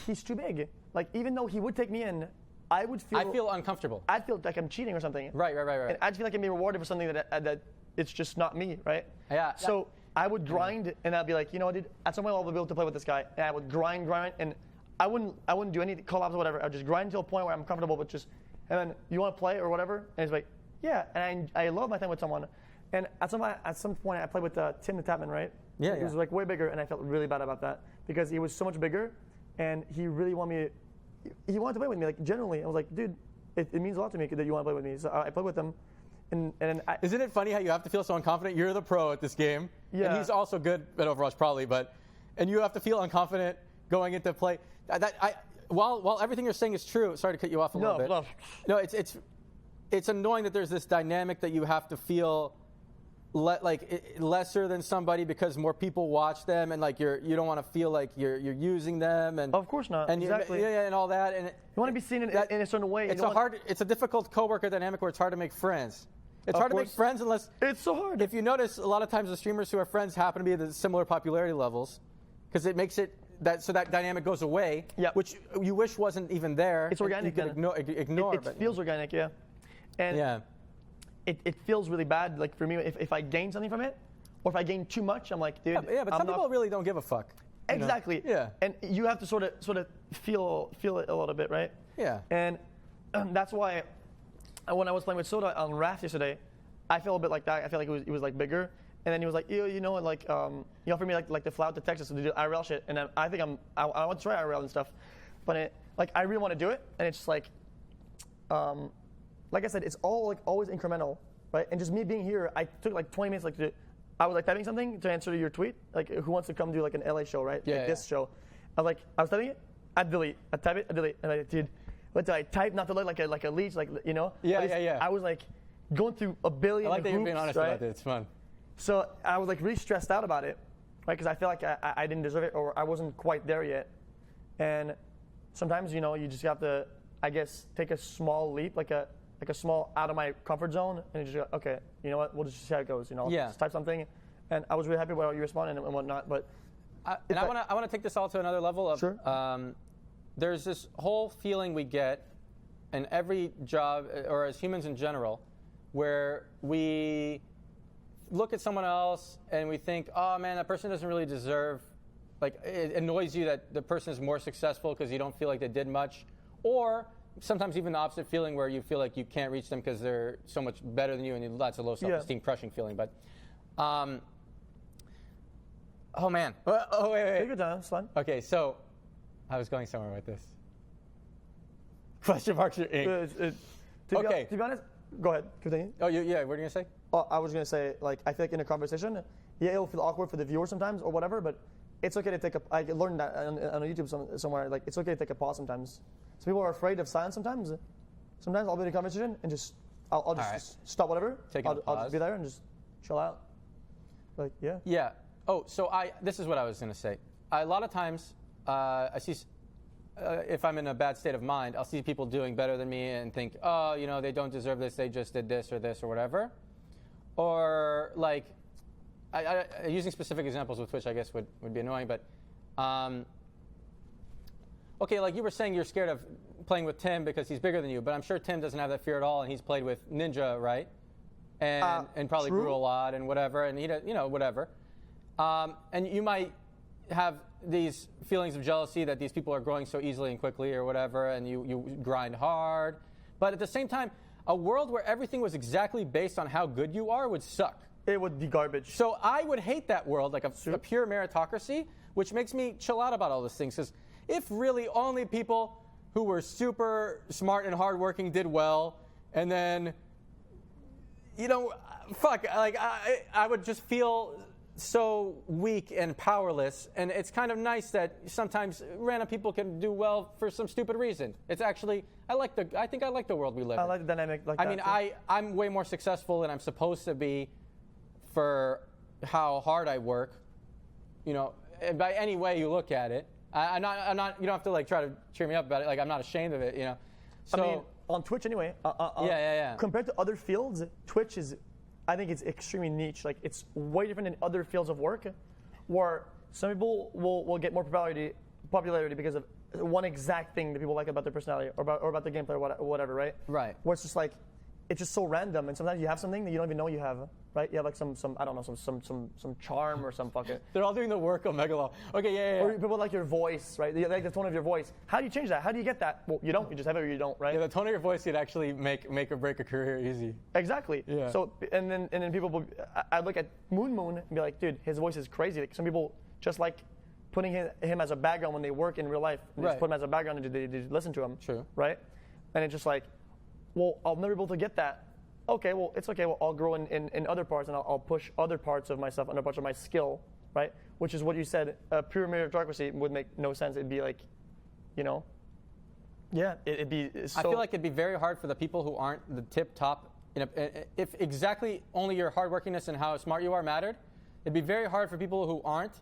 he's too big. Like, even though he would take me in, I feel uncomfortable. I'd feel like I'm cheating or something. Right. And I'd feel like I'm being rewarded for something that it's just not me, right? Yeah. So I would grind, and I'd be like, you know, dude, at some point I'll be able to play with this guy, and I would grind, and I wouldn't do any collabs or whatever. I'd just grind until a point where I'm comfortable with just, and then you want to play or whatever, and he's like, yeah, and I love my time with someone, and at some point I played with Tim the Tapman, right? Yeah. He was like way bigger, and I felt really bad about that because he was so much bigger, and he really wanted me. He wanted to play with me, like, generally. I was like, dude, it means a lot to me that you want to play with me. So I played with him. Isn't it funny how you have to feel so unconfident? You're the pro at this game. Yeah. And he's also good at Overwatch, probably. And you have to feel unconfident going into play. While everything you're saying is true, sorry to cut you off a little bit. No. No, it's it's annoying that there's this dynamic that you have to feel lesser than somebody because more people watch them, and like you don't want to feel like you're using them, and Of course not. and Exactly. and all that, and You want to be seen in a certain way. it's a difficult coworker dynamic where it's hard to make friends. It's hard to make course. friends unless It's so hard. if you notice, a lot of times the streamers who are friends happen to be at the similar popularity levels, because it makes it that dynamic goes away, Yep. which you wish wasn't even there. It's organic You can then. ignore, it but feels organic, yeah. And yeah. it feels really bad. Like for me, if I gain something from it, or if I gain too much, I'm like, dude. Yeah, but I'm some not- people really don't give a fuck. you know? Exactly. Yeah. And you have to sort of feel it a little bit, right? Yeah. And that's why when I was playing with Soda on Raft yesterday, I felt a bit like that. I felt like it was like bigger. And then he was like, you know, like he offered me like to fly out to Texas to do IRL shit. And I think I want to try IRL and stuff, but I really want to do it. And it's just like I said, it's all like always incremental, right? And just me being here, I took like 20 minutes I was like typing something to answer to your tweet, like who wants to come do like an LA show, right? Yeah, like this show. I was typing it, I'd delete, I'd type it, I'd delete, and I did. What did I type? Not to look like a leech, like you know? Yeah, At least yeah. I was like going through a billion. I like that you're being hoops, honest right? about it. It's fun. So I was like really stressed out about it, right? Because I feel like I didn't deserve it, or I wasn't quite there yet. And sometimes, you know, you just have to, I guess, take a small leap, like a small out of my comfort zone, and you just go, okay, you know what? We'll just see how it goes. You know, Yeah. just type something. And I was really happy with how you responded and whatnot. But I want to take this all to another level of. Sure. There's this whole feeling we get in every job, or as humans in general, where we look at someone else and we think, oh man, that person doesn't really deserve. Like it annoys you that the person is more successful because you don't feel like they did much, or sometimes even the opposite feeling where you feel like you can't reach them because they're so much better than you, and that's a low self-esteem crushing feeling. But, oh man, wait. take your time, it's fine. Okay, so I was going somewhere with this. Question marks your ink. Okay. To be honest, go ahead. Continue. Oh, yeah. What are you gonna say? I was gonna say, like, I feel like in a conversation, yeah, it'll feel awkward for the viewer sometimes or whatever, but it's okay to take a. I learned that on YouTube somewhere. Like, it's okay to take a pause sometimes. Some people are afraid of silence sometimes. Sometimes I'll be in a conversation and I'll just right. stop whatever. Taking a I'll pause. just be there and just chill out. Like, yeah. Yeah. Oh, so this is what I was gonna say. A lot of times, I see. If I'm in a bad state of mind, I'll see people doing better than me and think, oh, you know, they don't deserve this. They just did this or whatever. Or like, using specific examples with Twitch, I guess would be annoying. But okay, like you were saying, you're scared of playing with Tim because he's bigger than you. But I'm sure Tim doesn't have that fear at all, and he's played with Ninja, right? And probably true. grew a lot and whatever, and he, you know, whatever. And you might have these feelings of jealousy that these people are growing so easily and quickly or whatever, and you grind hard. But at the same time, a world where everything was exactly based on how good you are would suck. It would be garbage. So I would hate that world, like a pure meritocracy, which makes me chill out about all these things. Because if really only people who were super smart and hardworking did well, and then, you know, I would just feel so weak and powerless, and it's kind of nice that sometimes random people can do well for some stupid reason. It's actually, I think I like the world we live in. I like the dynamic like that. I mean, too. I'm way more successful than I'm supposed to be for how hard I work, you know, by any way you look at it. I'm not, you don't have to like try to cheer me up about it. Like, I'm not ashamed of it, you know. So, I mean, on Twitch anyway. Yeah. Compared to other fields, Twitch is, I think it's extremely niche. Like, it's way different than other fields of work, where some people will get more popularity because of one exact thing that people like about their personality or about the gameplay or whatever, right? Right. Where it's just like, it's just so random, and sometimes you have something that you don't even know you have, right? You have like some I don't know, some charm or some fucking. They're all doing the work of Megalo. Okay, yeah. Or people like your voice, right? They like the tone of your voice. How do you change that? How do you get that? Well, you don't. You just have it or you don't, right? Yeah, the tone of your voice could actually make or break a career easy. Exactly. Yeah. So and then people will, I look at Moon and be like, dude, his voice is crazy. Like, some people just like putting him as a background when they work in real life. They just put him as a background and they listen to him. True. Right? And it's just like, well, I'll never be able to get that. Okay, well, it's okay. Well, I'll grow in other parts, and I'll push other parts of myself, other parts of my skill, right? Which is what you said. Pure meritocracy would make no sense. It'd be like, you know, Yeah, it'd be so. I feel like it'd be very hard for the people who aren't the tip top. If exactly only your hardworkingness and how smart you are mattered, it'd be very hard for people who aren't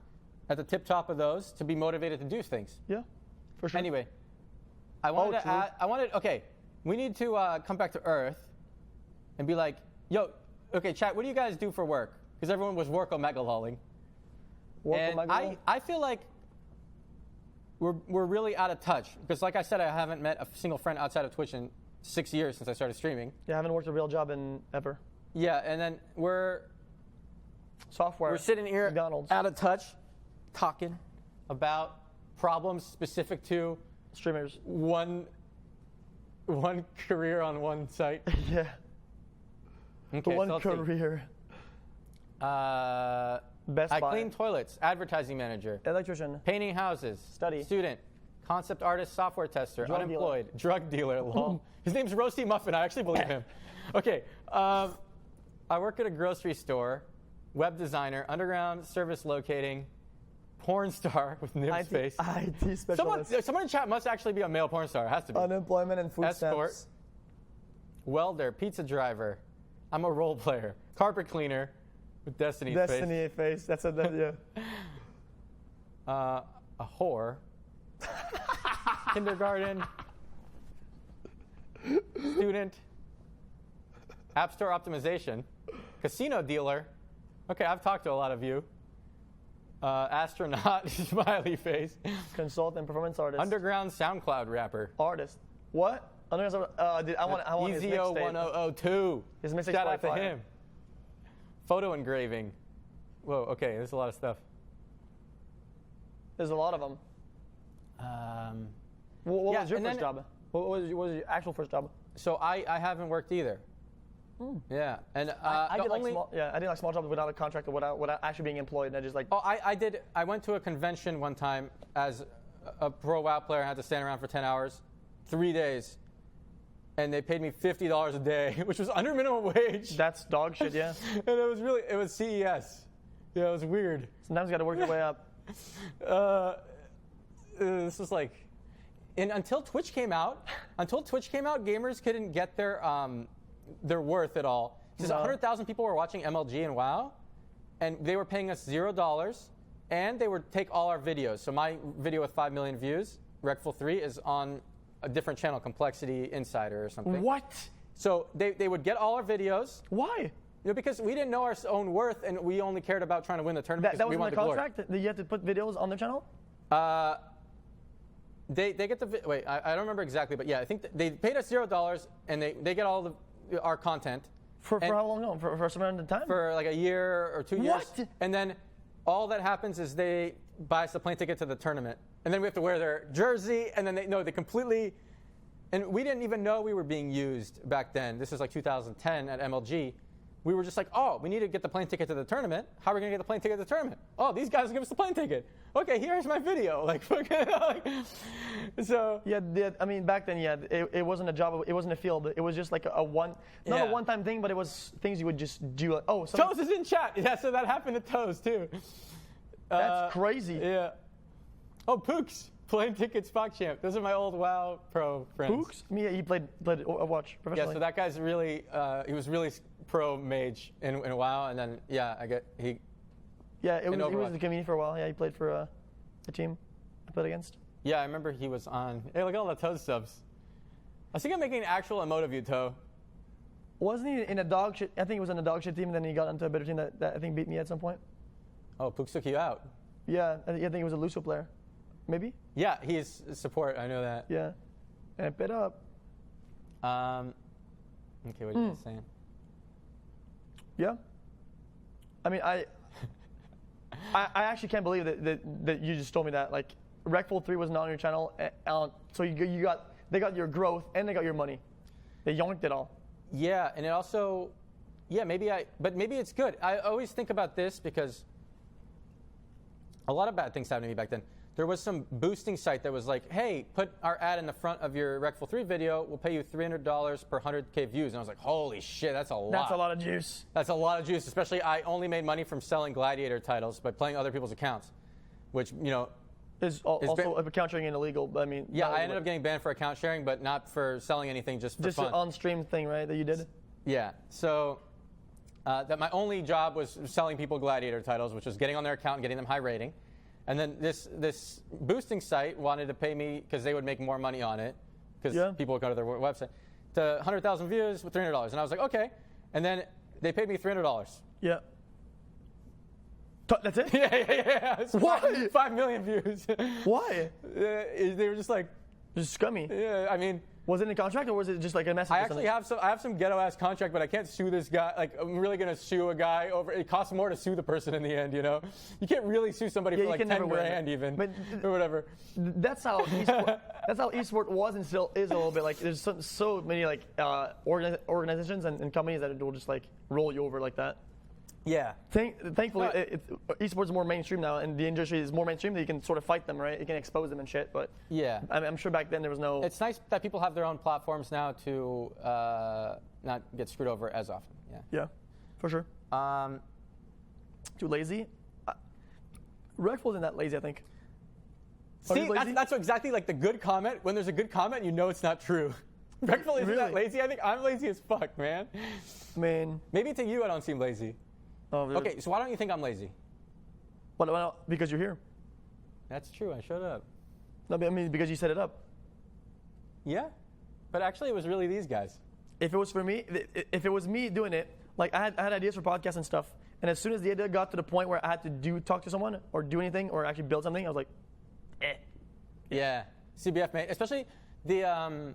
at the tip top of those to be motivated to do things. Yeah, for sure. Anyway, I wanted to add, okay, we need to come back to Earth and be like, yo, okay, chat, what do you guys do for work? Because everyone was work-o-megaloling. And I feel like we're really out of touch. Because like I said, I haven't met a single friend outside of Twitch in 6 years since I started streaming. Yeah, I haven't worked a real job in ever. Yeah, and then we're sitting here McDonald's. out of touch, talking about problems specific to Streamers. one career on one site. Yeah. Okay, The one so let's see. career. Best I Buy. clean toilets, advertising manager, Electrician. painting houses, Study. student, concept artist, software tester, Drug unemployed, drug dealer, lol. His name's Roasty Muffin, I actually believe him. Okay, I work at a grocery store, web designer, underground service locating, porn star with Nim's face. IT specialist. Someone in chat must actually be a male porn star, it has to be. Unemployment and food Escort. stamps. Welder, pizza driver, I'm a role player, carpet cleaner with Destiny's face. Destiny face. That's a yeah. A whore, kindergarten, student, app store optimization, casino dealer. Okay, I've talked to a lot of you. Astronaut, smiley face. Consultant, performance artist. Underground SoundCloud rapper. Artist. What? Underground. Dude, I want his mixtape. EZO1002. His mixtape's Shout out to fire. him. Photo engraving. Whoa, okay, there's a lot of stuff. There's a lot of them. What yeah, was your and first then- job? What was your actual first job? So I haven't worked either. Yeah, and I the did only, I did like small jobs without a contract or without actually being employed, and I just like. Oh, I went to a convention one time as a pro WoW player. I had to stand around for 10 hours, 3 days, and they paid me $50 a day, which was under minimum wage. That's dog shit, yeah. And it was CES. Yeah, it was weird. Sometimes you got to work your way up. This was like, and until Twitch came out, gamers couldn't get their worth at all. Because 100,000 people were watching MLG and WoW, and they were paying us $0, and they would take all our videos. So my video with 5 million views, Reckful 3, is on a different channel, Complexity Insider or something. What? So they would get all our videos. Why? You know, because we didn't know our own worth, and we only cared about trying to win the tournament. That because was we in the wanted glory. contract that you had to put videos on their channel? They get the wait. I don't remember exactly, but yeah, I think they paid us $0, and they get all our content For how long? No, for a certain amount of time? for like a year or 2 years. What? And then all that happens is they buy us a plane ticket to the tournament, and then we have to wear their jersey, and then they completely. And we didn't even know we were being used back then. This is like 2010 at MLG. We were just like, oh, we need to get the plane ticket to the tournament. How are we going to get the plane ticket to the tournament? Oh, these guys will give us the plane ticket. Okay, here's my video. Like, so. Yeah, I mean, back then, yeah, it wasn't a job. It wasn't a field. It was just like not a one-time thing, but it was things you would just do. Like, oh, Toes is in chat. Yeah, so that happened to Toes, too. That's crazy. Yeah. Oh, Pooks. Plane ticket Spock champ. Those are my old WoW pro friends. Pooks? Yeah, he played Watch professionally. Yeah, so that guy's really, he was really pro mage in WoW, and then, yeah, he Yeah, he was Overwatch. the community for a while. Yeah, he played for a team I played against. Yeah, I remember he was on. Hey, look at all the Toe subs. I think I'm making an actual emote of you, Toe. Wasn't he in a dog shit? I think he was in a dog shit team, and then he got into a better team that I think beat me at some point. Oh, Pooks took you out. Yeah, I think he was a Lucio player. Maybe? Yeah, he's support. I know that. Yeah. Amp it up. Okay, what are you guys saying? Yeah. I mean, I actually can't believe that you just told me that. Like, Reckful 3 was not on your channel, so they got your growth and they got your money. They yoinked it all. Yeah, and it also, but maybe it's good. I always think about this because a lot of bad things happened to me back then. There was some boosting site that was like, hey, put our ad in the front of your Reckful 3 video. We'll pay you $300 per 100K views. And I was like, holy shit, that's a lot. That's a lot of juice. That's a lot of juice, especially I only made money from selling Gladiator titles by playing other people's accounts, which, Is also account sharing illegal, but I mean. Yeah, I ended up getting banned for account sharing, but not for selling anything, just for fun. Just an on-stream thing, right, that you did? Yeah, so that my only job was selling people Gladiator titles, which was getting on their account and getting them high rating. And then this boosting site wanted to pay me, because they would make more money on it, because people would go to their website, to 100,000 views with $300. And I was like, okay. And then they paid me $300. Yeah. That's it? Yeah. Why? 5 million views. Why? They were just like, just scummy. Yeah, I mean, was it in a contract or was it just like a message? I actually have some ghetto ass contract, but I can't sue this guy. Like, I'm really gonna sue a guy over. It costs more to sue the person in the end. You know, you can't really sue somebody for like 10 grand even, but, or whatever. That's how esport was and still is a little bit. Like, there's so many like organizations and companies that will just like roll you over like that. Yeah. Thankfully, esports is more mainstream now, and the industry is more mainstream that you can sort of fight them, right? You can expose them and shit. But yeah, I'm sure back then there was no. It's nice that people have their own platforms now to not get screwed over as often. Yeah. Yeah, for sure. Too lazy. Reckful isn't that lazy, I think. See, that's exactly like the good comment. When there's a good comment, you know it's not true. Reckful isn't that lazy. I think I'm lazy as fuck, man. Man. Maybe to you I don't seem lazy. Oh, okay, so why don't you think I'm lazy? Well, because you're here. That's true. I showed up. No, I mean because you set it up. Yeah, but actually it was really these guys. If it was for me, if it was me doing it, like I had ideas for podcasts and stuff, and as soon as the idea got to the point where I had to talk to someone or do anything or actually build something, I was like, Yeah, CBF mate, especially the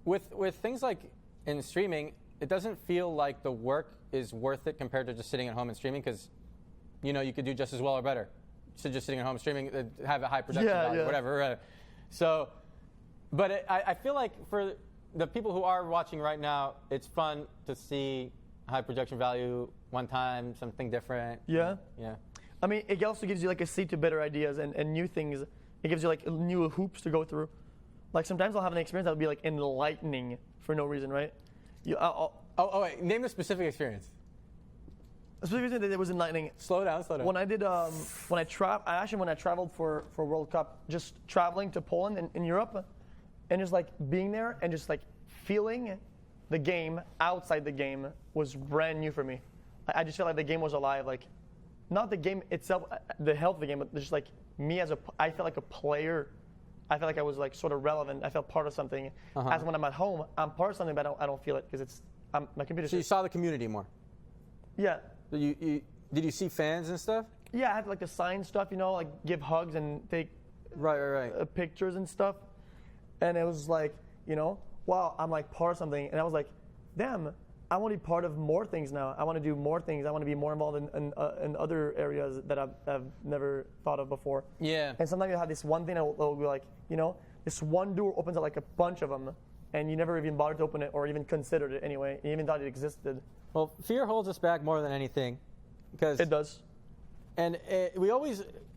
with things like in streaming, it doesn't feel like the work is worth it compared to just sitting at home and streaming, because you know you could do just as well or better. So just sitting at home streaming, have a high production value, whatever. So, but I feel like for the people who are watching right now, it's fun to see high production value one time, something different. Yeah. Yeah. I mean, it also gives you like a seed to better ideas and new things. It gives you like new hoops to go through. Like sometimes I'll have an experience that will be like enlightening for no reason, right? Wait, name a specific experience. A specific experience that was enlightening. Slow down. When I did, when I traveled for World Cup, just traveling to Poland in Europe, and just like being there and just like feeling the game outside the game was brand new for me. I just felt like the game was alive. Like, not the game itself, the health of the game, but just like me I felt like a player. I felt like I was like sort of relevant. I felt part of something. As when I'm at home, I'm part of something, but I don't feel it because my computer. So you saw the community more. Yeah. So did you see fans and stuff? Yeah, I had like to sign stuff, you know, like give hugs and take pictures and stuff. And it was like, you know, wow, I'm like part of something. And I was like, damn, I want to be part of more things now. I want to do more things. I want to be more involved in other areas that I've never thought of before. Yeah. And sometimes you have this one thing that will be like, you know, this one door opens up like a bunch of them, and you never even bothered to open it or even considered it anyway. You even thought it existed. Well, fear holds us back more than anything, because it does. And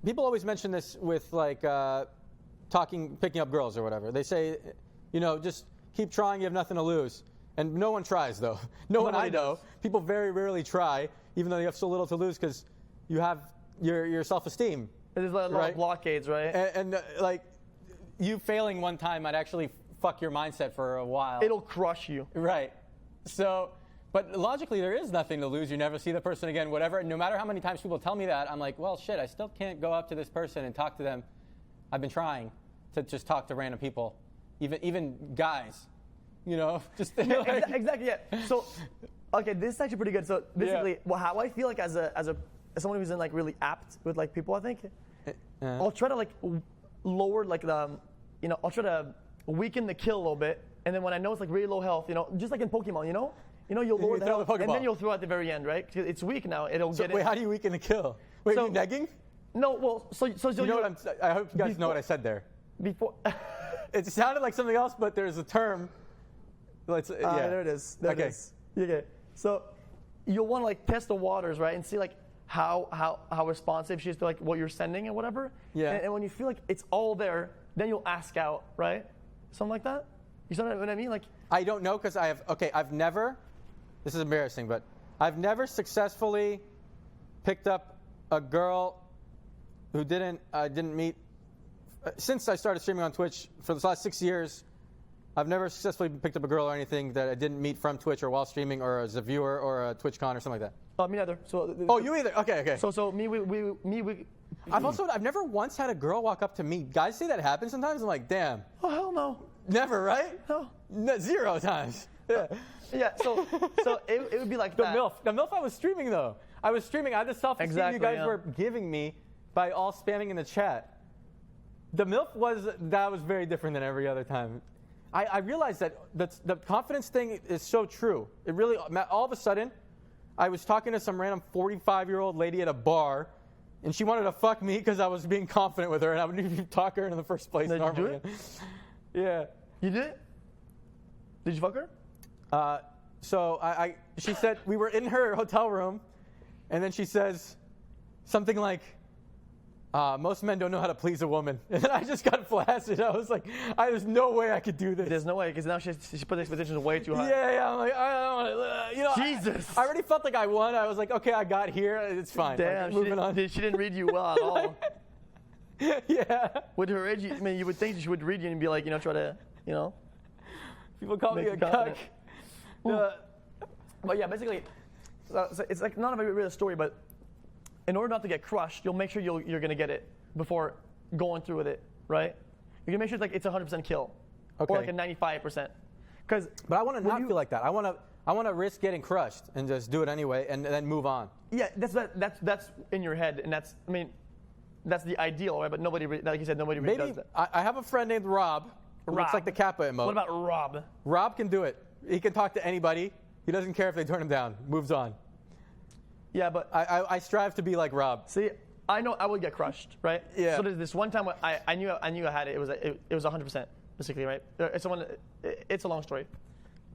people always mention this with like picking up girls or whatever. They say, you know, just keep trying. You have nothing to lose. And no one tries, though. No one I know. People very rarely try, even though you have so little to lose, because you have your self-esteem. There's a lot of blockades, right? And like, you failing one time might actually fuck your mindset for a while. It'll crush you. Right. So, but logically, there is nothing to lose. You never see the person again, whatever. No matter how many times people tell me that, I'm like, well, shit, I still can't go up to this person and talk to them. I've been trying to just talk to random people, even guys. You know, just exactly. Yeah. So, okay, this is actually pretty good. So basically, how I feel like as someone who's in like really apt with like people, I think I'll try to like lower like I'll try to weaken the kill a little bit, and then when I know it's like really low health, you know, just like in Pokemon, you know, you'll lower the health, and then you'll throw at the very end, right? It's weak now. It'll get. Wait, how do you weaken the kill? Wait, are you negging? No, well, so you know what I hope you guys know what I said there. Before, it sounded like something else, but there's a term. There it is. There it is. Okay. So you'll want to like test the waters, right, and see like how responsive she is to like what you're sending and whatever. Yeah. And when you feel like it's all there, then you'll ask out, right? Something like that. You know what I mean? Like I don't know because I've never. This is embarrassing, but I've never successfully picked up a girl who didn't meet since I started streaming on Twitch for the last 6 years, I've never successfully picked up a girl or anything that I didn't meet from Twitch or while streaming or as a viewer or a TwitchCon or something like that. Me neither. So. Oh, you either? Okay. So me. I've never once had a girl walk up to me. Guys say that happens sometimes. I'm like, damn. Oh hell no. Never, right? No. 0 times. Yeah. Yeah. So it would be like The that. MILF I was streaming though. I was streaming. I had the self-esteem Exactly, you guys yeah. were giving me by all spamming in the chat. The MILF was very different than every other time. I realized that the confidence thing is so true. It really, all of a sudden, I was talking to some random 45-year-old lady at a bar, and she wanted to fuck me because I was being confident with her, and I wouldn't even talk to her in the first place. Did you do normally. it? Yeah. You did it? Did you fuck her? So she said we were in her hotel room, and then she says something like, most men don't know how to please a woman. And then I just got flaccid. I was like, there's no way I could do this. There's no way, because now she put the expectations way too high. Yeah. I'm like, I don't want to, Jesus. I already felt like I won. I was like, okay, I got here. It's fine. Damn, Like, moving on. she didn't read you well at all. Yeah. With her age, I mean, you would think she would read you and be like, try to, People call me Make a you cuck. confident. But yeah, basically, so it's like not a very real story, but in order not to get crushed, you'll make sure you're gonna get it before going through with it, right? You can make sure it's a 100% kill, Okay. or like a 95%. But I want to not feel like that. I want to risk getting crushed and just do it anyway and then move on. yeah, that's in your head, and that's the ideal, right? But nobody, like you said, nobody really Maybe does that. I have a friend named Rob. Who looks Rob. like the Kappa emote. What about Rob? Rob can do it. He can talk to anybody. He doesn't care if they turn him down. Moves on. Yeah, but I strive to be like Rob. see, I know I would get crushed, right? Yeah. So there's this one time when I knew I had it. It was 100%, basically, right? It's a long story.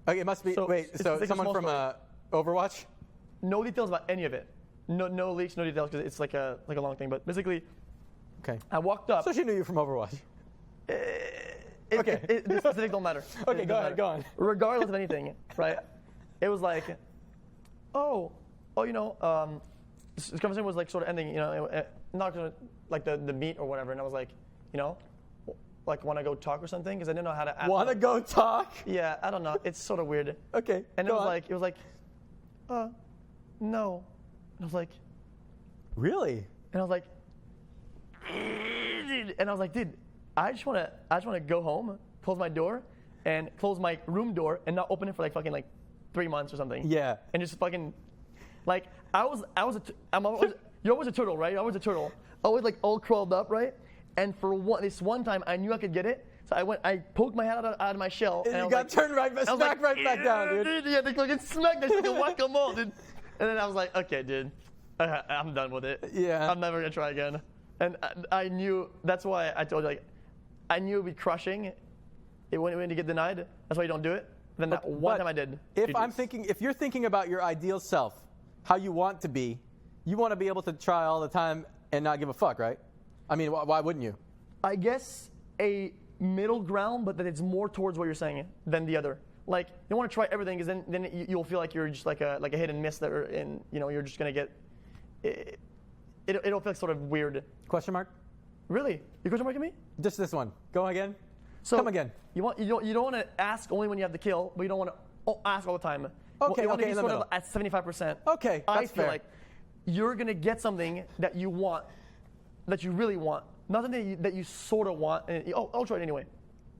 Okay, it must be. So, wait, it's so like a someone small from story. Overwatch? No details about any of it. No leaks, no details, because it's like a long thing. But basically, Okay. I walked up. So she knew you from Overwatch. Okay. The specifics don't matter. Okay, It go doesn't ahead, go on. Regardless of anything, right? It was like, this conversation was like sort of ending, not gonna, like the meet or whatever, and I was like, like want to go talk or something, because I didn't know how to ask. Want to go talk? Yeah, I don't know. It's sort of weird. Okay. And go it on. was like, no. And I was like, Really? and I was like, dude, I just wanna go home, close my door, and close my room door, and not open it for fucking 3 months or something. Yeah. And just fucking, you're always a turtle, right? You're always a turtle. Always all curled up, right? And for this one time, I knew I could get it, so I poked my head out of my shell, And I you was got like, turned right back, I was smack like, right back down, dude. Yeah, they fucking smacked that shit like a whack-a-mole, dude. And then I was like, okay, dude, I'm done with it. Yeah. I'm never gonna try again. And I knew, that's why I told you, I knew it would be crushing when you get denied. That's why you don't do it. Then that one time I did. If you're thinking about your ideal self, how you want to be, you want to be able to try all the time and not give a fuck, right? I mean, why wouldn't you? I guess a middle ground, but that it's more towards what you're saying than the other. You want to try everything, because then you'll feel like you're just like a hit and miss, you're just gonna get. It'll feel sort of weird. Question mark? Really? You question marking me? Just this one. Go again. So Come again. You don't want to ask only when you have the kill, but you don't want to ask all the time. Okay, you want to okay, be in the sort middle. of at 75%. Okay, I that's feel fair. like you're gonna get something that you want, that you really want, not something that you sort of want. And I'll try it anyway,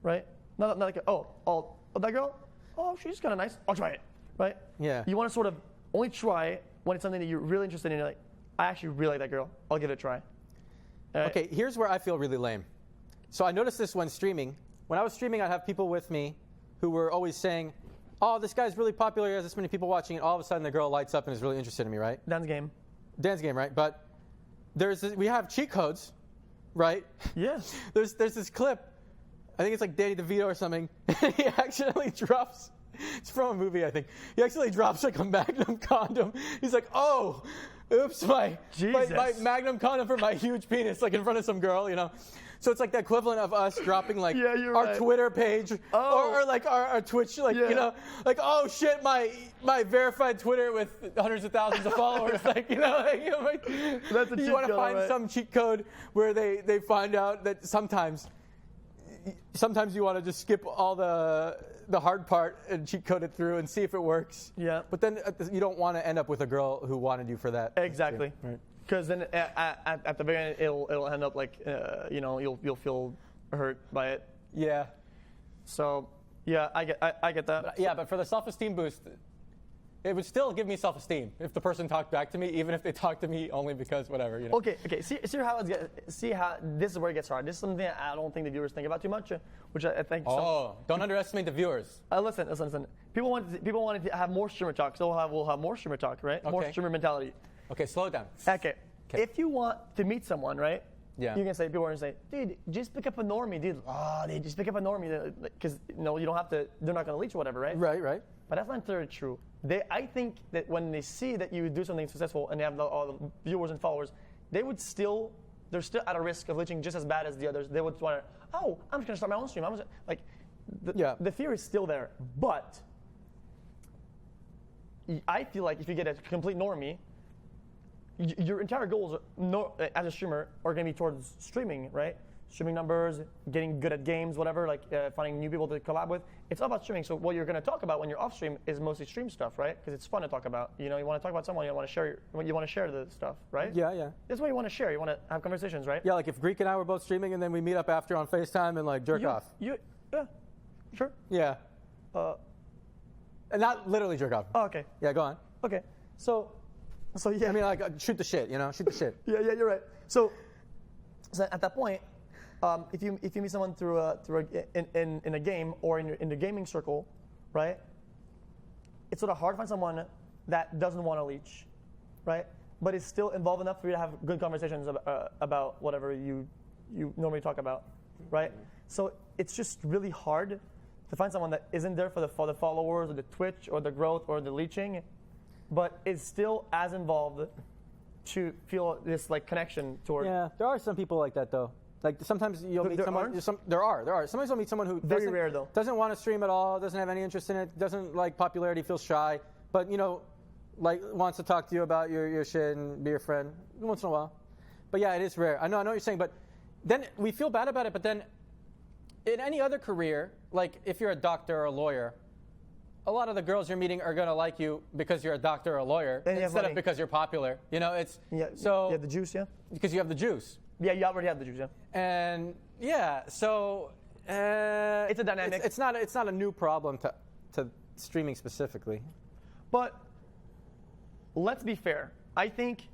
right? Not like that girl. Oh, she's kind of nice. I'll try it, right? Yeah. You want to sort of only try when it's something that you're really interested in. You're like, I actually really like that girl. I'll give it a try. Okay, here's where I feel really lame. So I noticed this when streaming. When I was streaming, I'd have people with me who were always saying, oh, this guy's really popular, he has this many people watching, and all of a sudden the girl lights up and is really interested in me, right? Dan's game. Dan's game, right? But we have cheat codes, right? Yeah. There's this clip, I think it's like Danny DeVito or something, and he accidentally drops, it's from a movie, I think. He accidentally drops like a Magnum condom. He's like, oh, oops, my Jesus. Magnum condom for my huge penis, like in front of some girl, So it's like the equivalent of us dropping like Yeah, you're our right. Twitter page or like our Twitch, like Yeah. you know, like oh shit, my verified Twitter with hundreds of thousands of followers, like you know, like That's a cheat you want to code, find right? some cheat code where they find out that sometimes you want to just skip all the hard part and cheat code it through and see if it works. Yeah. But then you don't want to end up with a girl who wanted you for that. Exactly. Right. Because then at the very end, it'll end up like you know, you'll feel hurt by it. Yeah. So yeah, I get that. Yeah, but for the self-esteem boost, it would still give me self-esteem if the person talked back to me, even if they talked to me only because whatever, you know. Okay. See how this is where it gets hard. This is something that I don't think the viewers think about too much, which I think. Don't underestimate the viewers. Listen. People want to have more streamer talk, so we'll have more streamer talk, right? More Okay. streamer mentality. Okay, slow down. Okay. If you want to meet someone, right? Yeah. You can say, people are going to say, dude, just pick up a normie, dude. Just pick up a normie. Because, you know, you don't have to, they're not going to leech or whatever, right? Right. But that's not entirely true. I think that when they see that you do something successful and they have all the viewers and followers, they're still at a risk of leeching just as bad as the others. They would want to, I'm just going to start my own stream. The fear is still there. But I feel like if you get a complete normie, your entire goals as a streamer are going to be towards streaming, right? Streaming numbers, getting good at games, whatever, like finding new people to collab with. It's all about streaming. So what you're going to talk about when you're off stream is mostly stream stuff, right? Because it's fun to talk about. You know, you want to talk about someone, you want to share the stuff, right? Yeah. That's what you want to share. You want to have conversations, right? Yeah, like if Greek and I were both streaming and then we meet up after on FaceTime and like jerk off. Yeah, sure. Yeah. And not literally jerk off. Oh, okay. Yeah, go on. Okay. So yeah. I mean, like shoot the shit, you know, shoot the shit. Yeah, you're right. So at that point, if you meet someone in a game or in the gaming circle, right? It's sort of hard to find someone that doesn't want to leech, right? But is still involved enough for you to have good conversations about whatever you normally talk about, right? So it's just really hard to find someone that isn't there for the followers or the Twitch or the growth or the leeching, but is still as involved to feel this like connection toward. Yeah, there are some people like that though. Like sometimes you'll meet There someone. aren't? There are. Sometimes you'll meet someone who Very rare, though. doesn't want to stream at all, doesn't have any interest in it, doesn't like popularity, feels shy, but you know, like wants to talk to you about your shit and be your friend once in a while. But yeah, it is rare. I know what you're saying, but then we feel bad about it. But then, in any other career, like if you're a doctor or a lawyer, a lot of the girls you're meeting are gonna like you because you're a doctor or a lawyer And you have instead of money. because you're popular. You know, it's So you have the juice, yeah. because you have the juice. Yeah, you already have the juice, yeah. And yeah, so It's a dynamic. It's not a new problem to streaming specifically. But let's be fair. I think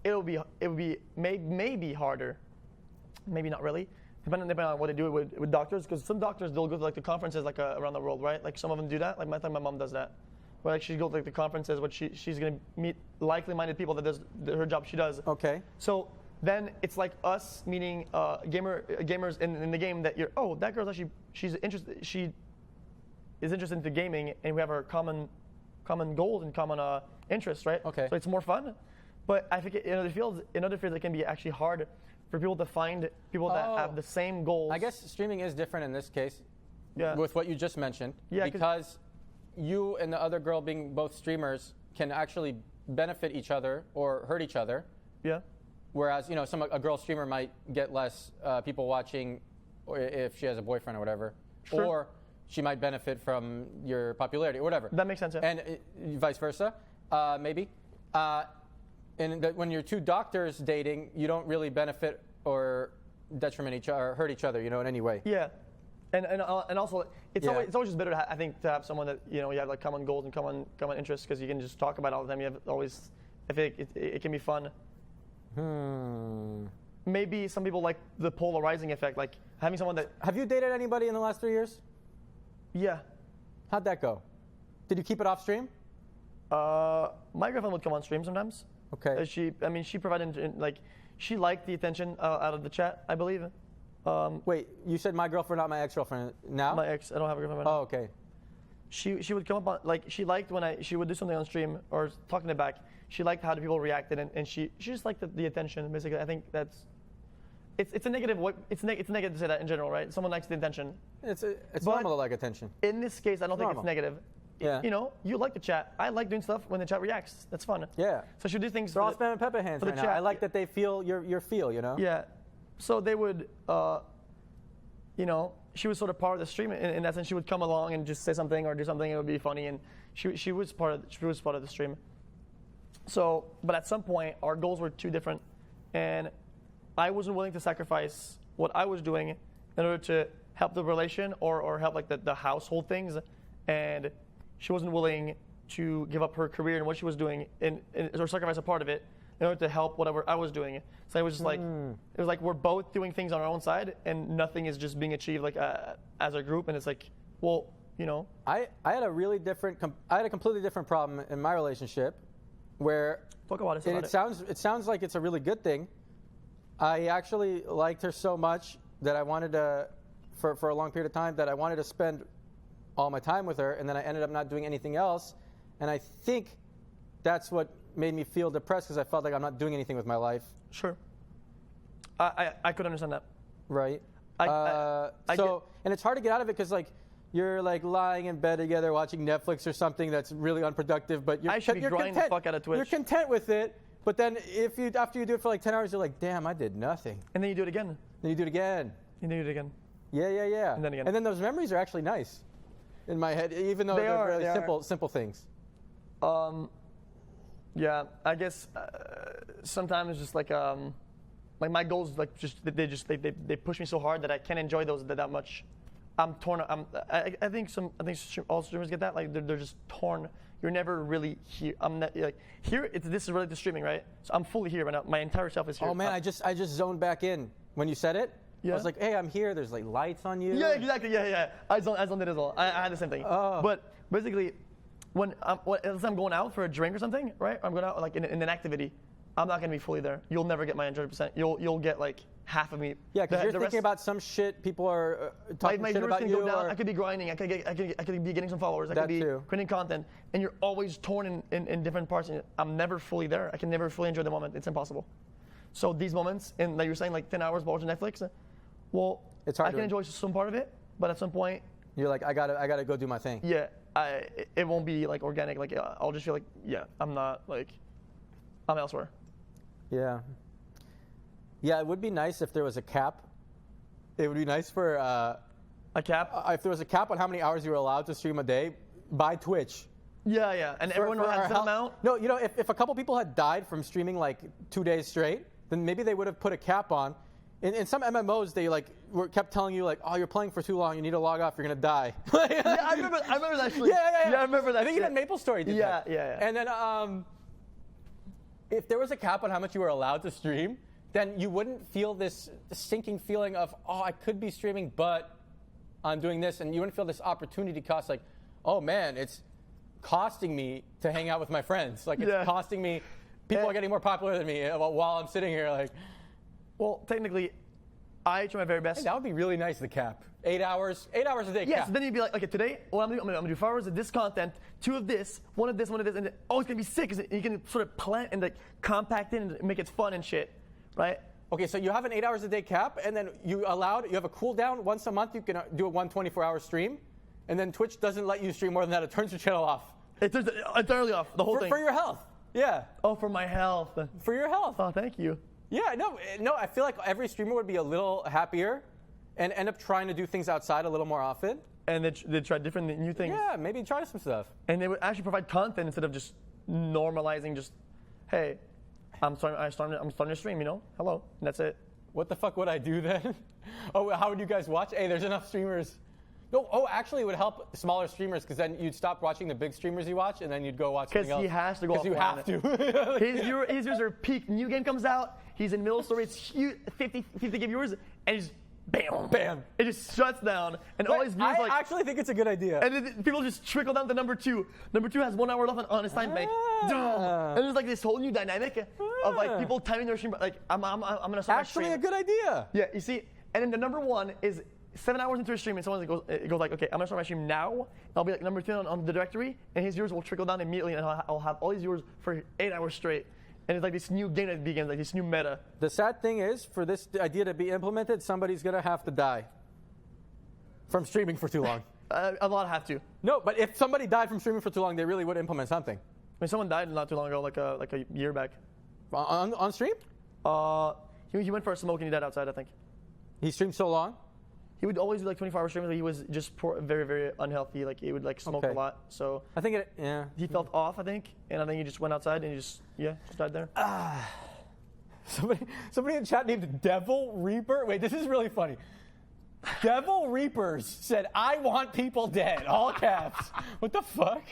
it would be maybe harder, maybe not really, depending on what they do with doctors. Because some doctors they'll go to like the conferences like around the world, right? Like some of them do that. Like my mom does that. Where like she goes to like the conferences, but she's gonna meet likely-minded people that does her job she does. Okay. So then it's like us meeting gamers in the game that that girl's actually she is interested into gaming and we have our common goals and common interests, right? Okay. So it's more fun. But I think in other fields it can be actually hard for people to find people that have the same goals. I guess streaming is different in this case. Yeah. With what you just mentioned. Yeah, because you and the other girl being both streamers can actually benefit each other or hurt each other. Yeah. Whereas, you know, a girl streamer might get less people watching if she has a boyfriend or whatever. Sure. Or she might benefit from your popularity or whatever. That makes sense, yeah. And vice versa, maybe. When you're two doctors dating, you don't really benefit or detriment each other or hurt each other, you know, in any way. Yeah. And also it's Yeah. always just better to I think to have someone that you have like common goals and common interests because you can just talk about it all the time. You have always I think it can be fun. Maybe some people like the polarizing effect, like having someone that. Have you dated anybody in the last 3 years? Yeah. How'd that go? Did you keep it off stream? My girlfriend would come on stream sometimes. Okay. She provided she liked the attention out of the chat, I believe. Wait, you said my girlfriend, not my ex-girlfriend. Now? My ex, I don't have a girlfriend right now. Oh, okay. She would come up on she liked when she would do something on stream or talking to back. She liked how the people reacted and she just liked the attention basically. I think that's it's a negative. It's negative to say that in general, right? Someone likes the attention. It's But- normal to like attention. In this case, I don't think Normal. it's negative. Yeah. You know, you like the chat. I like doing stuff when the chat reacts. That's fun. Yeah. So should do things. They're all for the- spamming Pepe hands for the right now. chat. I like that they feel your feel, you know? Yeah. So they would, you know, she was sort of part of the stream in that sense. She would come along and just say something or do something. It would be funny, and she was part of the stream. So, but at some point, our goals were too different, and I wasn't willing to sacrifice what I was doing in order to help the relation or help like the household things, and she wasn't willing to give up her career and what she was doing or sacrifice a part of it in order to help whatever I was doing. So it was just like it was like we're both doing things on our own side, and nothing is just being achieved like as a group. And it's like, well, you know, I had a really different, I had a completely different problem in my relationship where talk about it. and it sounds like it's a really good thing. I actually liked her so much that I wanted to, for a long period of time, that I wanted to spend all my time with her, and then I ended up not doing anything else. And I think that's what made me feel depressed, because I felt like I'm not doing anything with my life. Sure. I could understand that. Right. I And it's hard to get out of it because like you're like lying in bed together watching Netflix or something that's really unproductive, but you're, I should be you're grinding the content. fuck out of Twitch. You're content with it, but then after you do it for like 10 hours, you're like, damn, I did nothing. And then you do it again. Then you do it again. And then you do it again. Yeah. And then again. And then those memories are actually nice in my head, even though they're really simple things. Yeah, I guess sometimes it's just like my goals like they push me so hard that I can't enjoy those that much. I'm torn. I think all streamers get that. Like they're just torn. You're never really here. I'm not like here. This is related to streaming, right? So I'm fully here right now. My entire self is here. Oh man, I just zoned back in when you said it. Yeah. I was like, hey, I'm here. There's like lights on you. Yeah, exactly. Yeah. I zoned it as well. I had the same thing. Oh. But basically, when I'm going out for a drink or something, right? I'm going out like in an activity. I'm not going to be fully there. You'll never get my 100%. You'll get like half of me. Yeah, because you're the thinking rest- about some shit. People are talking my shit viewers about can you. go down. Or, I could be grinding. I could be getting some followers. I That could be too. creating content. And you're always torn in different parts. And I'm never fully there. I can never fully enjoy the moment. It's impossible. So these moments, and like you're saying, like 10 hours watching Netflix, well, It's hard I to- can enjoy some part of it, but at some point, You're like, I gotta go do my thing. yeah, it won't be like organic. Like I'll just feel like, yeah, I'm elsewhere. Yeah. Yeah, it would be nice if there was a cap. It would be nice for A cap? if there was a cap on how many hours you were allowed to stream a day by Twitch. Yeah, and everyone For had our the same amount. No, you know, if a couple people had died from streaming like 2 days straight, then maybe they would have put a cap on. In some MMOs, they like kept telling you like, oh, you're playing for too long, you need to log off, you're gonna die. Yeah, I remember that. Shit. Yeah, I remember that. I think shit. even MapleStory did that. Yeah. And then if there was a cap on how much you were allowed to stream, then you wouldn't feel this sinking feeling of, oh, I could be streaming, but I'm doing this, and you wouldn't feel this opportunity cost, like, oh man, it's costing me to hang out with my friends. Like it's costing me. People are getting more popular than me while I'm sitting here. Like, well, technically, I try my very best. hey, that would be really nice. The cap, 8 hours a day. Yes, cap. then you'd be like, okay, today, well, I'm gonna do 5 hours of this content, 2 of this, 1 of this, and then, oh, it's gonna be sick. You can sort of plant and like compact it and make it fun and shit, right? Okay, so you have an 8 hours a day cap, and then you have a cooldown once a month. You can do a 124-hour stream, and then Twitch doesn't let you stream more than that. It turns your channel off. It turns entirely off, the whole thing. For your health. Yeah. Oh, for my health. For your health. Oh, thank you. Yeah, no, I feel like every streamer would be a little happier and end up trying to do things outside a little more often. And they try different new things. Yeah, maybe try some stuff. And they would actually provide content instead of just normalizing just, hey, I'm starting to stream, you know? Hello. And that's it. What the fuck would I do then? Oh, how would you guys watch? Hey, there's enough streamers. No, actually, it would help smaller streamers because then you'd stop watching the big streamers you watch and then you'd go watch something else. Because he has to go. Because you have to. His viewers are peak. New game comes out. He's in middle story. It's huge, 50K viewers, and he's bam. It just shuts down, and all his viewers I actually think it's a good idea. And then people just trickle down to number 2. Number 2 has 1 hour left on his time bank. And there's like this whole new dynamic of like people timing their stream. Like I'm gonna start Actually, my a stream. good idea. Yeah, you see, and then the number 1 is 7 hours into a stream, and someone goes like, okay, I'm gonna start my stream now. And I'll be like number 2 on the directory, and his viewers will trickle down immediately, and I'll have all these viewers for 8 hours straight. And it's like this new game that begins, like this new meta. The sad thing is, for this idea to be implemented, somebody's going to have to die from streaming for too long. A lot have to. No, but if somebody died from streaming for too long, they really would implement something. I mean, someone died not too long ago, like a year back. On stream? He went for a smoke and he died outside, I think. He streamed so long? He would always do like 24-hour streams, but he was just very, very unhealtzy. Like he would like smoke a lot. So I think he felt off, I think, and I think he just went outside and he just died there. Somebody in chat named Devil Reaper. Wait, this is really funny. Devil Reapers said, "I want people dead." All caps. What the fuck?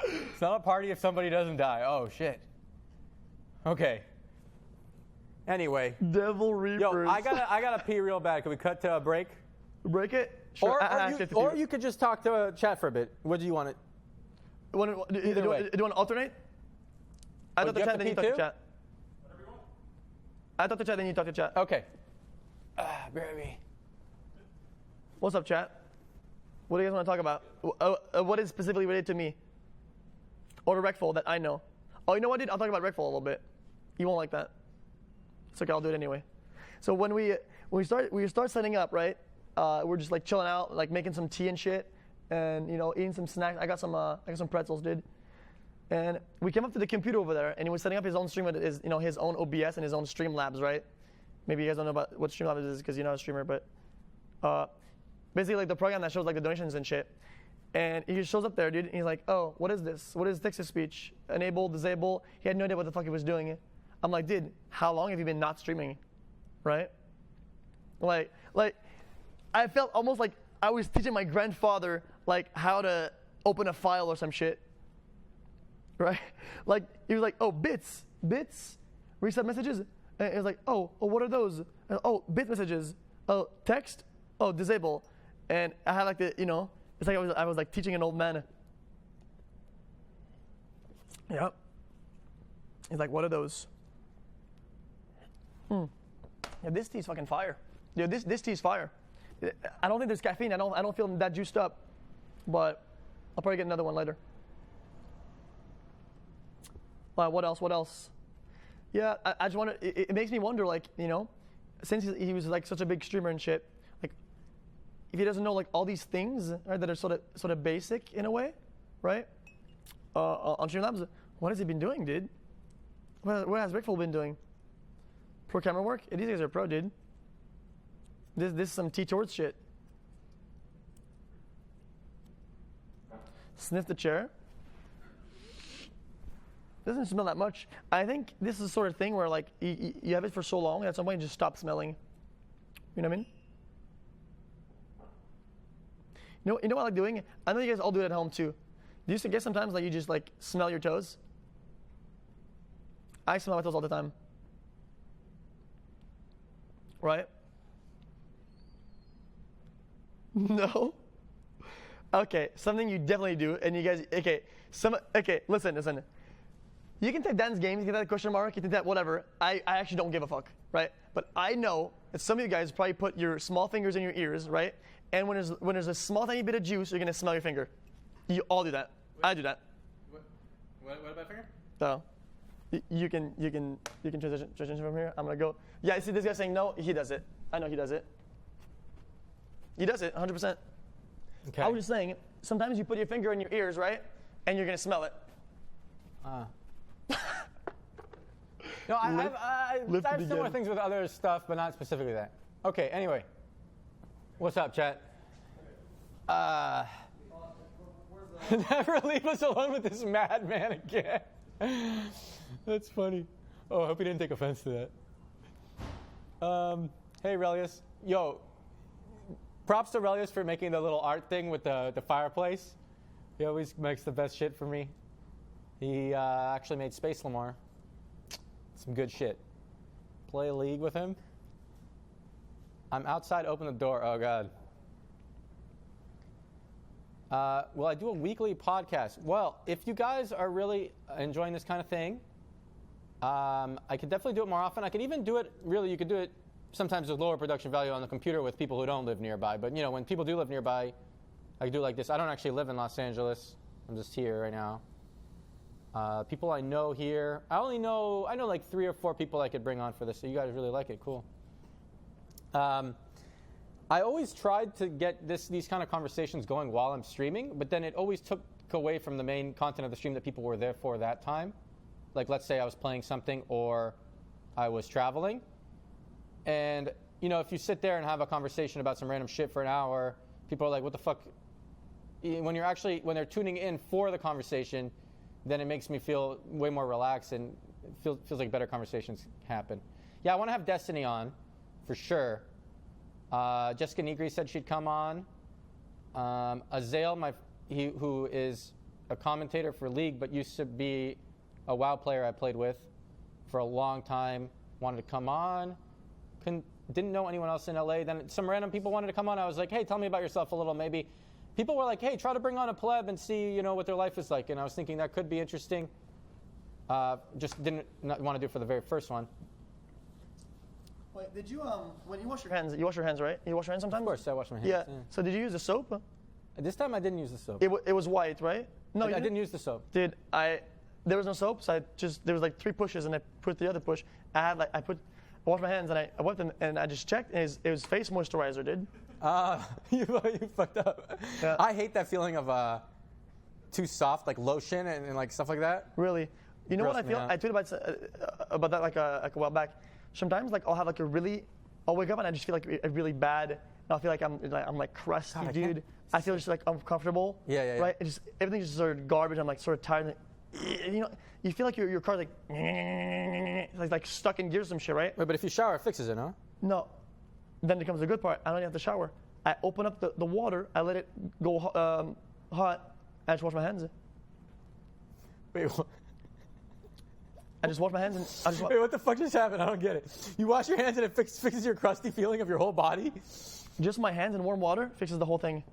It's not a party if somebody doesn't die. Oh shit. Okay. Anyway. Devil Reapers. Yo, I gotta pee real bad. Can we cut to a break? Break it? Sure. Or you could just talk to chat for a bit. What do you want it? Do you want to alternate? I thought the chat, then you talk to chat. Whatever you want. I thought the chat, then you talk to chat. Okay. Baby. What's up, chat? What do you guys want to talk about? What is specifically related to me? Or to Reckful that I know? Oh, you know what, dude? I'll talk about Reckful a little bit. You won't like that. It's okay, I'll do it anyway. So when we start setting up, right? We're just like chilling out, like making some tea and shit, and eating some snacks. I got some pretzels, dude. And we came up to the computer over there, and he was setting up his own stream with his own OBS and his own Streamlabs, right? Maybe you guys don't know about what Streamlabs is because you're not a streamer, but basically like the program that shows like the donations and shit. And he just shows up there, dude, and he's like, "Oh, what is this? What is text-to-speech? Enable, disable?" He had no idea what the fuck he was doing. I'm like, dude, how long have you been not streaming, right? Like I felt almost like I was teaching my grandfather like how to open a file or some shit, right? Like he was like, "Oh, bits, reset messages," and it was like, "Oh, what are those? Oh, bit messages. Oh, text. Oh, disable." And I had like it's like I was like teaching an old man. Yep. He's like, "What are those?" Yeah, this tea's fucking fire. Yeah, this tea's fire. I don't think there's caffeine. I don't feel that juiced up, but I'll probably get another one later. What else? Yeah, I just want to. It makes me wonder, like, since he was like such a big streamer and shit, like, if he doesn't know like all these things, right, that are sort of basic in a way, right? On Streamlabs, what has he been doing, dude? What has Reckful been doing? Pro camera work? Yeah, these guys are pro, dude. This is some T-Torts shit. Sniff the chair. Doesn't smell that much. I think this is the sort of thing where like you have it for so long, at some point it just stops smelling. You know what I mean? You know what I like doing? I know you guys all do it at home too. Do you guess sometimes like you just like smell your toes? I smell my toes all the time. Right? No? Okay, something you definitely do, and you guys, listen. You can take Dan's game, you can take that question mark, you can take that whatever. I actually don't give a fuck, right? But I know that some of you guys probably put your small fingers in your ears, right? And when there's a small tiny bit of juice, you're gonna smell your finger. You all do that. I do that. What about finger? So, you can transition from here. I'm gonna go. Yeah, see this guy saying no. He does it. I know he does it. He does it 100%. Okay. I was just saying. Sometimes you put your finger in your ears, right, and you're gonna smell it. No, I have similar things with other stuff, but not specifically that. Okay. Anyway, what's up, chat? Never leave us alone with this madman again. That's funny. Oh, I hope he didn't take offense to that. Hey, Relius. Yo, props to Relius for making the little art thing with the fireplace. He always makes the best shit for me. He actually made Space Lamar. Some good shit. Play a league with him. I'm outside, open the door. Oh, God. Will I do a weekly podcast? Well, if you guys are really enjoying this kind of thing, I could definitely do it more often. I could even do it, really, you could do it sometimes with lower production value on the computer with people who don't live nearby. But, when people do live nearby, I could do it like this. I don't actually live in Los Angeles. I'm just here right now. People I know here. I know like 3 or 4 people I could bring on for this. So you guys really like it. Cool. I always tried to get these kind of conversations going while I'm streaming, but then it always took away from the main content of the stream that people were there for that time. Like, let's say I was playing something or I was traveling. And, if you sit there and have a conversation about some random shit for an hour, people are like, what the fuck? When they're tuning in for the conversation, then it makes me feel way more relaxed and it feels like better conversations happen. Yeah, I want to have Destiny on, for sure. Jessica Negri said she'd come on. Azael, who is a commentator for League, but used to be a WoW player I played with for a long time, wanted to come on. Didn't know anyone else in LA. Then some random people wanted to come on. I was like, hey, tell me about yourself a little, maybe. People were like, hey, try to bring on a pleb and see, what their life is like. And I was thinking that could be interesting. Just didn't want to do it for the very first one. Wait, did you, when you wash your hands, right? You wash your hands sometimes? Of course, I wash my hands. Yeah. So did you use the soap? This time I didn't use the soap. It was white, right? No, I didn't use the soap. Dude, there was no soap, so there was like 3 pushes, and I put the other push. I washed my hands, and I wiped them, and I just checked, and it was face moisturizer, dude. You fucked up. Yeah. I hate that feeling of too soft, like lotion and like stuff like that. Really? You know Gross what I me feel? out. I tweeted about that like a while back. Sometimes like I'll have like I'll wake up and I just feel like a really bad, and I'll feel like I'm like crusty, God, dude. I feel just like uncomfortable. Yeah. Right? Everything's just sort of garbage. I'm like sort of tired. You feel like your car's like stuck in gear or some shit, right? Wait, but if you shower, it fixes it, huh? No. Then comes the good part. I don't even have to shower. I open up the water. I let it go hot. I just wash my hands. Wait, what? I just wash my hands and I just Wait, what the fuck just happened? I don't get it. You wash your hands and it fixes your crusty feeling of your whole body? just my hands in warm water fixes the whole thing.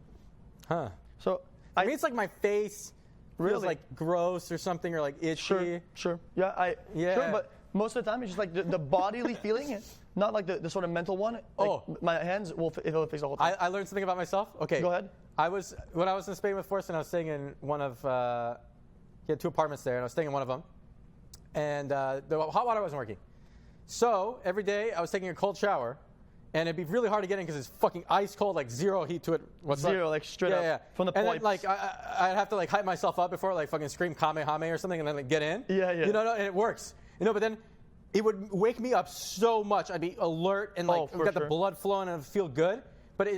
Huh. So I mean, it's like my face feels Really? like gross or something, or like itchy. Sure. Yeah, Yeah. Sure, but most of the time it's just like the bodily feeling, not like the sort of mental one. Like, my hands it'll fix the whole thing. I learned something about myself. Okay. Go ahead. When I was in Spain with Forrest, I was staying in one of, he had 2 apartments there, and I was staying in one of them. And the hot water wasn't working. So every day I was taking a cold shower, and it'd be really hard to get in because it's fucking ice cold, like 0 heat to it whatsoever. Zero, like straight up from the and pipes. then, like I'd have to like hype myself up before like fucking scream Kamehame or something, and then like get in. Yeah. And it works. But then it would wake me up so much. I'd be alert and like for got the sure. blood flowing and I'd feel good. But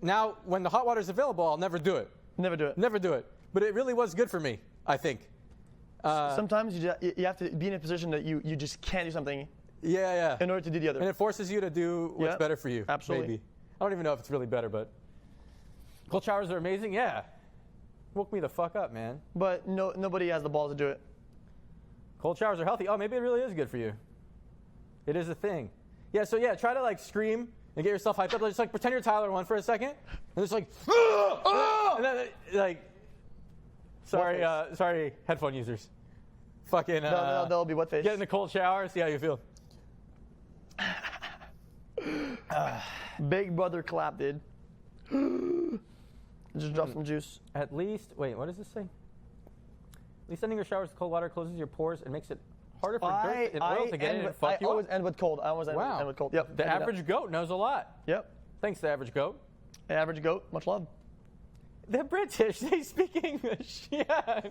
now when the hot water is available, I'll never do it. Never do it. Never do it. But it really was good for me, I think. Sometimes you have to be in a position that you just can't do something Yeah. in order to do the other. And it forces you to do what's Yeah, better for you. absolutely. Maybe. I don't even know if it's really better, but cold showers are amazing. Yeah. Woke me the fuck up, man. But nobody has the balls to do it. Cold showers are healthy. Oh, maybe it really is good for you. It is a thing. Yeah, so try to like scream and get yourself hyped up. Just like pretend you're Tyler 1 for a second. And just like, and then like, sorry, headphone users. Fucking, They'll be wet face. get in the cold shower, see how you feel. Big brother clap, dude. Just drop some juice. At least, wait, what does this say? At least ending your showers with cold water closes your pores and makes it harder for dirt and oil to get in and fuck you I always up. end with cold. I always end with cold. Yep. The I do that. average goat knows a lot. Yep. Thanks, the average goat. Average goat. Much love. They're British. They speak English. Yeah.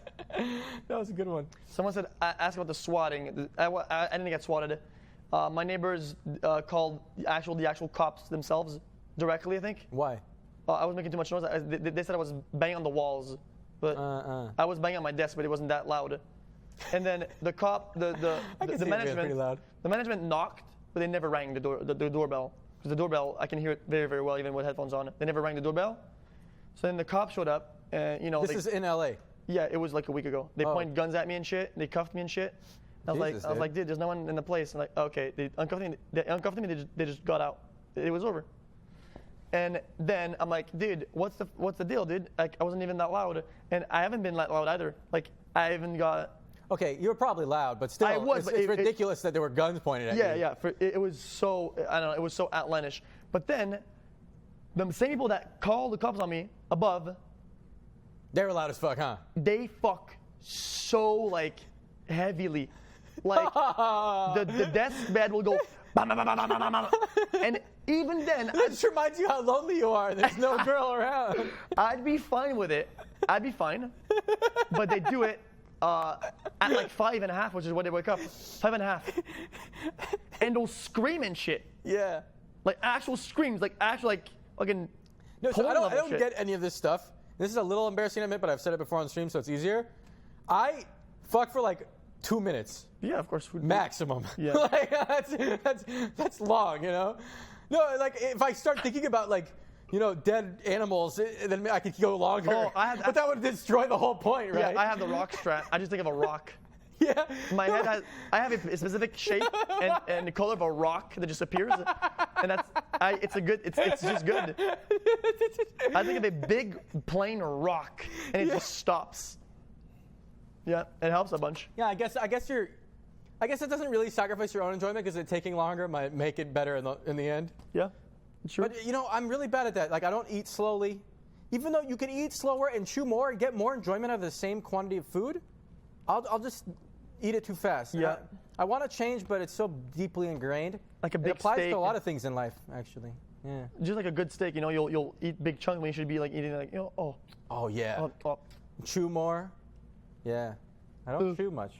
That was a good one. Someone said, ask about the swatting. I didn't get swatted. My neighbors called the actual cops themselves directly, I think. Why? I was making too much noise. They said I was banging on the walls, but I was banging on my desk, but it wasn't that loud. And then the cop, the management, pretty loud. the management knocked, but they never rang the doorbell. Because the doorbell, I can hear it very, very well, even with headphones on. They never rang the doorbell. So then the cop showed up, and This is in LA. yeah, it was like a week ago. They pointed guns at me and shit. They cuffed me and shit. I was like, dude, there's no one in the place. And like, okay, they uncuffed me. They just got out. It was over. And then I'm like, dude, what's the deal, dude? Like, I wasn't even that loud, and I haven't been that loud either. Like, I haven't got. Okay, you were probably loud, but still, I was, but it's ridiculous that there were guns pointed at you. Yeah. It was so, I don't know, it was so outlandish. But then, the same people that called the cops on me above, They were loud as fuck, huh? they fuck so like heavily. Like the desk bed will go bam, bam, bam, bam, bam, bam, bam. And even then, It just reminds you how lonely you are. There's no girl around. I'd be fine with it. I'd be fine. But they do it at like 5.5, which is when they wake up. 5.5. And they'll scream and shit. Yeah. Like actual screams, like actual like fucking. No, so porn I level don't shit. get any of this stuff. This is a little embarrassing to admit, but I've said it before on stream, so it's easier. I fuck for like 2 minutes. Yeah, of course. Maximum. Yeah. Like, that's long, you know? No, like if I start thinking about like, you know, dead animals, then I could go longer. Oh, but that would destroy the whole point, right? Yeah, I have the rock strap. I just think of a rock. Yeah. My head has, I have a specific shape and the color of a rock that just appears, and it's just good. I think of a big plain rock, and it just stops. Yeah, it helps a bunch. Yeah, I guess it doesn't really sacrifice your own enjoyment because it taking longer might make it better in the end. Yeah, sure. But you know, I'm really bad at that. Like I don't eat slowly, even though you can eat slower and chew more and get more enjoyment out of the same quantity of food. I'll just eat it too fast. Yeah. I want to change, but it's so deeply ingrained. Like a big it applies steak. to a lot of things in life, actually. Yeah. Just like a good steak, you know, you'll eat big chunks when you should be like eating like, you know, Oh yeah. oh. Chew more. Yeah. I don't chew much.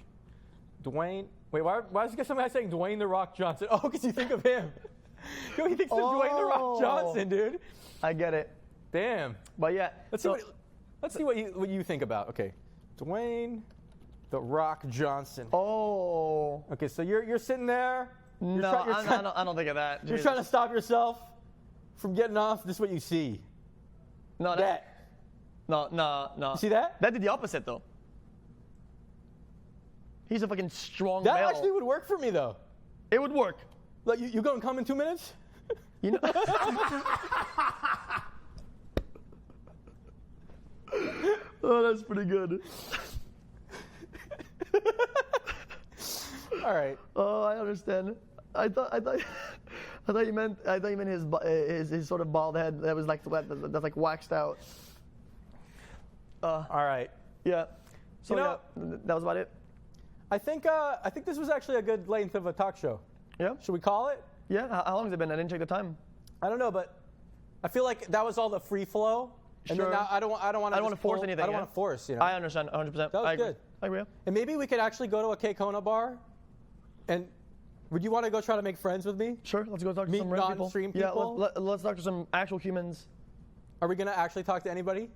Dwayne. Wait, why is some guy saying Dwayne the Rock Johnson? Oh, because you think of him. Yo, he thinks of Dwayne the Rock Johnson, dude. I get it. Damn. But yeah, Let's see what you think about. Okay, Dwayne the Rock Johnson. Oh. Okay, so you're sitting there. No, I don't think of that. You're trying to stop yourself from getting off. This is what you see. No, No. You see that? That did the opposite though. He's a fucking strong That male. actually would work for me though. It would work. Like you gonna come in 2 minutes? You know. Oh, that's pretty good. All right. Oh, I understand. I thought you meant his sort of bald head that was like that's like waxed out. All right. Yeah. So You know- yeah, that was about it. I think this was actually a good length of a talk show. Yeah. Should we call it? Yeah. How long has it been? I didn't check the time. I don't know, but I feel like that was all the free flow. And Sure. then now I don't want to force anything, I don't yeah. want to force, you know. I understand 100%. That was I agree. good. I agree. And maybe we could actually go to a K-Kona bar. And would you want to go try to make friends with me? Sure. Let's go talk to Meet some random people. non-stream Yeah. people? Let's talk to some actual humans. Are we gonna actually talk to anybody?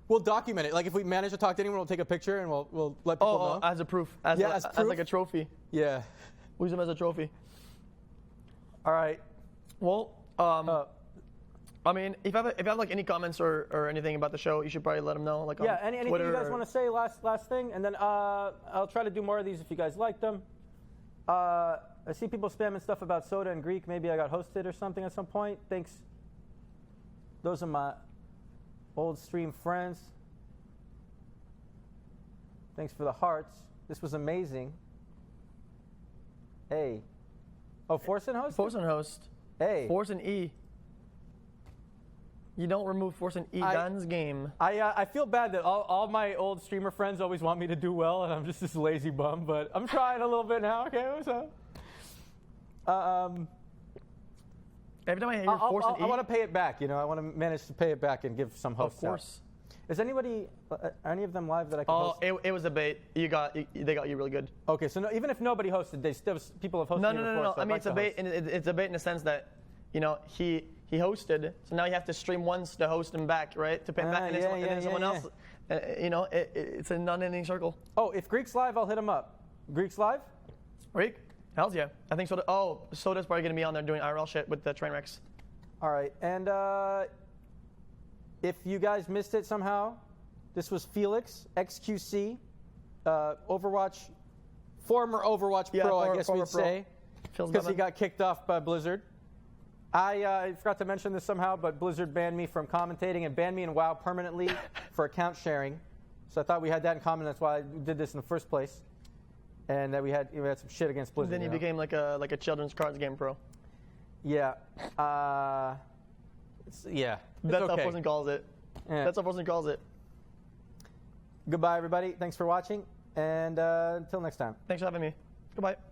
We'll document it. Like if we manage to talk to anyone, we'll take a picture and we'll let people know. As a proof. As proof. like a trophy. Yeah. We'll use them as a trophy. All right. Well, I mean, if you have like any comments or anything about the show, you should probably let them know. Like Yeah. on Anything Twitter you guys want to say? Last thing, and then I'll try to do more of these if you guys like them. I see people spamming stuff about soda and Greek. Maybe I got hosted or something at some point. Thanks. Those are my old stream friends. Thanks for the hearts. This was amazing. Hey. Oh, Force and host? Force and host. Hey. Force and E. You don't remove Force and E guns game. I feel bad that all my old streamer friends always want me to do well, and I'm just this lazy bum, but I'm trying a little bit now. Okay, what's up? Every time I hear Force and E. I want to pay it back, you know. I want to manage to pay it back and give some hosts Of course. out. Is anybody, any of them live that I can Oh, host? it was a bait. They got you really good. Okay, so even if nobody hosted, they still people have hosted me before. No. So I I'd mean, like it's a to bait, host. and it's a bait in the sense that, you know, he hosted, so now you have to stream once to host him back, right? To pay him back, and then someone else. You know, it's a non-ending circle. Oh, if Greek's live, I'll hit him up. Greek's live? Greek? Hells yeah. I think Soda. Oh, Soda's probably gonna be on there doing IRL shit with the train wrecks. All right, and if you guys missed it somehow, this was Felix, xQc, former Overwatch Pro, I guess we'd say, because he got kicked off by Blizzard. I forgot to mention this somehow, but Blizzard banned me from commentating and banned me in WoW permanently for account sharing. So I thought we had that in common. That's why I did this in the first place, and that we had some shit against Blizzard. Then he became like a children's cards game pro. Yeah. Yeah. That's okay. how Forsen calls it. Yeah. That's how Forsen calls it. Goodbye, everybody. Thanks for watching. And until next time. Thanks for having me. Goodbye.